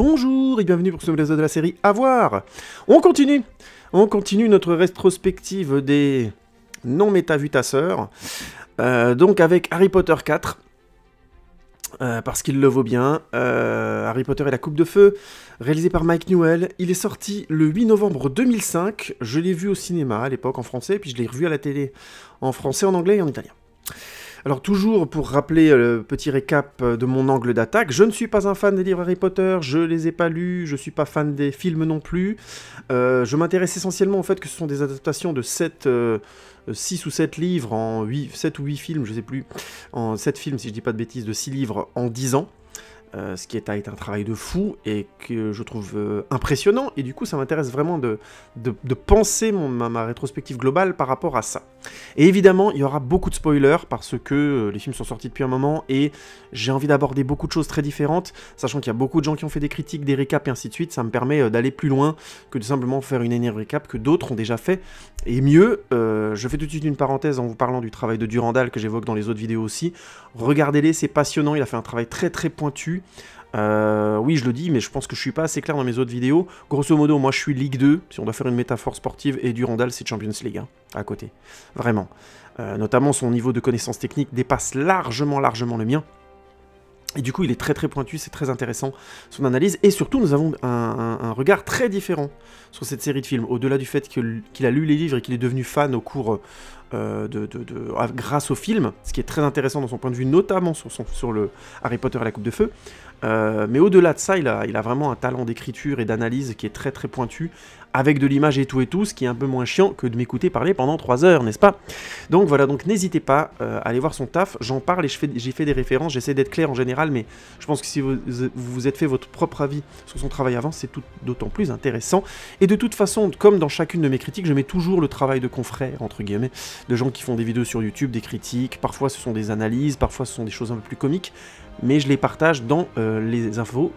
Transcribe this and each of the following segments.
Bonjour et bienvenue pour ce nouvel épisode de la série À voir. On continue notre rétrospective des non-méta vu ta sœur. Donc avec Harry Potter 4. Parce qu'il le vaut bien. Harry Potter et la Coupe de Feu, réalisé par Mike Newell. Il est sorti le 8 novembre 2005. Je l'ai vu au cinéma à l'époque en français, puis je l'ai revu à la télé en français, en anglais et en italien. Alors toujours pour rappeler le petit récap de mon angle d'attaque, je ne suis pas un fan des livres Harry Potter, je les ai pas lus, je suis pas fan des films non plus. Je m'intéresse essentiellement au fait que ce sont des adaptations de 6 ou 7 livres en 7 ou 8 films, je sais plus, en 7 films si je dis pas de bêtises, de 6 livres en 10 ans. Ce qui a été un travail de fou et que je trouve impressionnant, et du coup ça m'intéresse vraiment de penser ma rétrospective globale par rapport à ça. Et évidemment il y aura beaucoup de spoilers parce que les films sont sortis depuis un moment et j'ai envie d'aborder beaucoup de choses très différentes, sachant qu'il y a beaucoup de gens qui ont fait des critiques, des récaps et ainsi de suite. Ça me permet d'aller plus loin que de simplement faire une énième récap que d'autres ont déjà fait, et mieux. Je fais tout de suite une parenthèse en vous parlant du travail de Durandal que j'évoque dans les autres vidéos aussi. Regardez-les, c'est passionnant, il a fait un travail très très pointu. Oui, je le dis, mais je pense que je suis pas assez clair dans mes autres vidéos. Grosso modo, moi je suis Ligue 2, si on doit faire une métaphore sportive, et Durandal c'est Champions League, hein, à côté. Vraiment. Notamment son niveau de connaissance technique dépasse largement le mien. Et du coup, il est très très pointu, c'est très intéressant, son analyse. Et surtout, nous avons un regard très différent sur cette série de films. Au-delà du fait qu'il a lu les livres et qu'il est devenu fan au cours grâce au film, ce qui est très intéressant dans son point de vue, notamment sur le Harry Potter et la Coupe de Feu. Mais au-delà de ça, il a vraiment un talent d'écriture et d'analyse qui est très très pointu, avec de l'image et tout, ce qui est un peu moins chiant que de m'écouter parler pendant 3 heures, n'est-ce pas? Donc voilà, donc n'hésitez pas à aller voir son taf, j'en parle et j'ai fait des références, j'essaie d'être clair en général, mais je pense que si vous vous êtes fait votre propre avis sur son travail avant, c'est d'autant plus intéressant. Et de toute façon, comme dans chacune de mes critiques, je mets toujours le travail de confrères, entre guillemets, de gens qui font des vidéos sur YouTube, des critiques, parfois ce sont des analyses, parfois ce sont des choses un peu plus comiques, mais je les partage dans les infos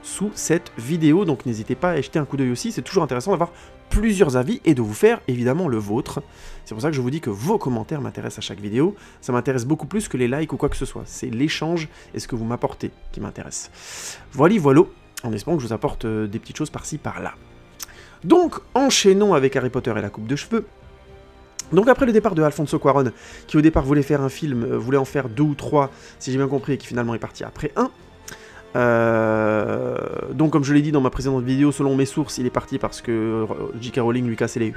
sous cette vidéo, donc n'hésitez pas à y jeter un coup d'œil aussi, c'est toujours intéressant d'avoir plusieurs avis et de vous faire évidemment le vôtre. C'est pour ça que je vous dis que vos commentaires m'intéressent à chaque vidéo, ça m'intéresse beaucoup plus que les likes ou quoi que ce soit, c'est l'échange et ce que vous m'apportez qui m'intéresse. Voilà, en espérant que je vous apporte des petites choses par-ci par-là. Donc, enchaînons avec Harry Potter et la Coupe de Cheveux. Donc après le départ de Alfonso Cuarón, qui au départ voulait faire un film, voulait en faire 2 ou 3, si j'ai bien compris, et qui finalement est parti après 1. Donc comme je l'ai dit dans ma précédente vidéo, selon mes sources, il est parti parce que J.K. Rowling lui cassait les...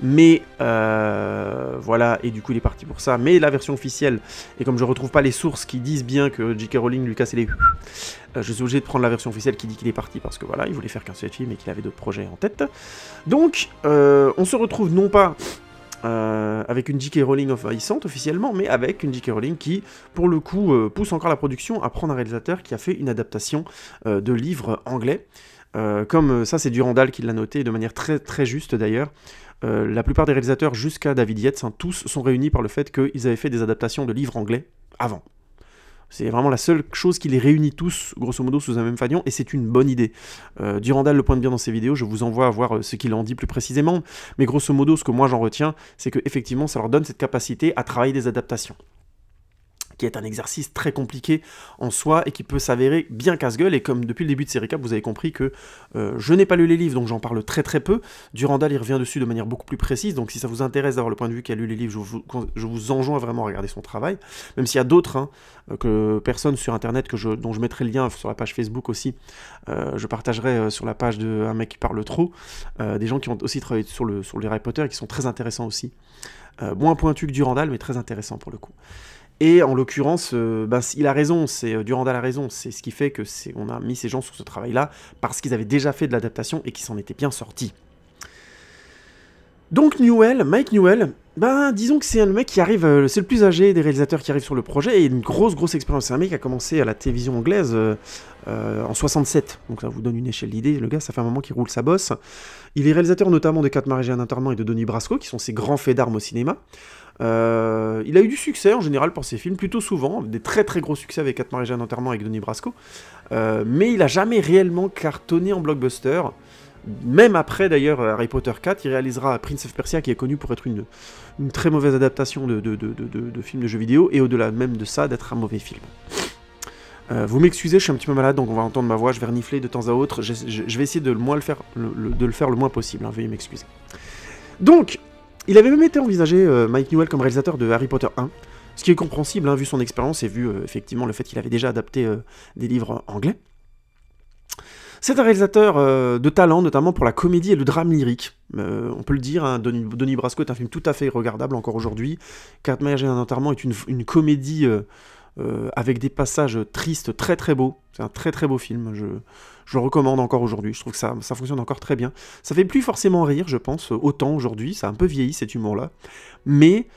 Mais voilà, et du coup il est parti pour ça. Mais la version officielle, et comme je retrouve pas les sources qui disent bien que J.K. Rowling lui cassait les... je suis obligé de prendre la version officielle qui dit qu'il est parti parce que voilà, il voulait faire qu'un seul film et qu'il avait d'autres projets en tête. Donc on se retrouve non pas... avec une J.K. Rowling envahissante officiellement, mais avec une J.K. Rowling qui, pour le coup, pousse encore la production à prendre un réalisateur qui a fait une adaptation de livres anglais. Comme ça, c'est Durandal qui l'a noté, de manière très très juste d'ailleurs. La plupart des réalisateurs, jusqu'à David Yates, hein, tous sont réunis par le fait qu'ils avaient fait des adaptations de livres anglais avant. C'est vraiment la seule chose qui les réunit tous, grosso modo, sous un même fanion, et c'est une bonne idée. Durandal le pointe bien dans ses vidéos, je vous envoie à voir ce qu'il en dit plus précisément, mais grosso modo, ce que moi j'en retiens, c'est qu'effectivement, ça leur donne cette capacité à travailler des adaptations, qui est un exercice très compliqué en soi et qui peut s'avérer bien casse-gueule. Et comme depuis le début de ces récaps, vous avez compris que je n'ai pas lu les livres, donc j'en parle très très peu. Durandal, il revient dessus de manière beaucoup plus précise, donc si ça vous intéresse d'avoir le point de vue qui a lu les livres, je vous enjoins vraiment à regarder son travail, même s'il y a d'autres personnes sur internet dont je mettrai le lien sur la page Facebook aussi, je partagerai sur la page de Un mec qui parle trop, des gens qui ont aussi travaillé sur les Harry Potter et qui sont très intéressants aussi. Moins pointu que Durandal, mais très intéressant pour le coup. Et en l'occurrence, il a raison, Durandal a raison, c'est ce qui fait que on a mis ces gens sur ce travail-là, parce qu'ils avaient déjà fait de l'adaptation et qu'ils s'en étaient bien sortis. Donc Mike Newell, disons que c'est un mec qui arrive, c'est le plus âgé des réalisateurs qui arrivent sur le projet, et une grosse expérience. C'est un mec qui a commencé à la télévision anglaise en 67, donc ça vous donne une échelle d'idée, le gars, ça fait un moment qu'il roule sa bosse. Il est réalisateur notamment de 4 mariages et un enterrement et de Donnie Brasco, qui sont ses grands faits d'armes au cinéma. Il a eu du succès en général pour ses films, plutôt souvent, des très très gros succès avec 4 mariages et un enterrement avec Donnie Brasco, mais il a jamais réellement cartonné en blockbuster. Même après d'ailleurs Harry Potter 4, il réalisera Prince of Persia, qui est connu pour être une très mauvaise adaptation de film de jeux vidéo, et au-delà même de ça, d'être un mauvais film. Vous m'excusez, je suis un petit peu malade, donc on va entendre ma voix, je vais renifler de temps à autre. Je vais essayer de le faire le moins possible, hein, veuillez m'excuser. Donc, il avait même été envisagé, Mike Newell, comme réalisateur de Harry Potter 1, ce qui est compréhensible, hein, vu son expérience et vu effectivement le fait qu'il avait déjà adapté des livres anglais. C'est un réalisateur de talent, notamment pour la comédie et le drame lyrique. On peut le dire, hein, Donnie Brasco est un film tout à fait regardable encore aujourd'hui. Quatre mariages et un enterrement est une comédie avec des passages tristes très très beaux. C'est un très très beau film, je le recommande encore aujourd'hui. Je trouve que ça fonctionne encore très bien. Ça fait plus forcément rire, je pense, autant aujourd'hui. Ça a un peu vieilli cet humour-là. Mais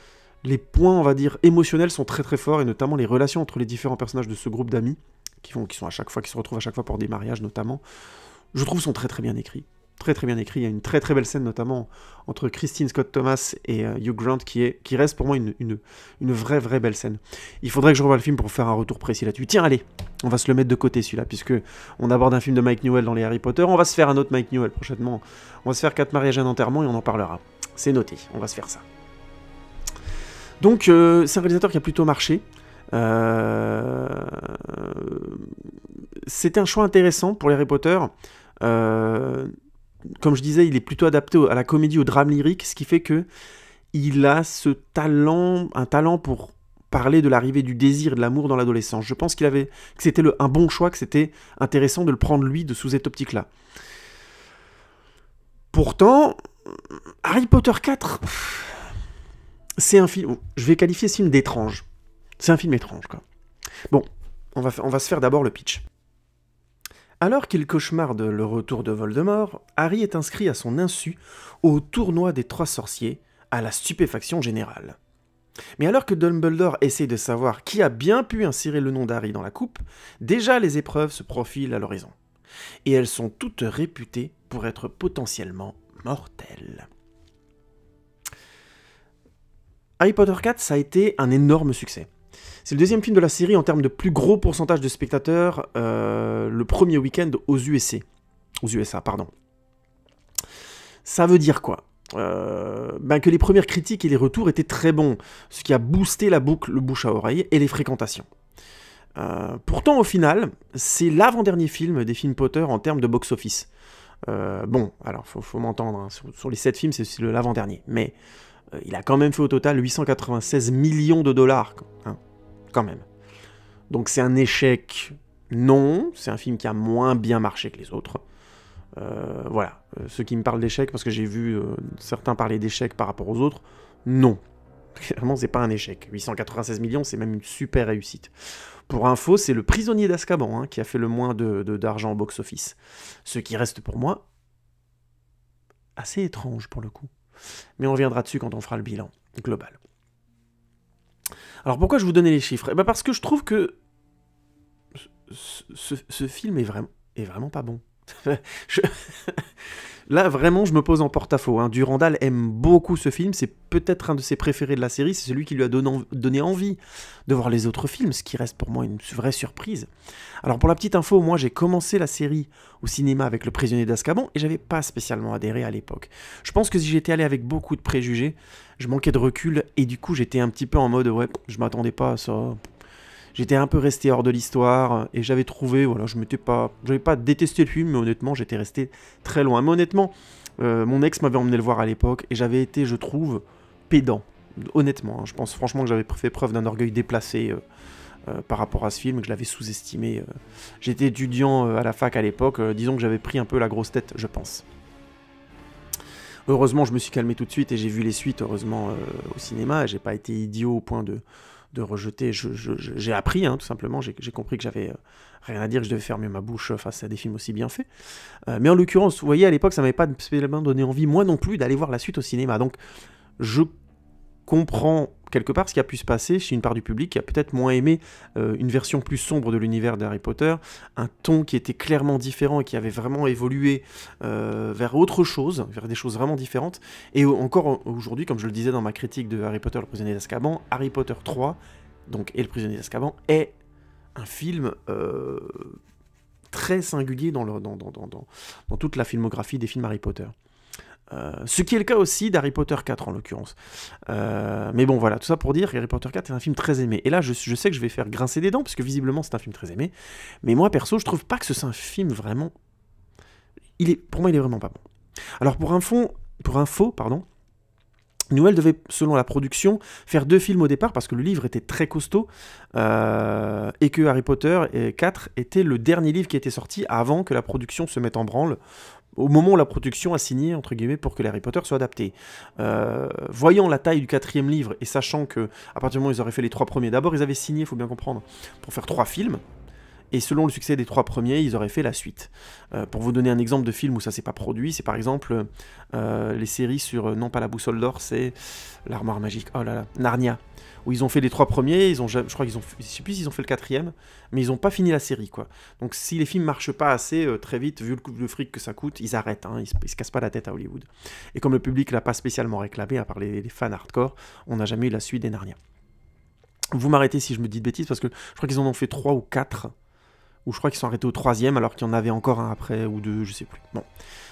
les points, on va dire, émotionnels sont très très forts, et notamment les relations entre les différents personnages de ce groupe d'amis, qui se retrouvent à chaque fois pour des mariages notamment, je trouve sont très très bien écrits. Très très bien écrits. Il y a une très très belle scène notamment entre Christine Scott Thomas et Hugh Grant qui reste pour moi une vraie belle scène. Il faudrait que je revoie le film pour faire un retour précis là-dessus. Tiens, allez, on va se le mettre de côté celui-là, puisque on aborde un film de Mike Newell dans les Harry Potter. On va se faire un autre Mike Newell prochainement. On va se faire 4 mariages et un enterrement et on en parlera. C'est noté, on va se faire ça. Donc c'est un réalisateur qui a plutôt marché. C'était un choix intéressant pour les Harry Potter. Comme je disais, il est plutôt adapté à la comédie, au drame lyrique, ce qui fait que il a un talent pour parler de l'arrivée du désir et de l'amour dans l'adolescence. Je pense que c'était un bon choix, que c'était intéressant de le prendre lui sous cette optique-là. Pourtant, Harry Potter 4, c'est un film, je vais qualifier ce film d'étrange. C'est un film étrange, quoi. Bon, on va se faire d'abord le pitch. Alors qu'il cauchemarde le retour de Voldemort, Harry est inscrit à son insu au tournoi des 3 sorciers, à la stupéfaction générale. Mais alors que Dumbledore essaie de savoir qui a bien pu insérer le nom d'Harry dans la coupe, déjà les épreuves se profilent à l'horizon. Et elles sont toutes réputées pour être potentiellement mortelles. Harry Potter 4, ça a été un énorme succès. C'est le deuxième film de la série en termes de plus gros pourcentage de spectateurs le premier week-end aux USA. Ça veut dire quoi ? Que les premières critiques et les retours étaient très bons, ce qui a boosté la boucle, le bouche à oreille et les fréquentations. Pourtant, au final, c'est l'avant-dernier film des films Potter en termes de box-office. Alors, faut m'entendre, hein, sur les 7 films, c'est l'avant-dernier. Mais il a quand même fait au total 896 millions de dollars. Hein, quand même. Donc c'est un échec, non. C'est un film qui a moins bien marché que les autres. Voilà. Ceux qui me parlent d'échec, parce que j'ai vu certains parler d'échec par rapport aux autres, non. Clairement, c'est pas un échec. 896 millions, c'est même une super réussite. Pour info, c'est Le Prisonnier d'Azkaban qui a fait le moins d'argent au box-office. Ce qui reste pour moi assez étrange pour le coup. Mais on reviendra dessus quand on fera le bilan global. Alors pourquoi je vous donnais les chiffres ? Parce que je trouve que ce film est vraiment pas bon. Là, vraiment, je me pose en porte-à-faux. Durandal aime beaucoup ce film, c'est peut-être un de ses préférés de la série, c'est celui qui lui a donné envie de voir les autres films, ce qui reste pour moi une vraie surprise. Alors pour la petite info, moi j'ai commencé la série au cinéma avec Le Prisonnier d'Azkaban et j'avais pas spécialement adhéré à l'époque. Je pense que si j'étais allé avec beaucoup de préjugés, je manquais de recul et du coup j'étais un petit peu en mode ouais, je m'attendais pas à ça. J'étais un peu resté hors de l'histoire et j'avais trouvé, voilà, j'avais pas détesté le film, mais honnêtement, j'étais resté très loin. Mais honnêtement, mon ex m'avait emmené le voir à l'époque et j'avais été, je trouve, pédant. Honnêtement, je pense franchement que j'avais fait preuve d'un orgueil déplacé par rapport à ce film, que je l'avais sous-estimé. J'étais étudiant à la fac à l'époque, disons que j'avais pris un peu la grosse tête, je pense. Heureusement, je me suis calmé tout de suite et j'ai vu les suites, heureusement, au cinéma. J'ai pas été idiot au point de rejeter, j'ai appris, tout simplement, j'ai compris que j'avais rien à dire, que je devais fermer ma bouche face à des films aussi bien faits. Mais en l'occurrence, vous voyez, à l'époque, ça m'avait pas spécialement donné envie, moi non plus, d'aller voir la suite au cinéma. Donc, je comprends quelque part ce qui a pu se passer chez une part du public qui a peut-être moins aimé une version plus sombre de l'univers d'Harry Potter, un ton qui était clairement différent et qui avait vraiment évolué vers autre chose, vers des choses vraiment différentes. Et encore aujourd'hui, comme je le disais dans ma critique de Harry Potter, le prisonnier d'Azkaban, Harry Potter 3 et le prisonnier d'Azkaban est un film très singulier dans toute la filmographie des films Harry Potter. Ce qui est le cas aussi d'Harry Potter 4 en l'occurrence. Mais bon voilà, tout ça pour dire qu'Harry Potter 4 est un film très aimé. Et là je sais que je vais faire grincer des dents, parce que visiblement c'est un film très aimé. Mais moi perso, je trouve pas que c'est un film vraiment... Pour moi il est vraiment pas bon. Alors pour info, pardon, Newell devait, selon la production, faire 2 films au départ, parce que le livre était très costaud, et que Harry Potter 4 était le dernier livre qui était sorti avant que la production se mette en branle, au moment où la production a signé, entre guillemets, pour que les Harry Potter soient adaptés. Voyant la taille du 4e livre, et sachant que à partir du moment où ils auraient fait les 3 premiers, d'abord ils avaient signé, il faut bien comprendre, pour faire 3 films, et selon le succès des 3 premiers, ils auraient fait la suite. Pour vous donner un exemple de film où ça s'est pas produit, c'est par exemple les séries sur, non pas la boussole d'or, c'est l'armoire magique, oh là là, Narnia, où ils ont fait les 3 premiers, je crois qu'ils ont, je sais plus s'ils ont fait le 4e, mais ils ont pas fini la série, quoi. Donc si les films marchent pas assez très vite, vu le fric que ça coûte, ils arrêtent, hein, ils se cassent pas la tête à Hollywood. Et comme le public l'a pas spécialement réclamé, à part les fans hardcore, on n'a jamais eu la suite des Narnia. Vous m'arrêtez si je me dis de bêtises, parce que je crois qu'ils en ont fait 3 ou 4, ou je crois qu'ils sont arrêtés au 3e, alors qu'il y en avait encore un après, ou 2, je sais plus. Bon.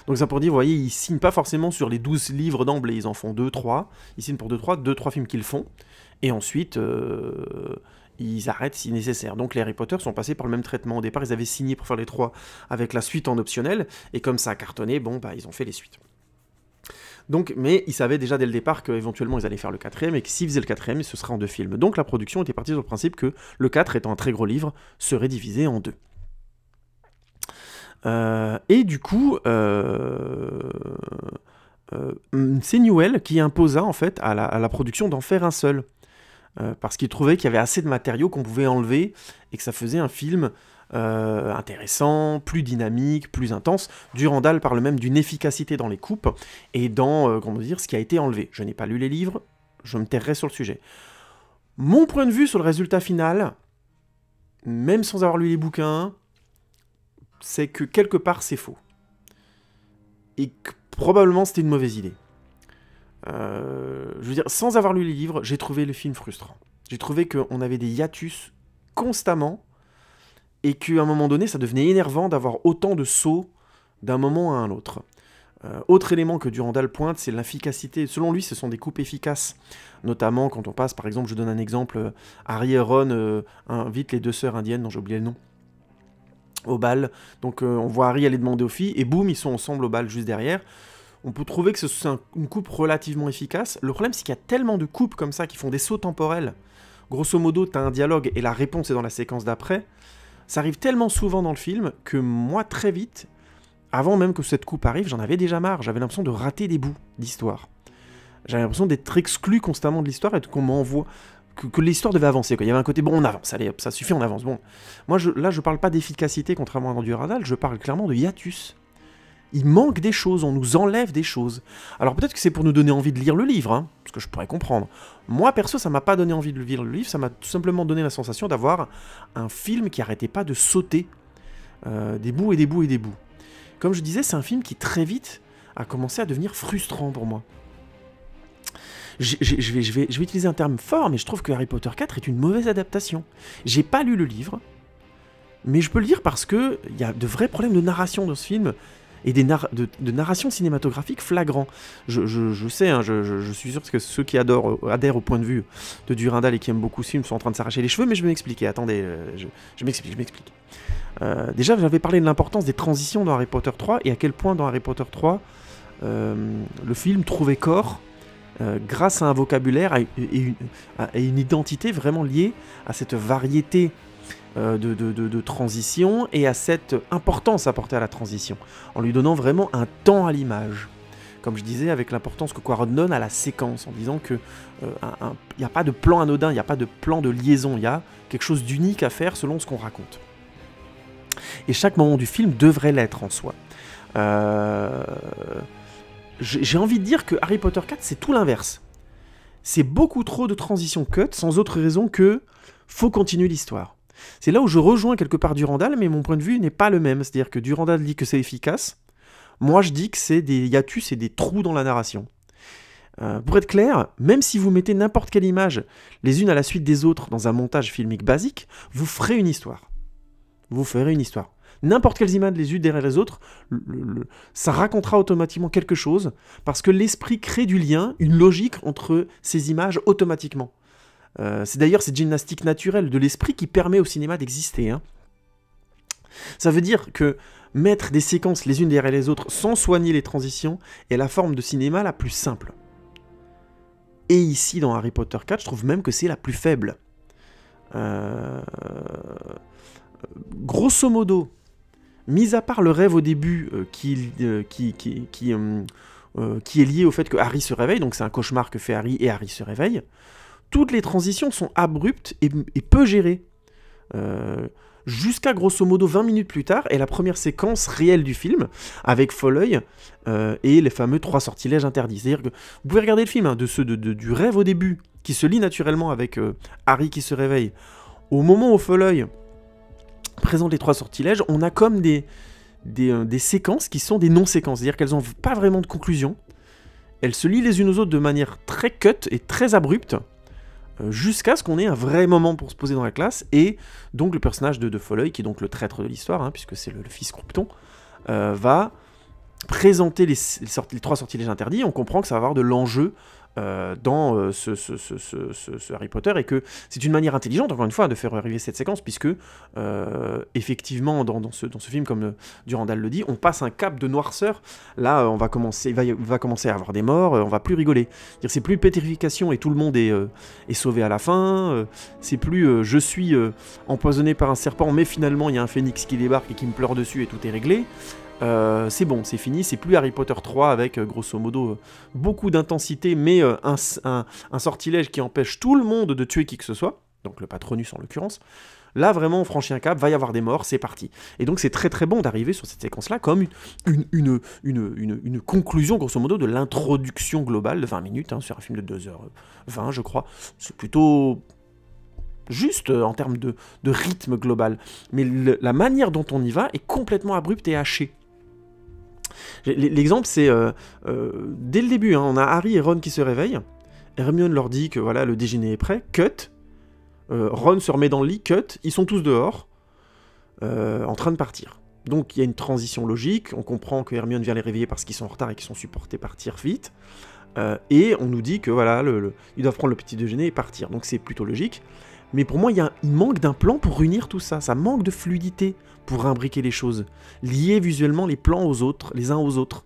Donc ça pour dire, vous voyez, ils signent pas forcément sur les 12 livres d'emblée, ils en font 2, 3, ils signent pour 2, 3 films qu'ils font, et ensuite, ils arrêtent si nécessaire. Donc les Harry Potter sont passés par le même traitement. Au départ, ils avaient signé pour faire les 3 avec la suite en optionnel, et comme ça a cartonné, bon, bah ils ont fait les suites. Donc, mais ils savaient déjà dès le départ qu'éventuellement ils allaient faire le 4e, et que s'ils faisaient le 4e, ce serait en 2 films. Donc la production était partie sur le principe que le 4, étant un très gros livre, serait divisé en 2. Et du coup, c'est Newell qui imposa en fait à la production d'en faire un seul. Parce qu'il trouvait qu'il y avait assez de matériaux qu'on pouvait enlever, et que ça faisait un film intéressant, plus dynamique, plus intense. Durandal parle même d'une efficacité dans les coupes et dans comment dire, ce qui a été enlevé. Je n'ai pas lu les livres, je me tairai sur le sujet. Mon point de vue sur le résultat final, même sans avoir lu les bouquins, c'est que quelque part c'est faux. Et que probablement c'était une mauvaise idée. Je veux dire, sans avoir lu les livres, j'ai trouvé le film frustrant. J'ai trouvé qu'on avait des hiatus constamment, et qu'à un moment donné, ça devenait énervant d'avoir autant de sauts d'un moment à un autre. Autre élément que Durandal pointe, c'est l'efficacité. Selon lui, ce sont des coupes efficaces. Notamment quand on passe, par exemple, je donne un exemple, Harry et Ron invitent les 2 sœurs indiennes, dont j'ai oublié le nom, au bal. Donc on voit Harry aller demander aux filles, et boum, ils sont ensemble au bal juste derrière. On peut trouver que c'est une coupe relativement efficace. Le problème, c'est qu'il y a tellement de coupes comme ça qui font des sauts temporels. Grosso modo, t'as un dialogue et la réponse est dans la séquence d'après. Ça arrive tellement souvent dans le film que moi, très vite, avant même que cette coupe arrive, j'en avais déjà marre. J'avais l'impression de rater des bouts d'histoire. J'avais l'impression d'être exclu constamment de l'histoire et qu'on m'envoie... Que l'histoire devait avancer, quoi. Il y avait un côté, bon, on avance, allez, hop, ça suffit, on avance. Bon, moi, là, je parle pas d'efficacité, contrairement à Durandal, je parle clairement de hiatus. Il manque des choses, on nous enlève des choses. Alors peut-être que c'est pour nous donner envie de lire le livre, hein, parce que je pourrais comprendre. Moi, perso, ça m'a pas donné envie de lire le livre, ça m'a tout simplement donné la sensation d'avoir un film qui arrêtait pas de sauter des bouts et des bouts et des bouts. Comme je disais, c'est un film qui très vite a commencé à devenir frustrant pour moi. Je vais utiliser un terme fort, mais je trouve que Harry Potter 4 est une mauvaise adaptation. J'ai pas lu le livre, mais je peux le dire parce qu'il y a de vrais problèmes de narration dans ce film, et de narration cinématographique flagrant. Je sais, hein, je suis sûr que ceux qui adhèrent au point de vue de Durandal et qui aiment beaucoup ce film sont en train de s'arracher les cheveux, mais je vais m'expliquer. Attendez, je m'explique. Déjà, j'avais parlé de l'importance des transitions dans Harry Potter 3, et à quel point dans Harry Potter 3, le film trouvait corps grâce à un vocabulaire et une identité vraiment liée à cette variété de transition et à cette importance apportée à la transition, en lui donnant vraiment un temps à l'image. Comme je disais, avec l'importance que Quaron donne à la séquence, en disant que il n'y a pas de plan anodin, il n'y a pas de plan de liaison, il y a quelque chose d'unique à faire selon ce qu'on raconte. Et chaque moment du film devrait l'être en soi. J'ai envie de dire que Harry Potter 4, c'est tout l'inverse. C'est beaucoup trop de transitions cut, sans autre raison que faut continuer l'histoire. C'est là où je rejoins quelque part Durandal, mais mon point de vue n'est pas le même. C'est-à-dire que Durandal dit que c'est efficace, moi je dis que c'est des hiatus et des trous dans la narration. Pour être clair, même si vous mettez n'importe quelle image les unes à la suite des autres dans un montage filmique basique, vous ferez une histoire. Vous ferez une histoire. n'importe quelles images les unes derrière les autres, ça racontera automatiquement quelque chose, parce que l'esprit crée du lien, une logique entre ces images automatiquement. C'est d'ailleurs cette gymnastique naturelle de l'esprit qui permet au cinéma d'exister, hein. Ça veut dire que mettre des séquences les unes derrière les autres sans soigner les transitions est la forme de cinéma la plus simple. Et ici, dans Harry Potter 4, je trouve même que c'est la plus faible. Grosso modo, mis à part le rêve au début qui est lié au fait que Harry se réveille, donc c'est un cauchemar que fait Harry et Harry se réveille, toutes les transitions sont abruptes et peu gérées. Jusqu'à grosso modo 20 minutes plus tard, et la première séquence réelle du film, avec Folleuil et les fameux 3 sortilèges interdits. C'est-à-dire que vous pouvez regarder le film hein, du rêve au début, qui se lie naturellement avec Harry qui se réveille. Au moment où Folleuil présente les 3 sortilèges, on a comme des séquences qui sont des non-séquences, c'est-à-dire qu'elles n'ont pas vraiment de conclusion. Elles se lient les unes aux autres de manière très cut et très abrupte, jusqu'à ce qu'on ait un vrai moment pour se poser dans la classe, et donc le personnage de Folleuil, qui est donc le traître de l'histoire, hein, puisque c'est le fils Croupton, va présenter les 3 sortilèges interdits. On comprend que ça va avoir de l'enjeu dans ce Harry Potter, et que c'est une manière intelligente, encore une fois, de faire arriver cette séquence, puisque effectivement, dans ce film, comme Durandal le dit, on passe un cap de noirceur. Là, il va commencer à avoir des morts, on va plus rigoler. C'est plus pétrification et tout le monde est sauvé à la fin, c'est plus je suis empoisonné par un serpent, mais finalement il y a un phénix qui débarque et qui me pleure dessus et tout est réglé. C'est bon, c'est fini, c'est plus Harry Potter 3 avec grosso modo beaucoup d'intensité, mais un sortilège qui empêche tout le monde de tuer qui que ce soit, donc le Patronus en l'occurrence. Là vraiment on franchit un cap, va y avoir des morts, c'est parti. Et donc c'est très très bon d'arriver sur cette séquence là comme une conclusion grosso modo de l'introduction globale de 20 minutes, hein, sur un film de 2h20 je crois. C'est plutôt juste en termes de rythme global, mais la manière dont on y va est complètement abrupte et hachée. L'exemple, c'est dès le début, hein, on a Harry et Ron qui se réveillent. Hermione leur dit que voilà, le déjeuner est prêt. Cut. Ron se remet dans le lit. Cut. Ils sont tous dehors, en train de partir. Donc il y a une transition logique. On comprend que Hermione vient les réveiller parce qu'ils sont en retard et qu'ils sont supportés partir vite. Et on nous dit que voilà, ils doivent prendre le petit déjeuner et partir. Donc c'est plutôt logique. Mais pour moi, il manque d'un plan pour réunir tout ça. Ça manque de fluidité pour imbriquer les choses. Lier visuellement les plans aux autres, les uns aux autres.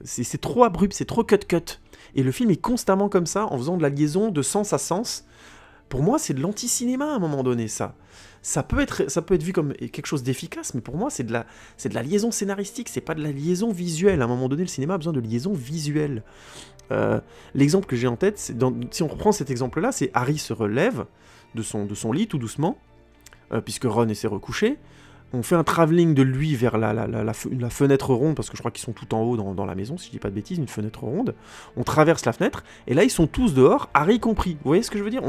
C'est trop abrupt, c'est trop cut-cut. Et le film est constamment comme ça, en faisant de la liaison de sens à sens. Pour moi, c'est de l'anti-cinéma à un moment donné, ça. Ça peut être vu comme quelque chose d'efficace, mais pour moi, c'est de la liaison scénaristique, c'est pas de la liaison visuelle. À un moment donné, le cinéma a besoin de liaison visuelle. L'exemple que j'ai en tête, si on reprend cet exemple-là, c'est Harry se relève de son lit tout doucement, puisque Ron essaie de recoucher. On fait un travelling de lui vers la fenêtre ronde, parce que je crois qu'ils sont tout en haut dans la maison, si je dis pas de bêtises, une fenêtre ronde. On traverse la fenêtre, et là ils sont tous dehors, Harry compris. Vous voyez ce que je veux dire ?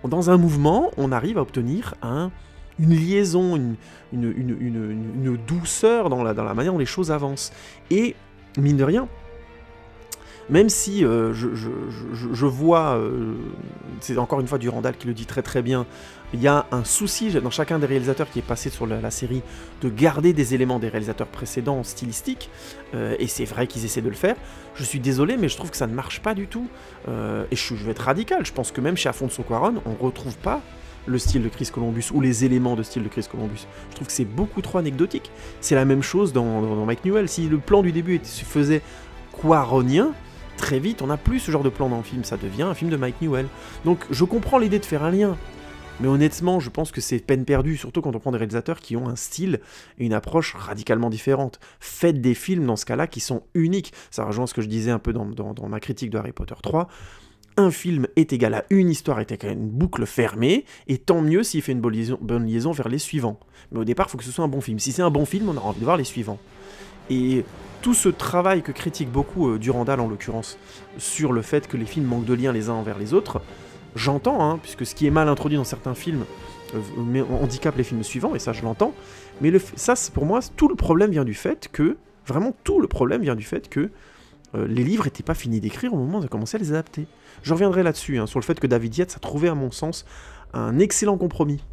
Dans un mouvement, on arrive à obtenir une liaison, une douceur dans la manière dont les choses avancent. Et, mine de rien, même si je vois, c'est encore une fois Durandal qui le dit très très bien, il y a un souci dans chacun des réalisateurs qui est passé sur la série de garder des éléments des réalisateurs précédents stylistiques, et c'est vrai qu'ils essaient de le faire. Je suis désolé, mais je trouve que ça ne marche pas du tout, et je vais être radical, je pense que même chez Afonso Cuarón, on ne retrouve pas le style de Chris Columbus, ou les éléments de style de Chris Columbus. Je trouve que c'est beaucoup trop anecdotique. C'est la même chose dans Mike Newell. Si le plan du début se faisait cuaronien, très vite, on n'a plus ce genre de plan dans le film, ça devient un film de Mike Newell. Donc je comprends l'idée de faire un lien, mais honnêtement, je pense que c'est peine perdue, surtout quand on prend des réalisateurs qui ont un style et une approche radicalement différente. Faites des films, dans ce cas-là, qui sont uniques. Ça rejoint ce que je disais un peu dans ma critique de Harry Potter 3. Un film est égal à une histoire, est égal à une boucle fermée, et tant mieux s'il fait une bonne liaison vers les suivants. Mais au départ, il faut que ce soit un bon film. Si c'est un bon film, on aura envie de voir les suivants. Et tout ce travail que critique beaucoup Durandal en l'occurrence, sur le fait que les films manquent de lien les uns envers les autres, j'entends, hein, puisque ce qui est mal introduit dans certains films handicape les films suivants, et ça je l'entends, mais ça pour moi, tout le problème vient du fait que, vraiment tout le problème vient du fait que les livres n'étaient pas finis d'écrire au moment de commencer à les adapter. Je reviendrai là-dessus, hein, sur le fait que David Yates a trouvé à mon sens un excellent compromis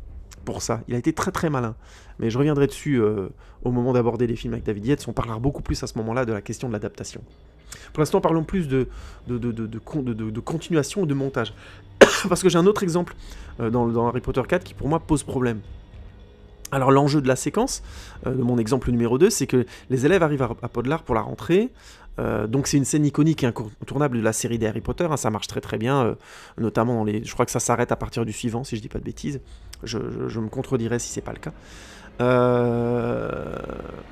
pour ça. Il a été très très malin. Mais je reviendrai dessus au moment d'aborder les films avec David Yates. On parlera beaucoup plus à ce moment-là de la question de l'adaptation. Pour l'instant, parlons plus de continuation ou de montage. Parce que j'ai un autre exemple dans Harry Potter 4 qui pour moi pose problème. Alors l'enjeu de la séquence, de mon exemple numéro 2, c'est que les élèves arrivent à Poudlard pour la rentrée. Donc c'est une scène iconique et incontournable de la série des Harry Potter, hein, ça marche très très bien, notamment dans les... Je crois que ça s'arrête à partir du suivant, si je dis pas de bêtises. Je me contredirai si c'est pas le cas.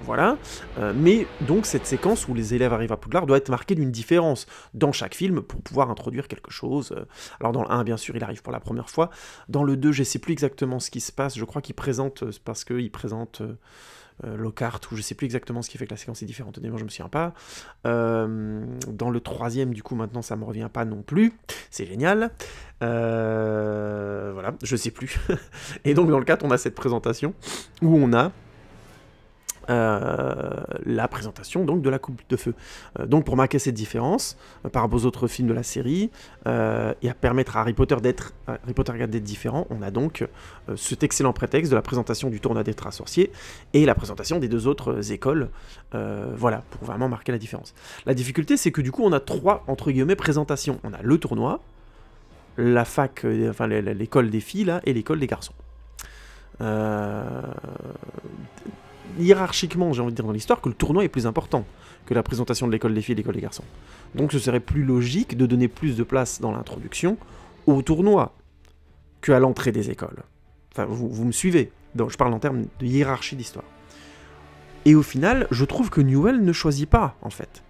Voilà. Mais donc cette séquence où les élèves arrivent à Poudlard doit être marquée d'une différence dans chaque film pour pouvoir introduire quelque chose. Alors dans le 1, bien sûr, il arrive pour la première fois. Dans le 2, je sais plus exactement ce qui se passe. Je crois qu'il présente, parce qu'il présente Lockhart, ou je sais plus exactement ce qui fait que la séquence est différente. Honnêtement, je me souviens pas. Dans le 3e, du coup, maintenant, ça me revient pas non plus. C'est génial. Voilà, je sais plus. Et donc, dans le 4, on a cette présentation où on a la présentation donc de la coupe de feu. Donc pour marquer cette différence par rapport aux autres films de la série et à permettre à Harry Potter 4 d'être différent, on a donc cet excellent prétexte de la présentation du tournoi des traits sorciers et la présentation des 2 autres écoles, voilà, pour vraiment marquer la différence. La difficulté, c'est que du coup on a 3 entre guillemets présentations. On a le tournoi, la fac, enfin l'école des filles là, et l'école des garçons. Hiérarchiquement, j'ai envie de dire dans l'histoire, que le tournoi est plus important que la présentation de l'école des filles et de l'école des garçons. Donc ce serait plus logique de donner plus de place dans l'introduction au tournoi qu'à l'entrée des écoles. Enfin, vous me suivez. Donc, je parle en termes de hiérarchie d'histoire. Et au final, je trouve que Newell ne choisit pas, en fait.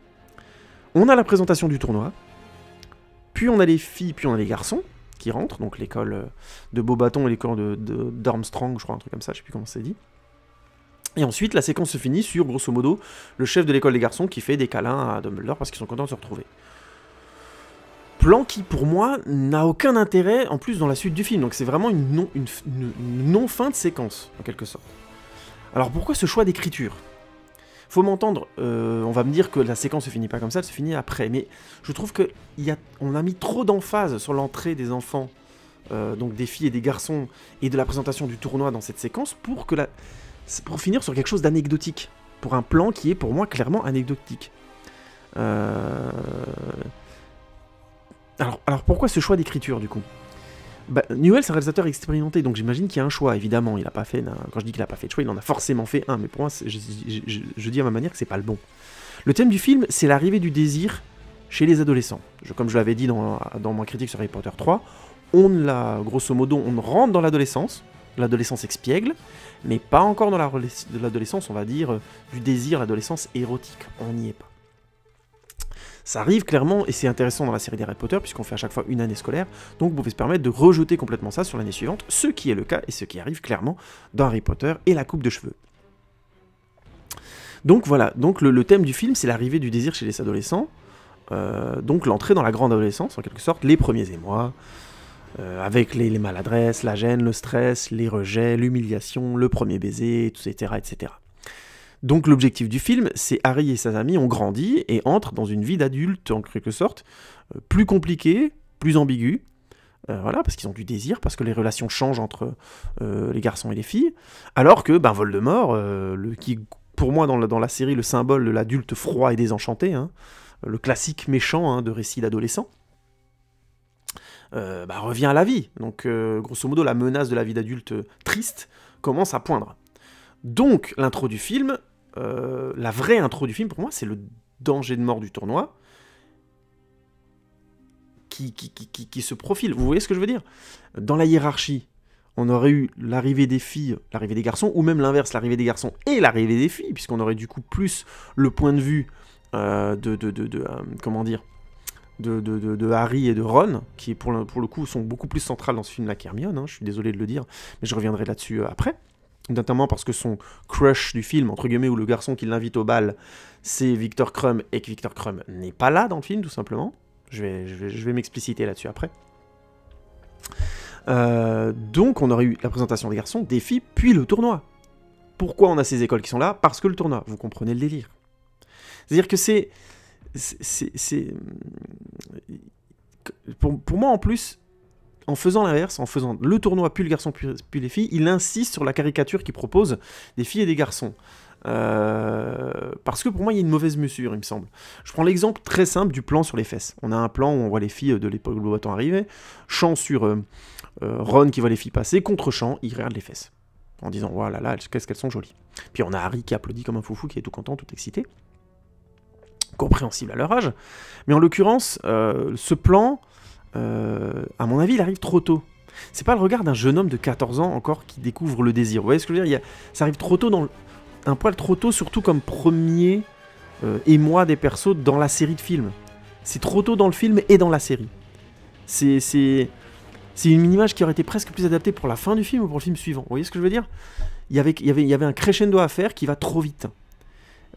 On a la présentation du tournoi, puis on a les filles, puis on a les garçons qui rentrent, donc l'école de Beauxbatons et l'école d'Armstrong, je crois, un truc comme ça, je sais plus comment c'est dit. Et ensuite, la séquence se finit sur, grosso modo, le chef de l'école des garçons qui fait des câlins à Dumbledore parce qu'ils sont contents de se retrouver. Plan qui, pour moi, n'a aucun intérêt, en plus, dans la suite du film. Donc c'est vraiment une non-fin de séquence, en quelque sorte. Alors pourquoi ce choix d'écriture ? Faut m'entendre, on va me dire que la séquence se finit pas comme ça, elle se finit après. Mais je trouve qu'on a mis trop d'emphase sur l'entrée des enfants, donc des filles et des garçons, et de la présentation du tournoi dans cette séquence, pour finir sur quelque chose d'anecdotique, pour un plan qui est pour moi clairement anecdotique. Alors pourquoi ce choix d'écriture du coup ? Newell c'est un réalisateur expérimenté, donc j'imagine qu'il y a un choix, évidemment. Il a pas fait, quand je dis qu'il n'a pas fait de choix, il en a forcément fait un, mais pour moi, je dis à ma manière que c'est pas le bon. Le thème du film, c'est l'arrivée du désir chez les adolescents. Comme je l'avais dit dans ma critique sur Harry Potter 3, grosso modo, on rentre dans l'adolescence expiègle, mais pas encore dans l'adolescence, on va dire, du désir, l'adolescence érotique. On n'y est pas. Ça arrive clairement, et c'est intéressant dans la série des Harry Potter, puisqu'on fait à chaque fois une année scolaire, donc vous pouvez se permettre de rejeter complètement ça sur l'année suivante, ce qui est le cas, et ce qui arrive clairement dans Harry Potter et la coupe de cheveux. Donc voilà, donc le thème du film, c'est l'arrivée du désir chez les adolescents, donc l'entrée dans la grande adolescence, en quelque sorte, les premiers émois, avec les maladresses, la gêne, le stress, les rejets, l'humiliation, le premier baiser, etc., etc. Donc l'objectif du film, c'est Harry et ses amis ont grandi et entrent dans une vie d'adulte, en quelque sorte, plus compliquée, plus ambiguë, voilà, parce qu'ils ont du désir, parce que les relations changent entre les garçons et les filles, alors que Voldemort, qui pour moi dans la série le symbole de l'adulte froid et désenchanté, hein, le classique méchant de récit d'adolescent, revient à la vie. Donc grosso modo la menace de la vie d'adulte triste commence à poindre. Donc l'intro du film, la vraie intro du film pour moi, c'est le danger de mort du tournoi qui se profile. Vous voyez ce que je veux dire ? Dans la hiérarchie, on aurait eu l'arrivée des filles, l'arrivée des garçons, ou même l'inverse, l'arrivée des garçons et l'arrivée des filles, puisqu'on aurait du coup plus le point de vue de Harry et de Ron, qui pour le coup sont beaucoup plus centrales dans ce film-là qu'Hermione, je suis désolé de le dire, mais je reviendrai là-dessus après. Notamment parce que son crush du film, entre guillemets, ou le garçon qui l'invite au bal, c'est Victor Krum, et que Victor Krum n'est pas là dans le film, tout simplement. Je vais m'expliciter là-dessus après. Donc on aurait eu la présentation des garçons, des filles, puis le tournoi. Pourquoi on a ces écoles qui sont là ? Parce que le tournoi. Vous comprenez le délire. C'est-à-dire que pour moi, en plus, en faisant l'inverse, en faisant le tournoi puis le garçon puis les filles, il insiste sur la caricature qu'il propose des filles et des garçons. Parce que pour moi, il y a une mauvaise mesure, il me semble. Je prends l'exemple très simple du plan sur les fesses. On a un plan où on voit les filles de l'époque où Bobaton arriver, Chant sur Ron qui voit les filles passer, contre Chant, il regarde les fesses. En disant, voilà, là, qu'est-ce qu'elles sont jolies. Puis on a Harry qui applaudit comme un foufou, qui est tout content, tout excité. Compréhensible à leur âge. Mais en l'occurrence, ce plan, à mon avis, il arrive trop tôt. C'est pas le regard d'un jeune homme de 14 ans encore qui découvre le désir. Vous voyez ce que je veux dire? Ça arrive trop tôt, un poil trop tôt, surtout comme premier émoi des persos dans la série de films. C'est trop tôt dans le film et dans la série. C'est une image qui aurait été presque plus adaptée pour la fin du film ou pour le film suivant. Vous voyez ce que je veux dire? Il y avait un crescendo à faire qui va trop vite.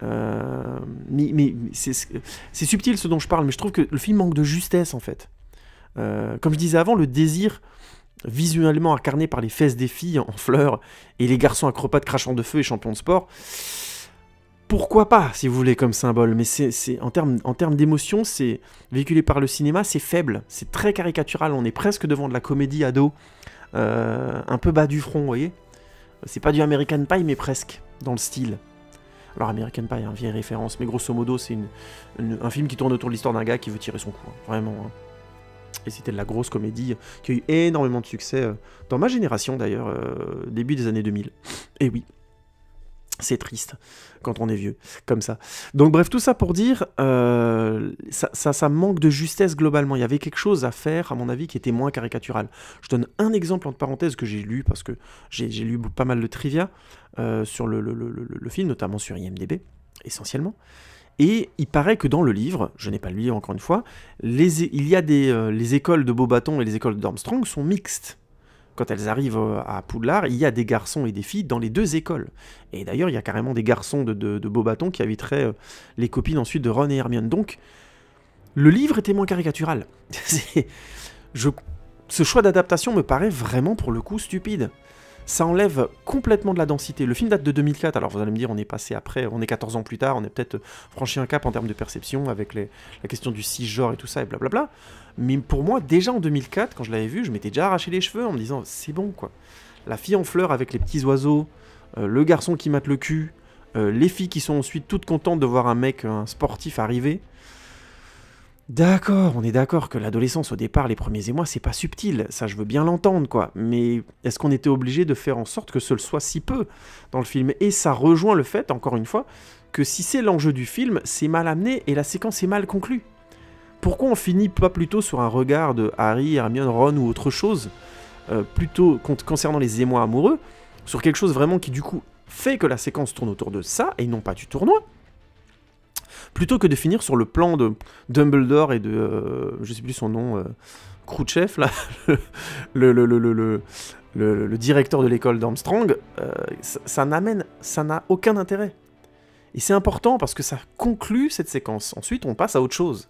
Mais c'est subtil ce dont je parle, mais je trouve que le film manque de justesse en fait. Comme je disais avant, le désir visuellement incarné par les fesses des filles en fleurs et les garçons acrobates crachant de feu et champions de sport, pourquoi pas, si vous voulez, comme symbole, mais en termes d'émotion, c'est véhiculé par le cinéma, c'est faible, c'est très caricatural, on est presque devant de la comédie ado, un peu bas du front, vous voyez. C'est pas du American Pie, mais presque, dans le style. Alors American Pie, hein, vieille référence, mais grosso modo, c'est un film qui tourne autour de l'histoire d'un gars qui veut tirer son coup, hein, vraiment. Hein. Et c'était de la grosse comédie qui a eu énormément de succès dans ma génération d'ailleurs, début des années 2000. Et oui, c'est triste quand on est vieux, comme ça. Donc bref, tout ça pour dire, ça manque de justesse globalement. Il y avait quelque chose à faire, à mon avis, qui était moins caricatural. Je donne un exemple entre parenthèses que j'ai lu, parce que j'ai lu pas mal de trivia sur le film, notamment sur IMDb, essentiellement. Et il paraît que dans le livre, je n'ai pas lu encore une fois, les écoles de Beauxbatons et les écoles d'Armstrong sont mixtes. Quand elles arrivent à Poudlard, il y a des garçons et des filles dans les deux écoles. Et d'ailleurs, il y a carrément des garçons de Beauxbatons qui inviteraient les copines ensuite de Ron et Hermione. Donc, le livre était moins caricatural. Ce choix d'adaptation me paraît vraiment, pour le coup, stupide. Ça enlève complètement de la densité. Le film date de 2004, alors vous allez me dire, on est passé après, on est 14 ans plus tard, on est peut-être franchi un cap en termes de perception avec la question du cisgenre et tout ça, et blablabla. Mais pour moi, déjà en 2004, quand je l'avais vu, je m'étais déjà arraché les cheveux en me disant, c'est bon quoi. La fille en fleurs avec les petits oiseaux, le garçon qui mate le cul, les filles qui sont ensuite toutes contentes de voir un sportif arriver. D'accord, on est d'accord que l'adolescence au départ, les premiers émois, c'est pas subtil, ça je veux bien l'entendre quoi, mais est-ce qu'on était obligé de faire en sorte que ce le soit si peu dans le film? Et ça rejoint le fait, encore une fois, que si c'est l'enjeu du film, c'est mal amené et la séquence est mal conclue. Pourquoi on finit pas plutôt sur un regard de Harry, Hermione, Ron ou autre chose, plutôt concernant les émois amoureux, sur quelque chose vraiment qui du coup fait que la séquence tourne autour de ça et non pas du tournoi? Plutôt que de finir sur le plan de Dumbledore et de, je sais plus son nom, Khrouchtchev, là, le directeur de l'école d'Armstrong, ça n'a aucun intérêt. Et c'est important parce que ça conclut cette séquence. Ensuite, on passe à autre chose.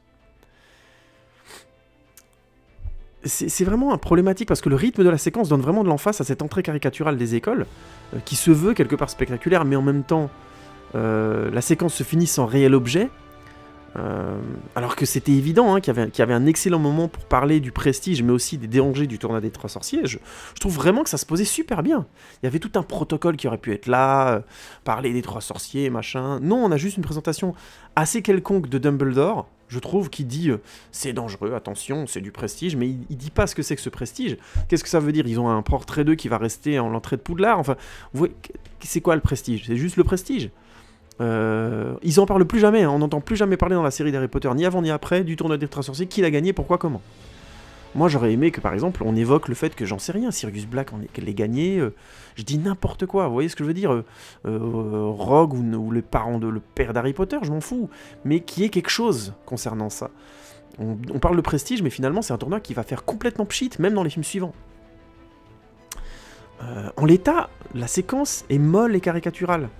C'est vraiment un problématique parce que le rythme de la séquence donne vraiment de l'emphase à cette entrée caricaturale des écoles, qui se veut quelque part spectaculaire, mais en même temps, la séquence se finit sans réel objet, alors que c'était évident hein, qu'il y avait un excellent moment pour parler du prestige, mais aussi des dangers du tournoi des trois sorciers. Je trouve vraiment que ça se posait super bien. Il y avait tout un protocole qui aurait pu être là, parler des trois sorciers, machin. Non, on a juste une présentation assez quelconque de Dumbledore, je trouve, qui dit c'est dangereux, attention, c'est du prestige, mais il dit pas ce que c'est que ce prestige. Qu'est-ce que ça veut dire? Ils ont un portrait d'eux qui va rester en l'entrée de Poudlard. Enfin, vous voyez, c'est quoi le prestige? C'est juste le prestige. Ils en parlent plus jamais, hein. On n'entend plus jamais parler dans la série d'Harry Potter, ni avant ni après, du tournoi des trois sorciers, qui l'a gagné, pourquoi, comment. Moi j'aurais aimé que par exemple on évoque le fait que j'en sais rien, Sirius Black l'ait gagné, je dis n'importe quoi, vous voyez ce que je veux dire, Rogue ou le père d'Harry Potter, je m'en fous, mais qu'il y ait quelque chose concernant ça. On parle de prestige, mais finalement c'est un tournoi qui va faire complètement pchit, même dans les films suivants. En l'état, la séquence est molle et caricaturale.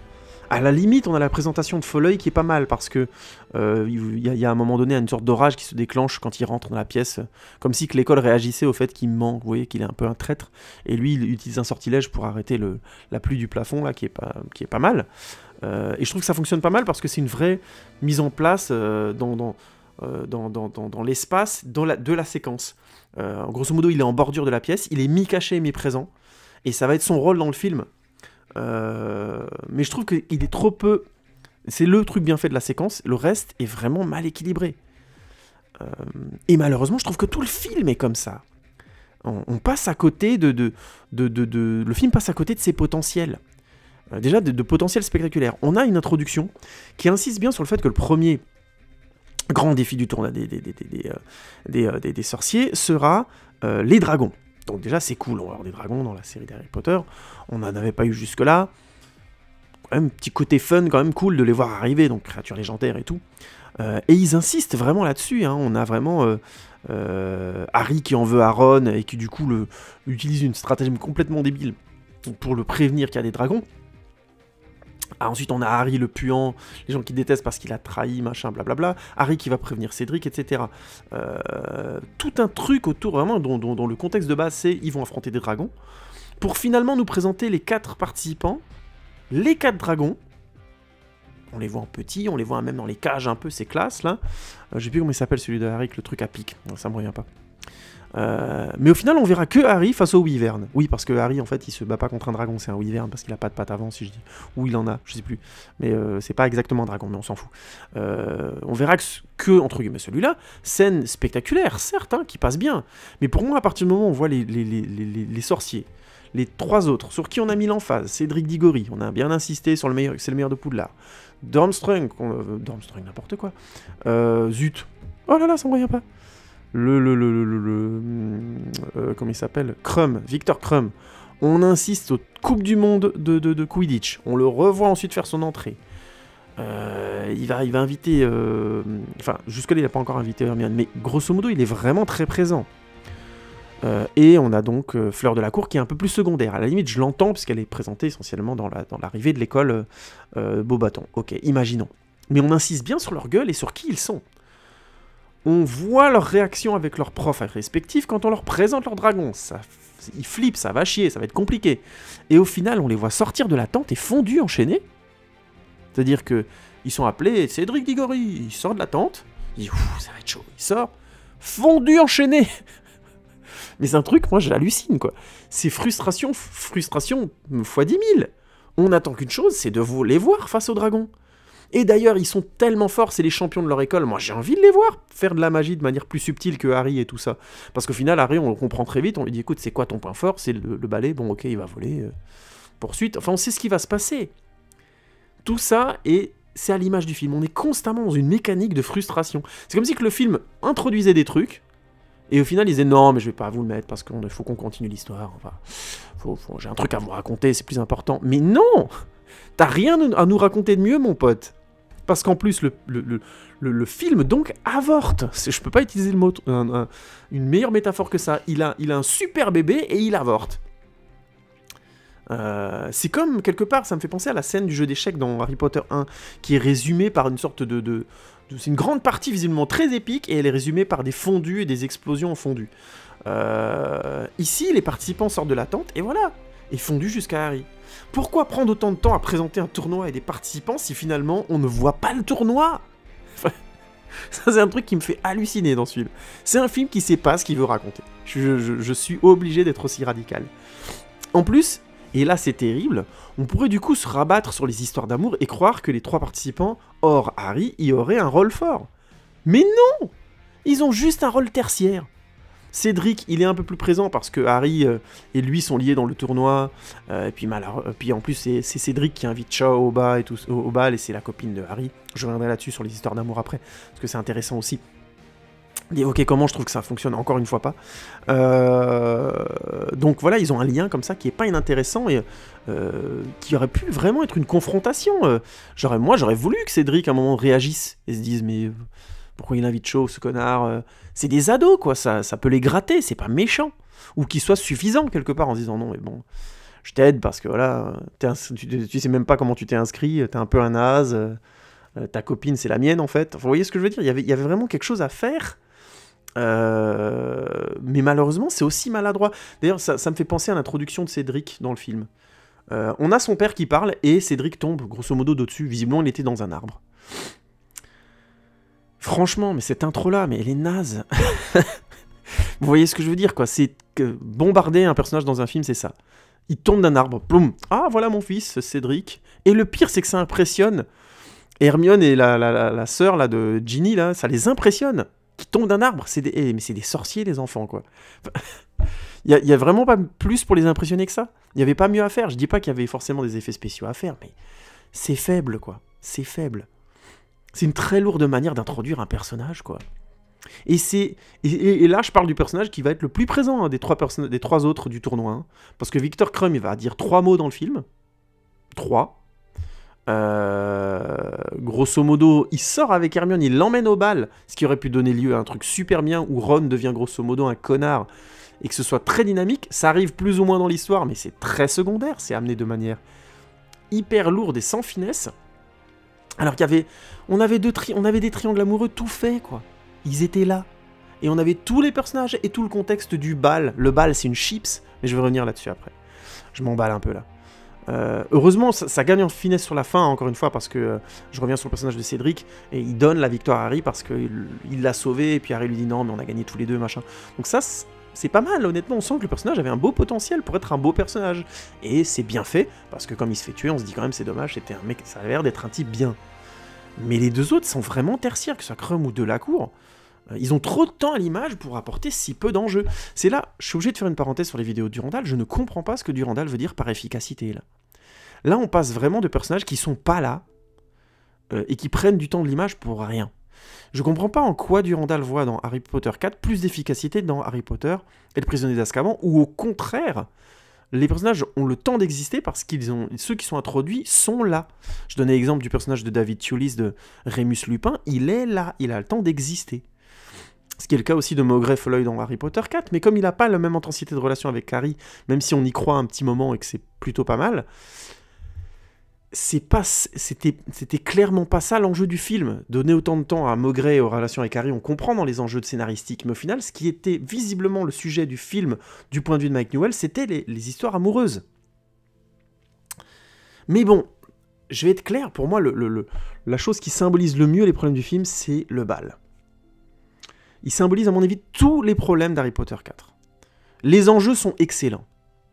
À la limite, on a la présentation de Folleuil qui est pas mal, parce que il y a à un moment donné une sorte d'orage qui se déclenche quand il rentre dans la pièce, comme si que l'école réagissait au fait qu'il ment, vous voyez, qu'il est un peu un traître, et lui, il utilise un sortilège pour arrêter la pluie du plafond, là, qui est pas mal. Et je trouve que ça fonctionne pas mal, parce que c'est une vraie mise en place dans l'espace de la séquence. Grosso modo, il est en bordure de la pièce, il est mi-caché, mi-présent, et ça va être son rôle dans le film. Mais je trouve qu'il est trop peu... C'est le truc bien fait de la séquence, le reste est vraiment mal équilibré. Et malheureusement, je trouve que tout le film est comme ça. On passe à côté le film passe à côté de ses potentiels. Déjà, de potentiels spectaculaires. On a une introduction qui insiste bien sur le fait que le premier grand défi du tournoi des sorciers sera les dragons. Donc déjà, c'est cool, on va avoir des dragons dans la série d'Harry Potter. On n'en avait pas eu jusque-là. Quand même, petit côté fun, quand même cool de les voir arriver, donc créatures légendaires et tout. Et ils insistent vraiment là-dessus, hein. On a vraiment Harry qui en veut à Ron et qui du coup utilise une stratagème complètement débile pour le prévenir qu'il y a des dragons. Ensuite on a Harry le puant, les gens qui détestent parce qu'il a trahi, machin, blablabla. Harry qui va prévenir Cédric, etc. Tout un truc autour, vraiment, dont le contexte de base c'est ils vont affronter des dragons, pour finalement nous présenter les 4 participants, les 4 dragons. On les voit en petit, on les voit même dans les cages un peu, c'est classe là. Je sais plus comment il s'appelle celui de Harry, avec le truc à pic, ça me revient pas. Mais au final on verra que Harry face au Wyvern. Oui, parce que Harry en fait il se bat pas contre un dragon, c'est un Wyvern parce qu'il a pas de pattes avant, si je dis. Ou il en a, je sais plus. Mais c'est pas exactement un dragon, mais on s'en fout. On verra que entre guillemets celui-là, scène spectaculaire, certes, hein, qui passe bien. Mais pour moi, à partir du moment où on voit les sorciers, les 3 autres, sur qui on a mis l'emphase, Cédric Diggory, on a bien insisté sur le meilleur, c'est le meilleur de Poudlard. Durmstrang, Durmstrang n'importe quoi. Zut. Oh là là, ça me revient pas. Comment il s'appelle, Krum, Victor Krum. On insiste aux Coupes du Monde de Quidditch. On le revoit ensuite faire son entrée. Il va inviter... Enfin, jusque-là, il n'a pas encore invité Hermione, mais grosso modo, il est vraiment très présent. Et on a donc Fleur de la Cour qui est un peu plus secondaire. À la limite, je l'entends, puisqu'elle est présentée essentiellement dans l'arrivée de l'école Beauxbatons. Ok, imaginons. Mais on insiste bien sur leur gueule et sur qui ils sont. On voit leur réaction avec leurs profs respectifs quand on leur présente leur dragon. Ils flippent, ça va chier, ça va être compliqué. Et au final, on les voit sortir de la tente et fondus, enchaînés. C'est-à-dire que ils sont appelés Cédric Diggory, il sort de la tente, il dit « ça va être chaud », il sort, fondu, enchaîné. Mais c'est un truc, moi, je l'hallucine, quoi. C'est frustration x 10 000. On attend qu'une chose, c'est de vous les voir face aux dragons. Et d'ailleurs, ils sont tellement forts, c'est les champions de leur école. Moi, j'ai envie de les voir faire de la magie de manière plus subtile que Harry et tout ça. Parce qu'au final, Harry, on le comprend très vite. On lui dit, écoute, c'est quoi ton point fort? C'est le balai. Bon, ok, il va voler. Poursuite. Enfin, on sait ce qui va se passer. Tout ça, et c'est à l'image du film. On est constamment dans une mécanique de frustration. C'est comme si que le film introduisait des trucs, et au final, il disait, non, mais je vais pas vous le mettre, parce qu'il faut qu'on continue l'histoire. Enfin, j'ai un truc à vous raconter, c'est plus important. Mais non! T'as rien à nous raconter de mieux, mon pote. Parce qu'en plus, le film, donc, avorte. Je peux pas utiliser le mot, une meilleure métaphore que ça. Il a un super bébé et il avorte. C'est comme, quelque part, ça me fait penser à la scène du jeu d'échecs dans Harry Potter 1, qui est résumée par une sorte c'est une grande partie visiblement très épique, et elle est résumée par des fondus et des explosions en fondu. Ici, les participants sortent de la tente, et voilà, et fondus jusqu'à Harry. Pourquoi prendre autant de temps à présenter un tournoi et des participants si finalement on ne voit pas le tournoi? Ça, c'est un truc qui me fait halluciner dans ce film. C'est un film qui sait pas ce qu'il veut raconter. Je suis obligé d'être aussi radical. En plus, et là c'est terrible, on pourrait du coup se rabattre sur les histoires d'amour et croire que les 3 participants, hors Harry, y auraient un rôle fort. Mais non! Ils ont juste un rôle tertiaire. Cédric, il est un peu plus présent parce que Harry et lui sont liés dans le tournoi. Et puis en plus, c'est Cédric qui invite Cho au bal, et c'est la copine de Harry. Je reviendrai là-dessus sur les histoires d'amour après, parce que c'est intéressant aussi. Et ok, comment je trouve que ça fonctionne? Encore une fois pas. Donc voilà, ils ont un lien comme ça qui est pas inintéressant et qui aurait pu vraiment être une confrontation. Moi, j'aurais voulu que Cédric à un moment réagisse et se dise mais pourquoi il invite Cho, ce connard? C'est des ados, quoi, ça peut les gratter, c'est pas méchant. Ou qu'il soit suffisant quelque part en se disant non, mais bon, je t'aide parce que voilà, tu sais même pas comment tu t'es inscrit, t'es un peu un naze, ta copine c'est la mienne en fait. Enfin, vous voyez ce que je veux dire? Il y avait vraiment quelque chose à faire. Mais malheureusement, c'est aussi maladroit. D'ailleurs, ça me fait penser à l'introduction de Cédric dans le film. On a son père qui parle et Cédric tombe grosso modo d'au-dessus. Visiblement, il était dans un arbre. Franchement, mais cette intro-là, mais elle est naze. Vous voyez ce que je veux dire, quoi. C'est que bombarder un personnage dans un film, c'est ça. Il tombe d'un arbre, ploum. Ah, voilà mon fils, Cédric. Et le pire, c'est que ça impressionne. Hermione et la sœur là, de Ginny, là, ça les impressionne. Qui tombent d'un arbre. Mais c'est des sorciers, les enfants, quoi. Il y a vraiment pas plus pour les impressionner que ça. Il n'y avait pas mieux à faire. Je dis pas qu'il y avait forcément des effets spéciaux à faire, mais c'est faible, quoi. C'est faible. C'est une très lourde manière d'introduire un personnage, quoi. Et là, je parle du personnage qui va être le plus présent hein, des trois autres du tournoi. Hein, parce que Victor Krum, il va dire 3 mots dans le film. 3. Grosso modo, il sort avec Hermione, il l'emmène au bal, ce qui aurait pu donner lieu à un truc super bien où Ron devient grosso modo un connard et que ce soit très dynamique. Ça arrive plus ou moins dans l'histoire, mais c'est très secondaire. C'est amené de manière hyper lourde et sans finesse. Alors on avait des triangles amoureux tout faits, quoi. Ils étaient là. Et on avait tous les personnages et tout le contexte du bal. Le bal, c'est une chips, mais je vais revenir là-dessus après. Je m'emballe un peu là. Heureusement, ça gagne en finesse sur la fin, encore une fois, parce que je reviens sur le personnage de Cédric, et il donne la victoire à Harry parce qu'il l'a sauvé, et puis Harry lui dit non, mais on a gagné tous les deux, machin. Donc ça, c'est pas mal, honnêtement, on sent que le personnage avait un beau potentiel pour être un beau personnage. Et c'est bien fait, parce que comme il se fait tuer, on se dit quand même c'est dommage, c'était un mec, ça a l'air d'être un type bien. Mais les deux autres sont vraiment tertiaires, que ce soit Krum ou Delacour. Ils ont trop de temps à l'image pour apporter si peu d'enjeux. C'est là, je suis obligé de faire une parenthèse sur les vidéos de Durandal, je ne comprends pas ce que Durandal veut dire par efficacité, là. Là, on passe vraiment de personnages qui sont pas là, et qui prennent du temps de l'image pour rien. Je comprends pas en quoi Durandal voit dans Harry Potter 4 plus d'efficacité dans Harry Potter et le prisonnier d'Azkaban, ou au contraire, les personnages ont le temps d'exister parce qu'ils ont ceux qui sont introduits sont là. Je donnais l'exemple du personnage de David Thewlis de Rémus Lupin, il est là, il a le temps d'exister. Ce qui est le cas aussi de Maugrey Folleuil dans Harry Potter 4, mais comme il n'a pas la même intensité de relation avec Harry, même si on y croit un petit moment et que c'est plutôt pas mal, c'était clairement pas ça l'enjeu du film. Donner autant de temps à Maugrey et aux relations avec Harry, on comprend dans les enjeux scénaristiques, mais au final, ce qui était visiblement le sujet du film du point de vue de Mike Newell, c'était les histoires amoureuses. Mais bon, je vais être clair, pour moi, la chose qui symbolise le mieux les problèmes du film, c'est le bal. Il symbolise, à mon avis, tous les problèmes d'Harry Potter 4. Les enjeux sont excellents.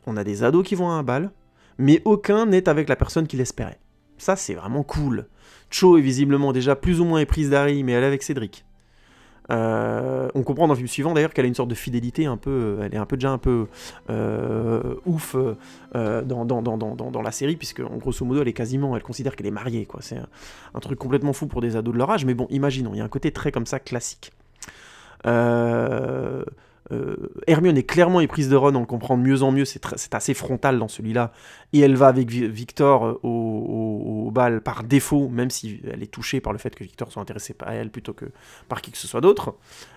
On a des ados qui vont à un bal, mais aucun n'est avec la personne qu'il espérait. Ça, c'est vraiment cool. Cho est visiblement déjà plus ou moins éprise d'Harry, mais elle est avec Cédric. On comprend dans le film suivant d'ailleurs qu'elle a une sorte de fidélité un peu, elle est déjà un peu ouf dans la série, puisque grosso modo elle considère qu'elle est mariée, quoi. C'est un truc complètement fou pour des ados de leur âge, mais bon, imaginons, il y a un côté très comme ça classique. Hermione est clairement éprise de Ron, on le comprend de mieux en mieux, c'est assez frontal dans celui-là, et elle va avec Victor au bal par défaut, même si elle est touchée par le fait que Victor soit intéressé par elle plutôt que par qui que ce soit d'autre.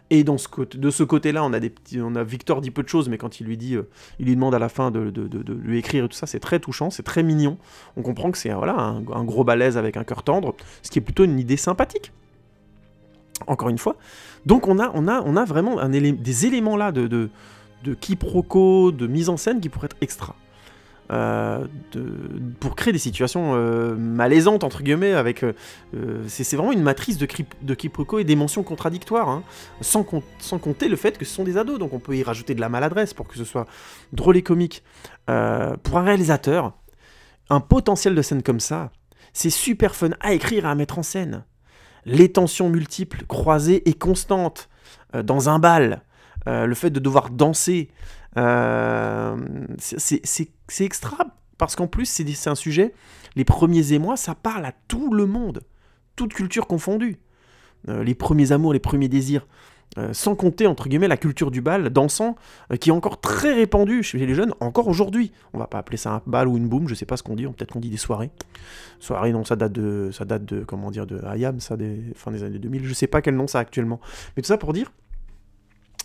Et de ce côté-là, on a Victor dit peu de choses, mais quand il lui demande à la fin de lui écrire et tout ça, c'est très touchant, c'est très mignon. On comprend que c'est un gros balèze avec un cœur tendre, ce qui est plutôt une idée sympathique. Encore une fois. Donc on a vraiment des éléments là de quiproquo, de mise en scène qui pourraient être extra. Pour créer des situations malaisantes, entre guillemets, avec... c'est vraiment une matrice de quiproquo et d'émotions contradictoires, hein, sans compter le fait que ce sont des ados, donc on peut y rajouter de la maladresse pour que ce soit drôle et comique. Pour un réalisateur, un potentiel de scène comme ça, c'est super fun à écrire et à mettre en scène. Les tensions multiples, croisées et constantes dans un bal, le fait de devoir danser, c'est extra, parce qu'en plus c'est un sujet, les premiers émois, ça parle à tout le monde, toute culture confondue. Les premiers amours, les premiers désirs, sans compter, entre guillemets, la culture du bal dansant, qui est encore très répandue chez les jeunes, encore aujourd'hui. On va pas appeler ça un bal ou une boum, je sais pas ce qu'on dit, peut-être qu'on dit des soirées. Soirées, non, ça date de comment dire, de Hayam, ça, fin des années 2000, je sais pas quel nom ça a actuellement. Mais tout ça pour dire,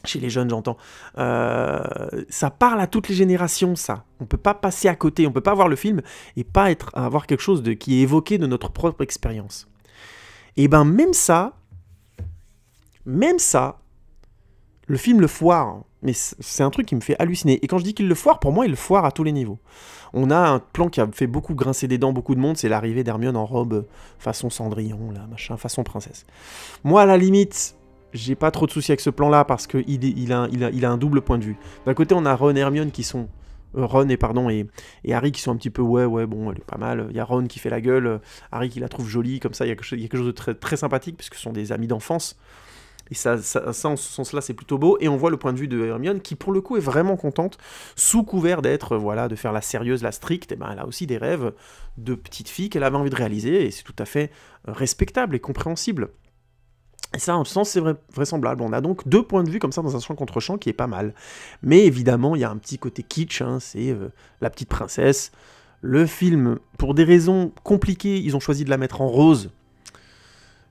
chez les jeunes, j'entends, ça parle à toutes les générations, ça. On peut pas passer à côté, on peut pas voir le film et pas avoir quelque chose qui est évoqué de notre propre expérience. Et ben même ça, le film le foire, mais c'est un truc qui me fait halluciner. Et quand je dis qu'il le foire, pour moi, il le foire à tous les niveaux. On a un plan qui a fait beaucoup grincer des dents beaucoup de monde, c'est l'arrivée d'Hermione en robe façon Cendrillon, là, machin, façon princesse. Moi, à la limite, j'ai pas trop de soucis avec ce plan-là parce qu'il a un double point de vue. D'un côté, on a Ron et Hermione qui sont... Ron et Harry qui sont un petit peu ouais bon elle est pas mal, il y a Ron qui fait la gueule, Harry qui la trouve jolie comme ça, il y a quelque chose de très, très sympathique puisque ce sont des amis d'enfance et ça en ce sens là c'est plutôt beau. Et on voit le point de vue de Hermione qui pour le coup est vraiment contente sous couvert d'être voilà, de faire la sérieuse, la stricte, et ben elle a aussi des rêves de petite fille qu'elle avait envie de réaliser et c'est tout à fait respectable et compréhensible. Et ça, en ce sens, c'est vraisemblable. On a donc deux points de vue comme ça dans un champ contre champ qui est pas mal. Mais évidemment, il y a un petit côté kitsch, hein, c'est la petite princesse. Le film, pour des raisons compliquées, ils ont choisi de la mettre en rose.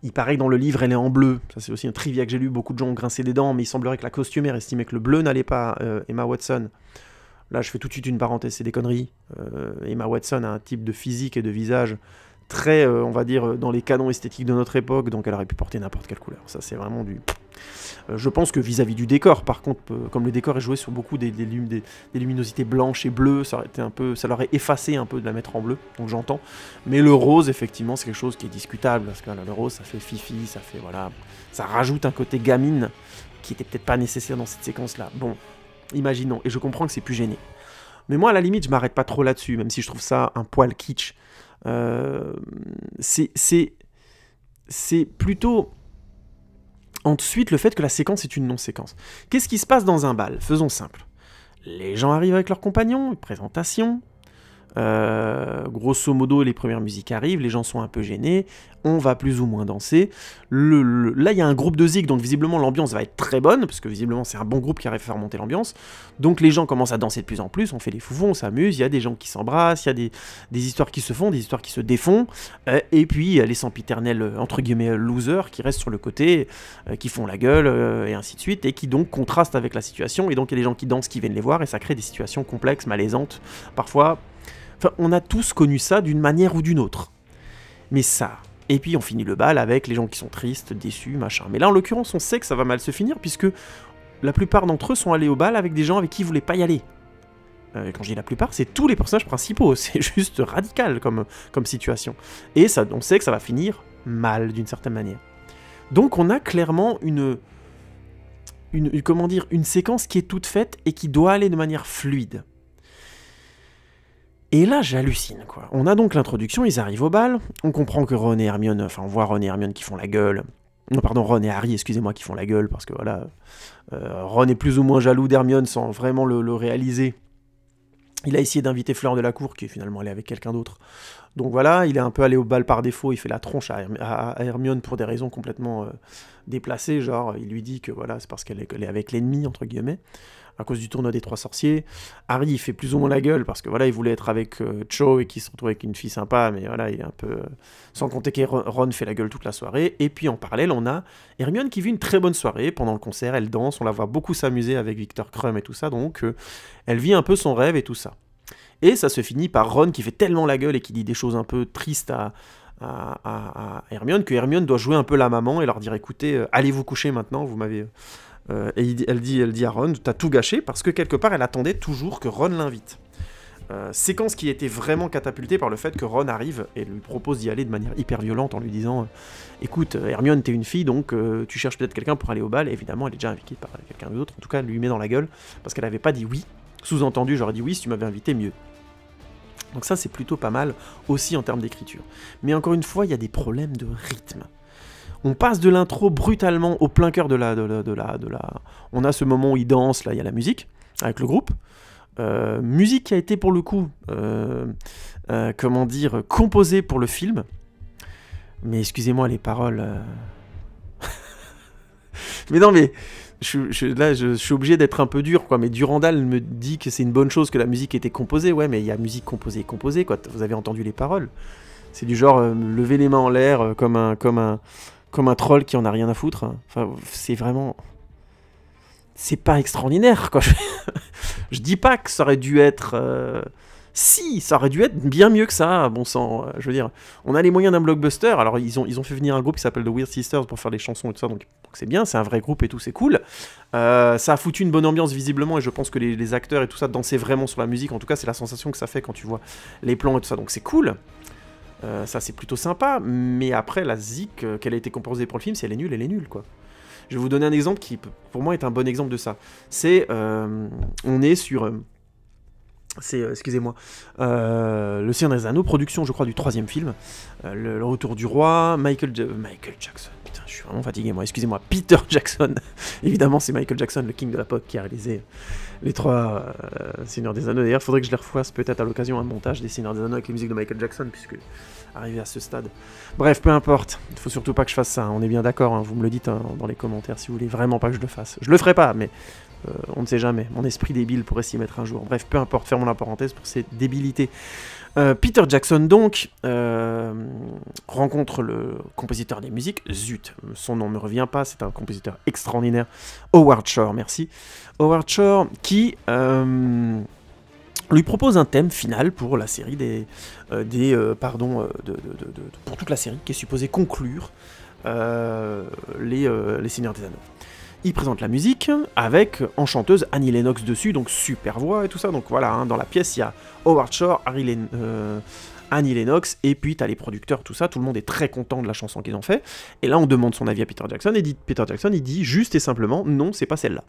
Il paraît que dans le livre, elle est en bleu. Ça, c'est aussi un trivia que j'ai lu. Beaucoup de gens ont grincé des dents, mais il semblerait que la costumière estimait que le bleu n'allait pas. Emma Watson. Là, je fais tout de suite une parenthèse, c'est des conneries. Emma Watson a un type de physique et de visage très, on va dire, dans les canons esthétiques de notre époque, donc elle aurait pu porter n'importe quelle couleur. Ça, c'est vraiment du... je pense que vis-à-vis du décor, par contre, comme le décor est joué sur beaucoup des luminosités blanches et bleues, ça l'aurait effacé un peu de la mettre en bleu, donc j'entends. Mais le rose, effectivement, c'est quelque chose qui est discutable, parce que là, le rose, ça fait fifi, ça fait, voilà, ça rajoute un côté gamine qui était peut-être pas nécessaire dans cette séquence-là. Bon, imaginons, et je comprends que c'est plus gêné. Mais moi, à la limite, je m'arrête pas trop là-dessus, même si je trouve ça un poil kitsch. C'est plutôt ensuite le fait que la séquence est une non-séquence. Qu'est-ce qui se passe dans un bal? Faisons simple. Les gens arrivent avec leurs compagnons, présentation. Grosso modo, les premières musiques arrivent, les gens sont un peu gênés, on va plus ou moins danser. Là, il y a un groupe de zig, donc visiblement l'ambiance va être très bonne, parce que visiblement c'est un bon groupe qui arrive à faire monter l'ambiance. Donc les gens commencent à danser de plus en plus, on fait les foufons, on s'amuse, il y a des gens qui s'embrassent, il y a des histoires qui se font, des histoires qui se défont, et puis les sempiternels, entre guillemets, losers, qui restent sur le côté, qui font la gueule, et ainsi de suite, et qui donc contrastent avec la situation, et donc il y a des gens qui dansent, qui viennent les voir, et ça crée des situations complexes, malaisantes, parfois... Enfin, on a tous connu ça d'une manière ou d'une autre. Mais ça... Et puis on finit le bal avec les gens qui sont tristes, déçus, machin. Mais là, en l'occurrence, on sait que ça va mal se finir, puisque la plupart d'entre eux sont allés au bal avec des gens avec qui ils voulaient pas y aller. Quand je dis la plupart, c'est tous les personnages principaux. C'est juste radical comme situation. Et ça, on sait que ça va finir mal, d'une certaine manière. Donc on a clairement comment dire, une séquence qui est toute faite et qui doit aller de manière fluide. Et là, j'hallucine, quoi. On a donc l'introduction, ils arrivent au bal, on comprend que Ron et Hermione, enfin, on voit Ron et Hermione qui font la gueule. Non, pardon, Ron et Harry, excusez-moi, qui font la gueule, parce que voilà, Ron est plus ou moins jaloux d'Hermione sans vraiment le réaliser. Il a essayé d'inviter Fleur de la Cour, qui est finalement allée avec quelqu'un d'autre. Donc voilà, il est un peu allé au bal par défaut, il fait la tronche à Hermione pour des raisons complètement déplacées, genre, il lui dit que voilà, c'est parce qu'elle est avec l'ennemi, entre guillemets, à cause du tournoi des trois sorciers. Harry, il fait plus ou moins la gueule, parce que voilà, il voulait être avec Cho, et qu'il se retrouve avec une fille sympa, mais voilà, il est un peu... Sans compter que Ron fait la gueule toute la soirée, et puis en parallèle, on a Hermione qui vit une très bonne soirée, pendant le concert, elle danse, on la voit beaucoup s'amuser avec Victor Krum et tout ça, donc elle vit un peu son rêve et tout ça. Et ça se finit par Ron qui fait tellement la gueule et qui dit des choses un peu tristes à Hermione, que Hermione doit jouer un peu la maman et leur dire, écoutez, allez vous coucher maintenant, vous m'avez... et elle dit à Ron, t'as tout gâché, parce que quelque part, elle attendait toujours que Ron l'invite. Séquence qui était vraiment catapultée par le fait que Ron arrive et lui propose d'y aller de manière hyper violente en lui disant écoute, Hermione, t'es une fille, donc tu cherches peut-être quelqu'un pour aller au bal, et évidemment, elle est déjà invitée par quelqu'un d'autre, en tout cas, elle lui met dans la gueule, parce qu'elle n'avait pas dit oui. Sous-entendu, j'aurais dit oui, si tu m'avais invité, mieux. Donc ça, c'est plutôt pas mal, aussi en termes d'écriture. Mais encore une fois, il y a des problèmes de rythme. On passe de l'intro brutalement au plein cœur de la... On a ce moment où il danse, là, il y a la musique, avec le groupe. Musique qui a été, pour le coup, comment dire, composée pour le film. Mais excusez-moi, les paroles... mais non, mais... Là, je suis obligé d'être un peu dur, quoi. Mais Durandal me dit que c'est une bonne chose que la musique ait été composée. Ouais, mais il y a musique composée, quoi. Vous avez entendu les paroles. C'est du genre lever les mains en l'air comme un troll qui en a rien à foutre. Enfin, c'est vraiment... C'est pas extraordinaire, quoi. Je dis pas que ça aurait dû être Si, ça aurait dû être bien mieux que ça, bon sang. Je veux dire, on a les moyens d'un blockbuster. Alors, ils ont fait venir un groupe qui s'appelle The Weird Sisters pour faire les chansons et tout ça, donc c'est bien, c'est un vrai groupe et tout, c'est cool. Ça a foutu une bonne ambiance visiblement, et je pense que les acteurs et tout ça dansaient vraiment sur la musique. En tout cas, c'est la sensation que ça fait quand tu vois les plans et tout ça, donc c'est cool. Ça, c'est plutôt sympa, mais après, la zik qu'elle a été composée pour le film, si elle est nulle, quoi. Je vais vous donner un exemple qui, pour moi, est un bon exemple de ça. C'est, on est sur... excusez-moi, Le Seigneur des Anneaux, production, je crois, du 3e film, le Retour du Roi, Michael Jackson, putain, je suis vraiment fatigué, moi, excusez-moi, Peter Jackson, évidemment, c'est Michael Jackson, le king de la pop, qui a réalisé les 3 Seigneurs des Anneaux. D'ailleurs, il faudrait que je les refasse peut-être à l'occasion un montage des Seigneurs des Anneaux avec les musiques de Michael Jackson, puisque arrivé à ce stade. Bref, peu importe, il faut surtout pas que je fasse ça, on est bien d'accord, hein, vous me le dites dans les commentaires si vous voulez vraiment pas que je le fasse. Je le ferai pas, mais on ne sait jamais, mon esprit débile pourrait s'y mettre un jour. Bref, peu importe, fermons la parenthèse pour ces débilités. Peter Jackson, donc, rencontre le compositeur des musiques, zut, son nom ne me revient pas, c'est un compositeur extraordinaire, Howard Shore, merci. Howard Shore, qui lui propose un thème final pour la série pour toute la série, qui est supposée conclure les Seigneurs des Anneaux. Il présente la musique avec en chanteuse Annie Lennox dessus, donc super voix et tout ça. Donc voilà, hein, dans la pièce, il y a Howard Shore, Annie Lennox, et puis t'as les producteurs, tout ça. Tout le monde est très content de la chanson qu'ils ont fait. Et là, on demande son avis à Peter Jackson, et Peter Jackson, il dit juste et simplement, non, c'est pas celle-là.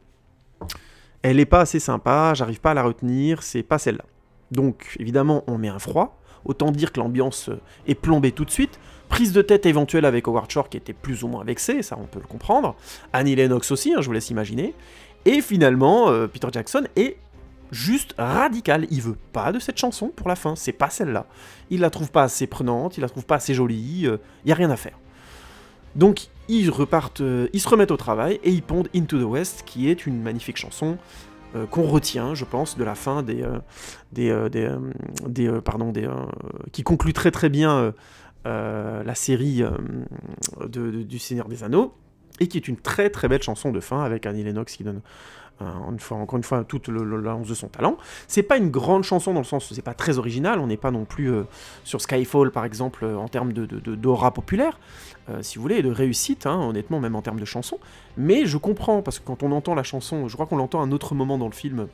Elle est pas assez sympa, j'arrive pas à la retenir, c'est pas celle-là. Donc, évidemment, on met un froid. Autant dire que l'ambiance est plombée tout de suite. Prise de tête éventuelle avec Howard Shore qui était plus ou moins vexé, ça on peut le comprendre. Annie Lennox aussi, hein, je vous laisse imaginer. Et finalement, Peter Jackson est juste radical. Il veut pas de cette chanson pour la fin, c'est pas celle-là. Il la trouve pas assez prenante, il la trouve pas assez jolie, y a rien à faire. Donc ils repartent, ils se remettent au travail et ils pondent Into the West, qui est une magnifique chanson qu'on retient, je pense, de la fin qui conclut très très bien la série du Seigneur des Anneaux, et qui est une très très belle chanson de fin avec Annie Lennox qui donne encore une fois toute l'annonce de son talent. C'est pas une grande chanson dans le sens où c'est pas très original, on n'est pas non plus sur Skyfall par exemple en termes d'aura populaire, si vous voulez, et de réussite, hein, honnêtement, même en termes de chanson, mais je comprends, parce que quand on entend la chanson, je crois qu'on l'entend à un autre moment dans le film,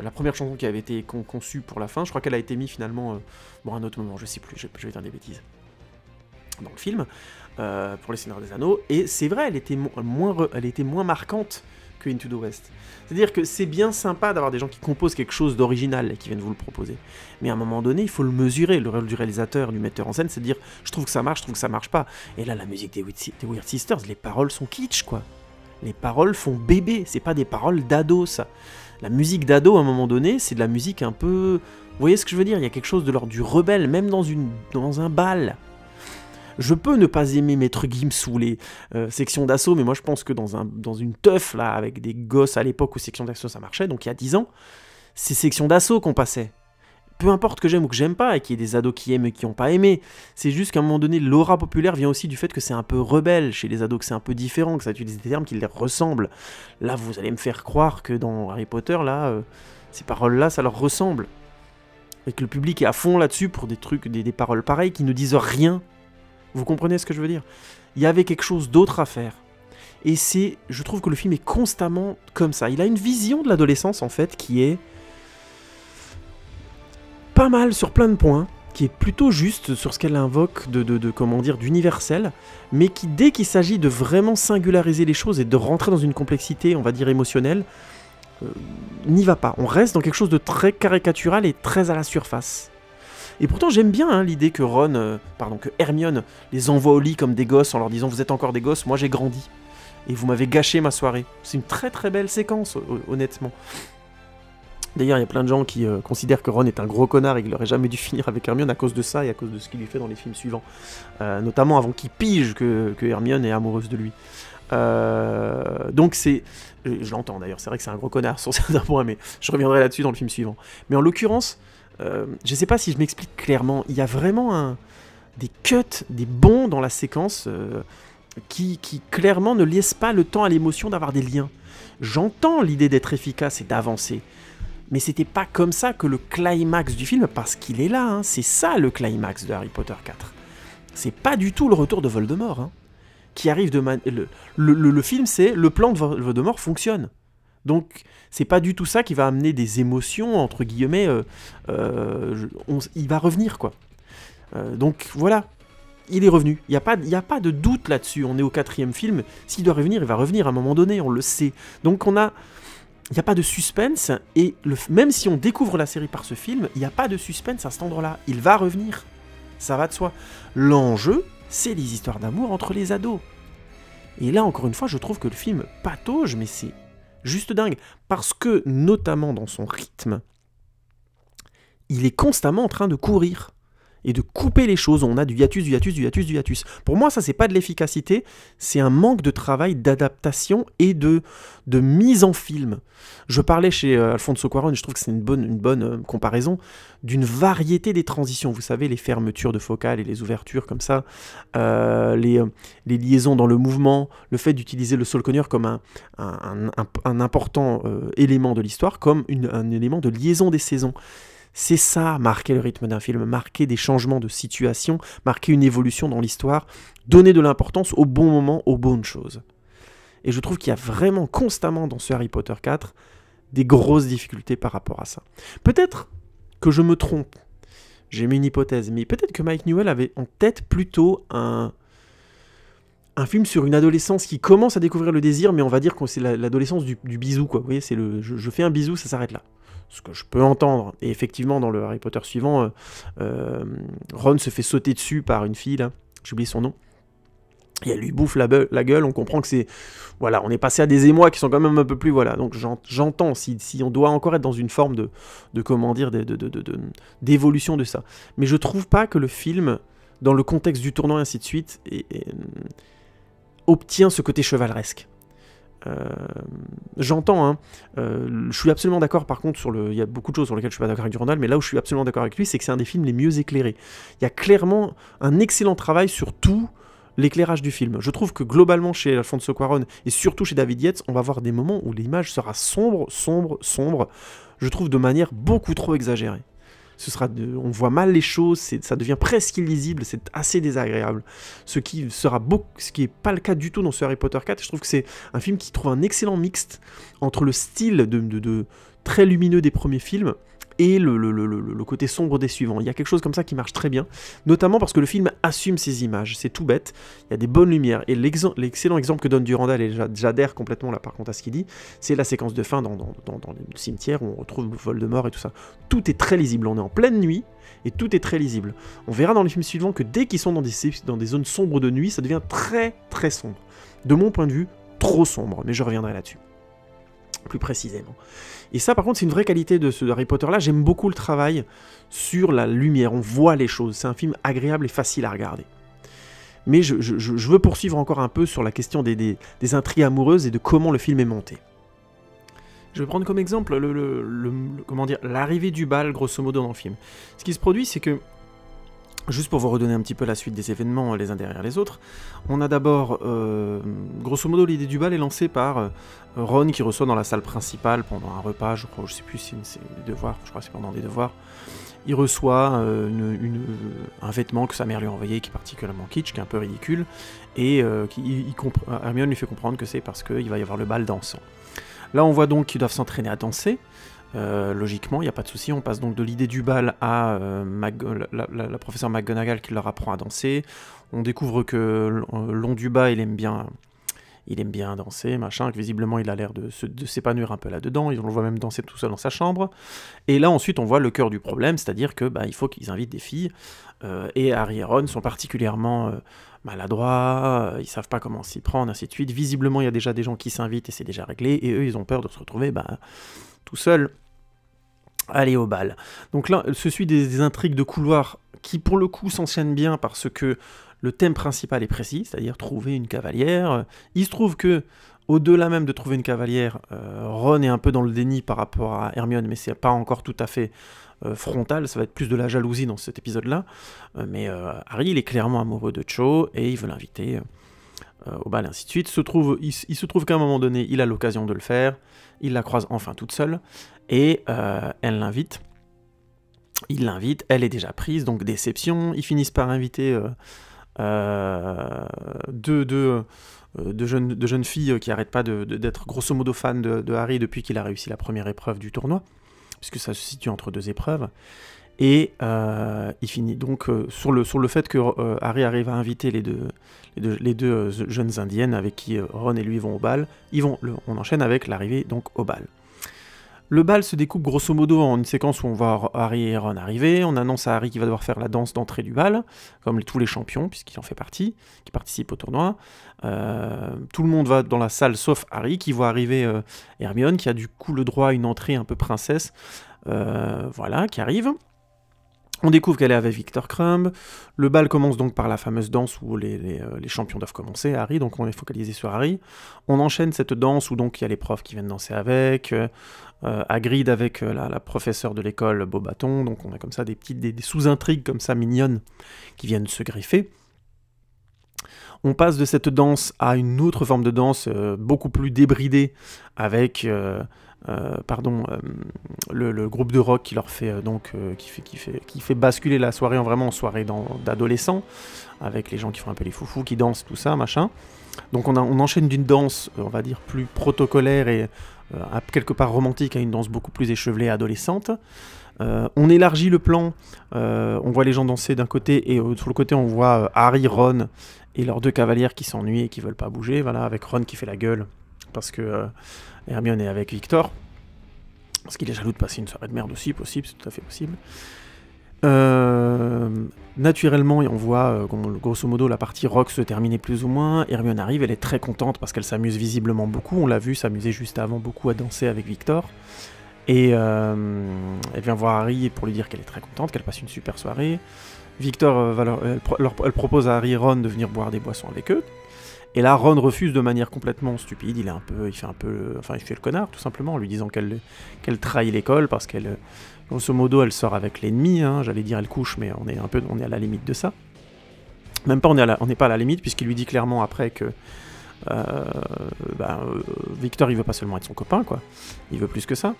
la première chanson qui avait été conçue pour la fin, je crois qu'elle a été mise finalement, à un autre moment, je sais plus, je vais dire des bêtises, dans le film, pour les Seigneurs des Anneaux, et c'est vrai, elle était moins marquante que Into the West. C'est-à-dire que c'est bien sympa d'avoir des gens qui composent quelque chose d'original et qui viennent vous le proposer. Mais à un moment donné, il faut le mesurer. Le rôle du réalisateur, du metteur en scène, c'est de dire je trouve que ça marche, je trouve que ça marche pas. Et là, la musique des Weird Sisters, les paroles sont kitsch, quoi. Les paroles font bébé, c'est pas des paroles d'ado, ça. La musique d'ado, à un moment donné, c'est de la musique un peu... Vous voyez ce que je veux dire? Il y a quelque chose de l'ordre du rebelle, même dans un bal. Je peux ne pas aimer Maître Gims ou les sections d'assaut, mais moi je pense que dans une teuf, là, avec des gosses à l'époque où sections d'assaut ça marchait, donc il y a 10 ans, c'est sections d'assaut qu'on passait. Peu importe que j'aime ou que j'aime pas, et qu'il y ait des ados qui aiment et qui n'ont pas aimé, c'est juste qu'à un moment donné, l'aura populaire vient aussi du fait que c'est un peu rebelle chez les ados, que c'est un peu différent, que ça utilise des termes qui les ressemblent. Là, vous allez me faire croire que dans Harry Potter, là, ces paroles-là, ça leur ressemble. Et que le public est à fond là-dessus pour des trucs, des paroles pareilles qui ne disent rien. Vous comprenez ce que je veux dire? Il y avait quelque chose d'autre à faire. Et je trouve que le film est constamment comme ça. Il a une vision de l'adolescence, en fait, qui est pas mal sur plein de points, qui est plutôt juste sur ce qu'elle invoque d'universel, mais qui, dès qu'il s'agit de vraiment singulariser les choses et de rentrer dans une complexité, on va dire, émotionnelle, n'y va pas. On reste dans quelque chose de très caricatural et très à la surface. Et pourtant j'aime bien l'idée que que Hermione les envoie au lit comme des gosses en leur disant « Vous êtes encore des gosses, moi j'ai grandi. Et vous m'avez gâché ma soirée. » C'est une très très belle séquence, honnêtement. D'ailleurs, il y a plein de gens qui considèrent que Ron est un gros connard et qu'il n'aurait jamais dû finir avec Hermione à cause de ça et à cause de ce qu'il lui fait dans les films suivants. Notamment avant qu'il pige que Hermione est amoureuse de lui. Donc c'est... Je l'entends d'ailleurs, c'est vrai que c'est un gros connard sur certains points, mais je reviendrai là-dessus dans le film suivant. Mais en l'occurrence... je sais pas si je m'explique clairement, il y a vraiment des cuts, des bonds dans la séquence qui clairement ne laissent pas le temps à l'émotion d'avoir des liens. J'entends l'idée d'être efficace et d'avancer, Mais c'était pas comme ça que le climax du film, parce qu'il est là, hein, c'est ça le climax de Harry Potter 4. C'est pas du tout le retour de Voldemort, hein, qui arrive de le film, c'est le plan de Voldemort fonctionne. Donc, c'est pas du tout ça qui va amener des émotions, entre guillemets, il va revenir, quoi. Donc, voilà, il est revenu. Il n'y a pas de doute là-dessus, on est au 4e film, s'il doit revenir, il va revenir à un moment donné, on le sait. Donc, il n'y a pas de suspense, et même si on découvre la série par ce film, il n'y a pas de suspense à cet endroit-là. Il va revenir, ça va de soi. L'enjeu, c'est les histoires d'amour entre les ados. Et là, encore une fois, je trouve que le film patauge, mais c'est juste dingue, parce que, notamment dans son rythme, il est constamment en train de courir et de couper les choses. On a du hiatus, du hiatus, du hiatus, du hiatus. Pour moi, ça, c'est pas de l'efficacité, c'est un manque de travail, d'adaptation et de mise en film. Je parlais chez Alfonso Cuarón, je trouve que c'est une bonne comparaison, d'une variété des transitions. Vous savez, les fermetures de focales et les ouvertures comme ça, les liaisons dans le mouvement, le fait d'utiliser le Solconnier comme un important élément de l'histoire, comme un élément de liaison des saisons. C'est ça, marquer le rythme d'un film, marquer des changements de situation, marquer une évolution dans l'histoire, donner de l'importance au bon moment, aux bonnes choses. Et je trouve qu'il y a vraiment constamment dans ce Harry Potter 4 des grosses difficultés par rapport à ça. Peut-être que je me trompe, j'ai mis une hypothèse, mais peut-être que Mike Newell avait en tête plutôt un film sur une adolescence qui commence à découvrir le désir, mais on va dire que c'est l'adolescence du bisou, quoi. Vous voyez, c'est je fais un bisou, ça s'arrête là. Ce que je peux entendre. Et effectivement, dans le Harry Potter suivant, Ron se fait sauter dessus par une fille, là, j'ai oublié son nom, et elle lui bouffe la gueule, on comprend que c'est... Voilà, on est passé à des émois qui sont quand même un peu plus... Voilà, donc j'entends, si on doit encore être dans une forme comment dire, d'évolution de ça. Mais je trouve pas que le film, dans le contexte du tournant et ainsi de suite, obtient ce côté chevaleresque. J'entends, hein, je suis absolument d'accord par contre il y a beaucoup de choses sur lesquelles je suis pas d'accord avec Durandal, mais là où je suis absolument d'accord avec lui, c'est que c'est un des films les mieux éclairés. Il y a clairement un excellent travail sur tout l'éclairage du film. Je trouve que globalement chez Alfonso Cuarón et surtout chez David Yates, on va voir des moments où l'image sera sombre, je trouve de manière beaucoup trop exagérée. On voit mal les choses, ça devient presque illisible, c'est assez désagréable. Ce qui est pas le cas du tout dans ce Harry Potter 4. Je trouve que c'est un film qui trouve un excellent mixte entre le style de très lumineux des premiers films et le côté sombre des suivants. Il y a quelque chose comme ça qui marche très bien, notamment parce que le film assume ses images, c'est tout bête, il y a des bonnes lumières, et l'excellent exemple que donne Durandal, et j'adhère complètement là par contre à ce qu'il dit, c'est la séquence de fin dans le cimetière où on retrouve Voldemort et tout ça. Tout est très lisible, on est en pleine nuit, et tout est très lisible. On verra dans les films suivants que dès qu'ils sont dans des zones sombres de nuit, ça devient très très sombre. De mon point de vue, trop sombre, mais je reviendrai là-dessus plus précisément. Et ça, par contre, c'est une vraie qualité de ce Harry Potter-là. J'aime beaucoup le travail sur la lumière. On voit les choses. C'est un film agréable et facile à regarder. Mais je veux poursuivre encore un peu sur la question des intrigues amoureuses et de comment le film est monté. Je vais prendre comme exemple comment dire, l'arrivée du bal, grosso modo, dans le film. Ce qui se produit, c'est que, juste pour vous redonner un petit peu la suite des événements les uns derrière les autres, on a d'abord, grosso modo, l'idée du bal est lancée par Ron qui reçoit dans la salle principale pendant un repas, je sais plus si c'est des devoirs, je crois que c'est pendant des devoirs. Il reçoit un vêtement que sa mère lui a envoyé qui est particulièrement kitsch, qui est un peu ridicule, et Hermione lui fait comprendre que c'est parce qu'il va y avoir le bal dansant. Là on voit donc qu'ils doivent s'entraîner à danser. Logiquement, il n'y a pas de souci, on passe donc de l'idée du bal à la professeure McGonagall qui leur apprend à danser. On découvre que Londubat, il aime bien danser, machin, que visiblement il a l'air de s'épanouir un peu là-dedans, on le voit même danser tout seul dans sa chambre. Et là ensuite on voit le cœur du problème, c'est-à-dire que il faut qu'ils invitent des filles, et Harry et Ron sont particulièrement maladroits, ils savent pas comment s'y prendre, ainsi de suite. Visiblement il y a déjà des gens qui s'invitent et c'est déjà réglé, et eux ils ont peur de se retrouver tout seuls aller au bal. Donc là, ce suit des intrigues de couloir qui pour le coup s'enchaînent bien parce que le thème principal est précis, c'est-à-dire trouver une cavalière. Il se trouve que, au-delà même de trouver une cavalière, Ron est un peu dans le déni par rapport à Hermione, mais c'est pas encore tout à fait frontal, ça va être plus de la jalousie dans cet épisode-là. Mais Harry, il est clairement amoureux de Cho, et il veut l'inviter au bal, et ainsi de suite. Il se trouve qu'à un moment donné, il a l'occasion de le faire, il la croise enfin toute seule, et elle l'invite. Il l'invite, elle est déjà prise, donc déception. Ils finissent par inviter deux jeunes filles qui n'arrêtent pas d'être grosso modo fans de Harry depuis qu'il a réussi la première épreuve du tournoi, puisque ça se situe entre 2 épreuves. Et il finit donc sur le fait que Harry arrive à inviter les deux jeunes indiennes avec qui Ron et lui vont au bal. On enchaîne avec l'arrivée donc au bal. Le bal se découpe grosso modo en une séquence où on voit Harry et Ron arriver. On annonce à Harry qu'il va devoir faire la danse d'entrée du bal, comme tous les champions, puisqu'il en fait partie, qui participe au tournoi. Tout le monde va dans la salle, sauf Harry, qui voit arriver Hermione, qui a du coup le droit à une entrée un peu princesse, voilà, qui arrive. On découvre qu'elle est avec Victor Crumb. Le bal commence donc par la fameuse danse où les champions doivent commencer, Harry, donc on est focalisé sur Harry. On enchaîne cette danse où donc il y a les profs qui viennent danser avec, Hagrid avec la professeure de l'école, Beauxbatons, donc on a comme ça des sous-intrigues comme ça mignonnes qui viennent se greffer. On passe de cette danse à une autre forme de danse beaucoup plus débridée avec... le groupe de rock qui leur fait qui fait basculer la soirée en soirée d'adolescents, avec les gens qui font un peu les foufous, qui dansent, tout ça, machin. Donc on enchaîne d'une danse, on va dire, plus protocolaire et quelque part romantique à une danse beaucoup plus échevelée, adolescente. On élargit le plan, on voit les gens danser d'un côté, et sur le côté on voit Harry, Ron et leurs 2 cavalières qui s'ennuient et qui veulent pas bouger, voilà, avec Ron qui fait la gueule parce que Hermione est avec Victor, parce qu'il est jaloux de passer une soirée de merde aussi, possible, c'est tout à fait possible. Naturellement, on voit grosso modo la partie rock se terminer plus ou moins. Hermione arrive, elle est très contente parce qu'elle s'amuse visiblement beaucoup, on l'a vu s'amuser juste avant beaucoup à danser avec Victor. Et elle vient voir Harry pour lui dire qu'elle est très contente, qu'elle passe une super soirée. Victor elle propose à Harry et Ron de venir boire des boissons avec eux. Et là, Ron refuse de manière complètement stupide, il fait le connard, tout simplement, en lui disant qu'elle trahit l'école, parce qu'elle, grosso modo, elle sort avec l'ennemi, hein, j'allais dire elle couche, mais on est à la limite de ça. Même pas, on n'est pas à la limite, puisqu'il lui dit clairement après que Victor, il veut pas seulement être son copain, quoi, il veut plus que ça.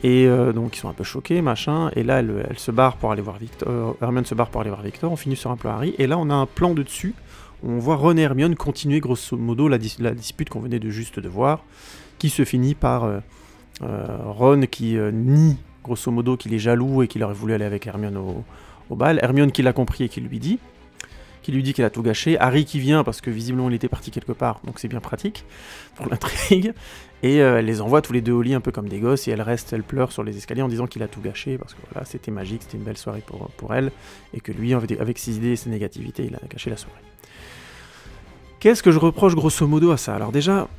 Et donc ils sont un peu choqués, machin, et là elle se barre pour aller voir Victor, Hermione se barre pour aller voir Victor, on finit sur un plan Harry, et là on a un plan de dessus, on voit Ron et Hermione continuer grosso modo la dispute qu'on venait juste de voir, qui se finit par Ron qui nie grosso modo qu'il est jaloux et qu'il aurait voulu aller avec Hermione au bal, Hermione qui l'a compris et qui lui dit qu'il a tout gâché, Harry qui vient parce que visiblement il était parti quelque part, donc c'est bien pratique pour l'intrigue, et elle les envoie tous les 2 au lit un peu comme des gosses, et elle pleure sur les escaliers en disant qu'il a tout gâché, parce que voilà, c'était magique, c'était une belle soirée pour elle, et que lui, avec ses idées et ses négativités, il a gâché la soirée. Qu'est-ce que je reproche grosso modo à ça? Alors déjà,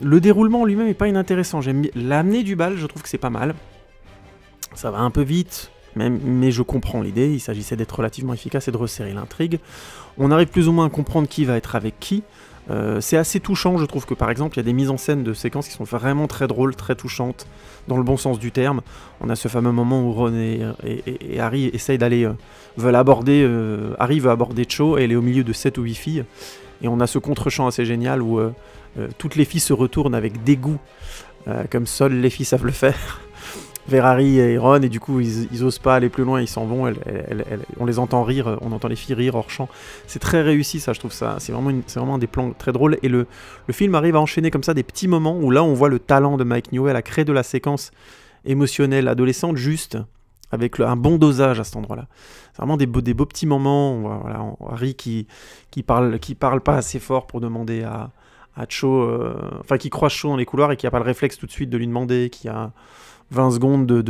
le déroulement lui-même est pas inintéressant. J'aime bien l'amener du bal, je trouve que c'est pas mal. Ça va un peu vite, mais je comprends l'idée. Il s'agissait d'être relativement efficace et de resserrer l'intrigue. On arrive plus ou moins à comprendre qui va être avec qui. C'est assez touchant, je trouve que par exemple, il y a des mises en scène de séquences qui sont vraiment très drôles, très touchantes, dans le bon sens du terme. On a ce fameux moment où Ron et Harry essayent d'aller... Harry veut aborder Cho, et elle est au milieu de 7 ou 8 filles. Et on a ce contre-champ assez génial où toutes les filles se retournent avec dégoût, comme seules les filles savent le faire, vers Harry et Ron, et du coup ils osent pas aller plus loin, ils s'en vont, on les entend rire, on entend les filles rire hors champ. C'est très réussi ça, je trouve ça, c'est vraiment des plans très drôles, et le film arrive à enchaîner comme ça des petits moments où là on voit le talent de Mike Newell à créer de la séquence émotionnelle adolescente juste, avec un bon dosage à cet endroit-là. C'est vraiment des beaux petits moments. Voilà, Harry qui parle pas assez fort pour demander à Cho, qui croise Cho dans les couloirs et qui a pas le réflexe tout de suite de lui demander, qui a 20 secondes de